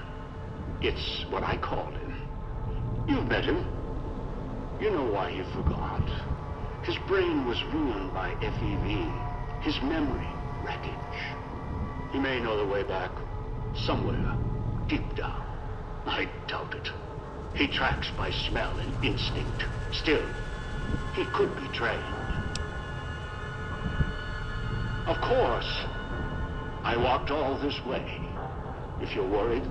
It's what I called him. You've met him. You know why he forgot. His brain was ruined by FEV. His memory, wreckage. He may know the way back, somewhere, deep down. I doubt it. He tracks by smell and instinct. Still, he could be trained. Of course. I walked all this way. If you're worried,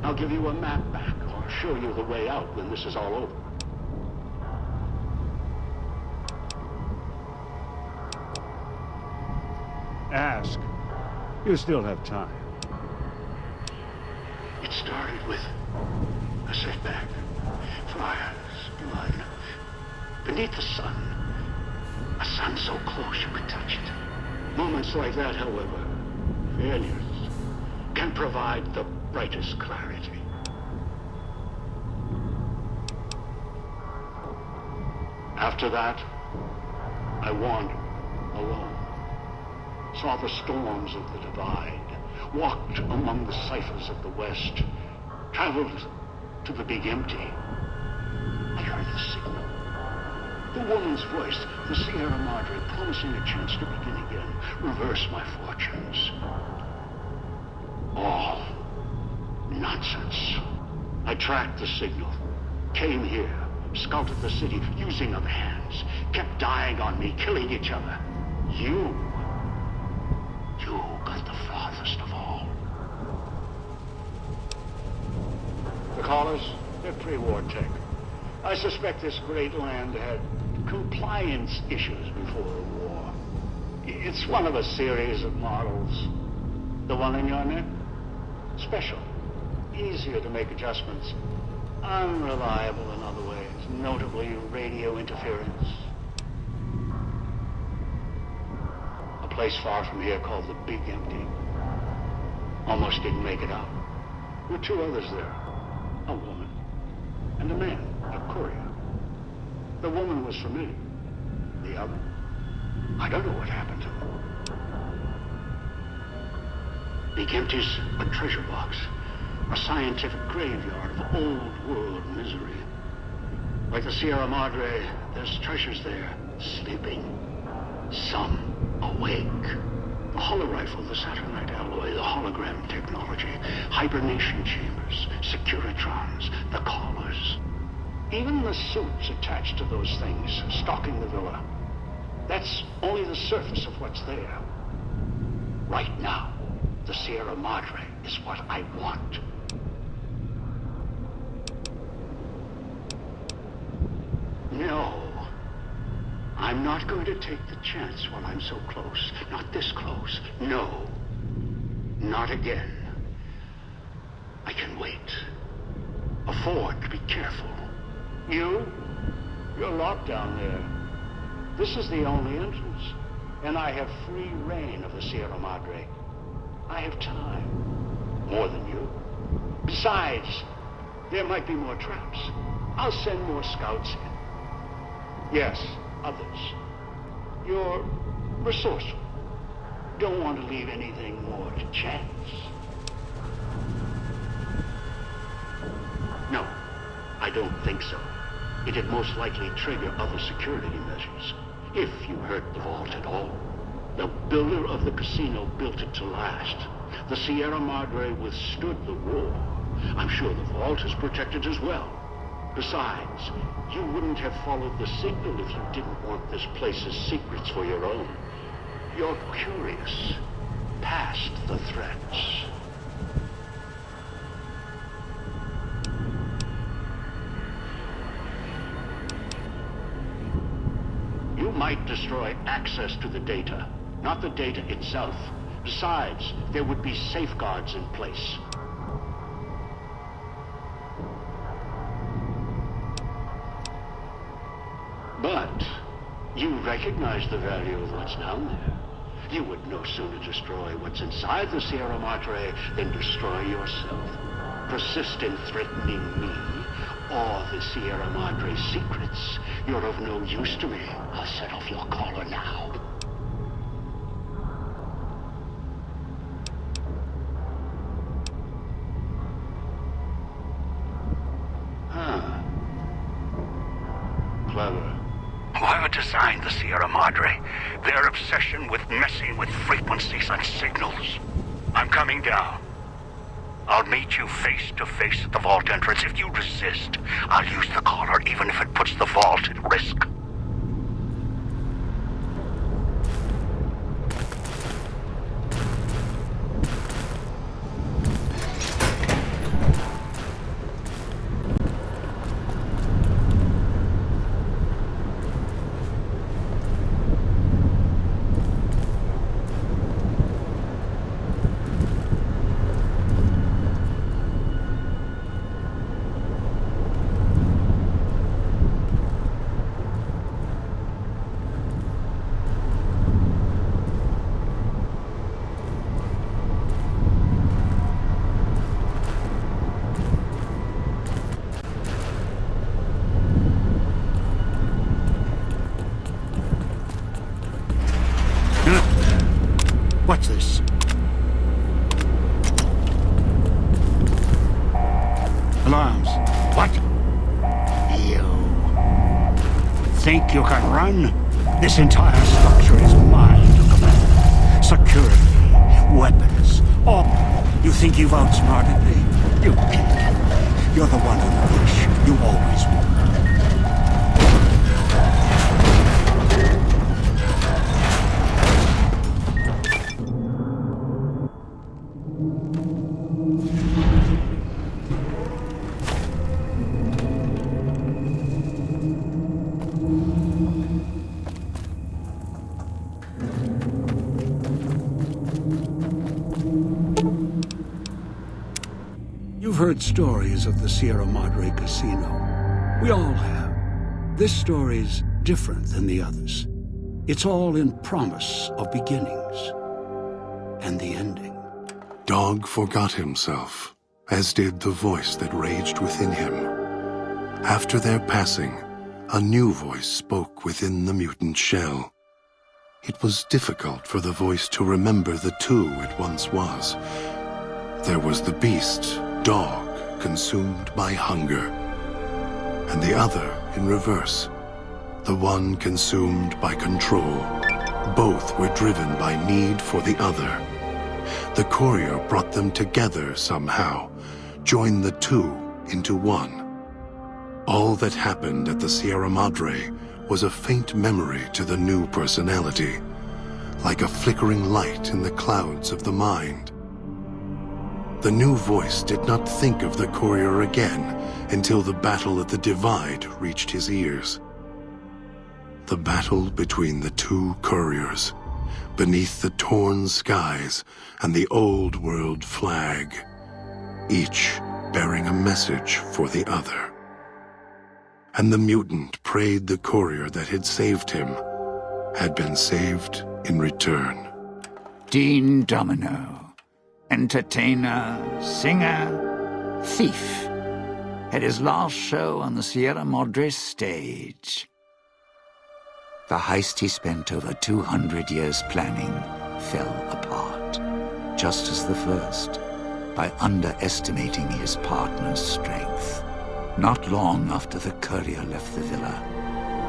I'll give you a map back or show you the way out when this is all over. Ask. You still have time. It started with a setback, fires, blood. Beneath the sun, a sun so close you could touch it. Moments like that, however, failures, can provide the brightest clarity. After that, I wandered alone. Saw the storms of the divide, walked among the ciphers of the West, traveled to the Big Empty. I heard the signal. The woman's voice, the Sierra Madre, promising a chance to begin again, reverse my fortunes. All nonsense. I tracked the signal, came here, scouted the city, using other hands, kept dying on me, killing each other. You got the farthest of all. The callers, they're pre-war tech. I suspect this great land had compliance issues before the war. It's one of a series of models. The one in your neck? Special. Easier to make adjustments. Unreliable in other ways, notably radio interference. A place far from here called the Big Empty. Almost didn't make it out. There were two others there. A woman and a man, a courier. The woman was familiar. The other, I don't know what happened to him. Big empties, a treasure box. A scientific graveyard of old-world misery. Like the Sierra Madre, there's treasures there, sleeping. Some awake. The holorifle, the satellite alloy, the hologram technology, hibernation chambers, securitrons, the collars. Even the suits attached to those things, stalking the villa. That's only the surface of what's there. Right now, the Sierra Madre is what I want. No. I'm not going to take the chance while I'm so close. Not this close. No. Not again. I can wait. Afford to be careful. You're locked down there. This is the only entrance. And I have free reign of the Sierra Madre. I have time. More than you. Besides, there might be more traps. I'll send more scouts in. Yes, others. You're resourceful. Don't want to leave anything more to chance. No, I don't think so. It'd most likely trigger other security measures. If you hurt the vault at all. The builder of the casino built it to last. The Sierra Madre withstood the war. I'm sure the vault is protected as well. Besides, you wouldn't have followed the signal if you didn't want this place's secrets for your own. You're curious, past the threats. You might destroy access to the data, not the data itself. Besides, there would be safeguards in place. But you recognize the value of what's down there. You would no sooner destroy what's inside the Sierra Madre than destroy yourself. Persist in threatening me or the Sierra Madre's secrets. You're of no use to me. I'll set off your collar now. Clever. Whoever designed the Sierra Madre, their obsession with messing with frequencies and signals. I'm coming down. I'll meet you face to face at the vault entrance. If you resist, I'll use the collar even if it puts the vault at risk. What's this? Alarms. What? You think you can run? This entire structure is mine to command. Security, weapons, all. You think you've outsmarted me? You can't. You're the one on the leash. You always were. You've heard stories of the Sierra Madre Casino. We all have. This story's different than the others. It's all in promise of beginnings and the ending. Dog forgot himself, as did the voice that raged within him. After their passing, a new voice spoke within the mutant shell. It was difficult for the voice to remember the two it once was. There was the beast, dog, consumed by hunger, and the other in reverse, the one consumed by control. Both were driven by need for the other. The Courier brought them together somehow, joined the two into one. All that happened at the Sierra Madre was a faint memory to the new personality, like a flickering light in the clouds of the mind. The new voice did not think of the Courier again until the battle at the Divide reached his ears. The battle between the two Couriers, beneath the torn skies and the old world flag, each bearing a message for the other. And the mutant prayed the Courier that had saved him had been saved in return. Dean Domino, entertainer, singer, thief, had his last show on the Sierra Madre stage. The heist he spent over 200 years planning fell apart, just as the first, by underestimating his partner's strength. Not long after the Courier left the villa,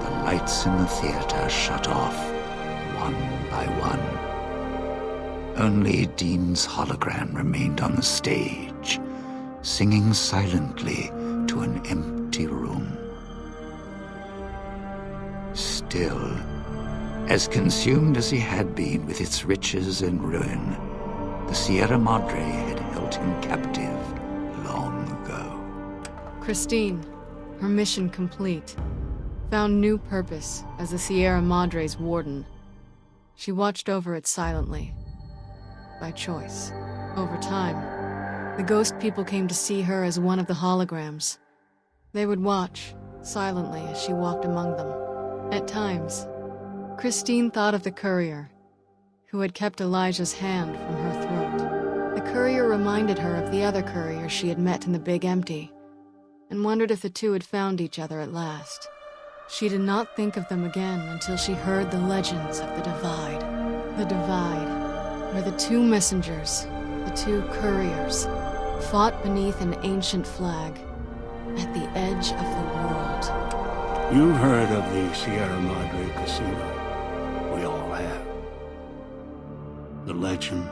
the lights in the theater shut off, one by one. Only Dean's hologram remained on the stage, singing silently to an empty room. Still, as consumed as he had been with its riches and ruin, the Sierra Madre had held him captive long ago. Christine, her mission complete, found new purpose as the Sierra Madre's warden. She watched over it silently, by choice. Over time, the ghost people came to see her as one of the holograms. They would watch, silently, as she walked among them. At times, Christine thought of the Courier, who had kept Elijah's hand from her throat. The Courier reminded her of the other Courier she had met in the Big Empty, and wondered if the two had found each other at last. She did not think of them again until she heard the legends of the Divide. The Divide, where the two messengers, the two Couriers, fought beneath an ancient flag, at the edge of the world. You've heard of the Sierra Madre Casino. We all have. The legend,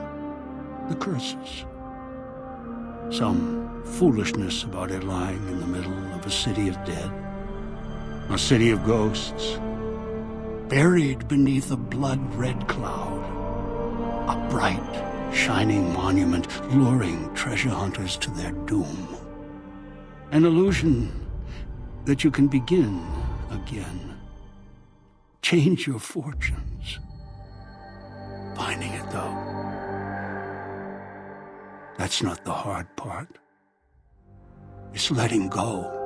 the curses. Some foolishness about it lying in the middle of a city of dead. A city of ghosts. Buried beneath a blood-red cloud. A bright, shining monument luring treasure hunters to their doom. An illusion that you can begin again. Change your fortunes. Finding it, though, that's not the hard part. It's letting go.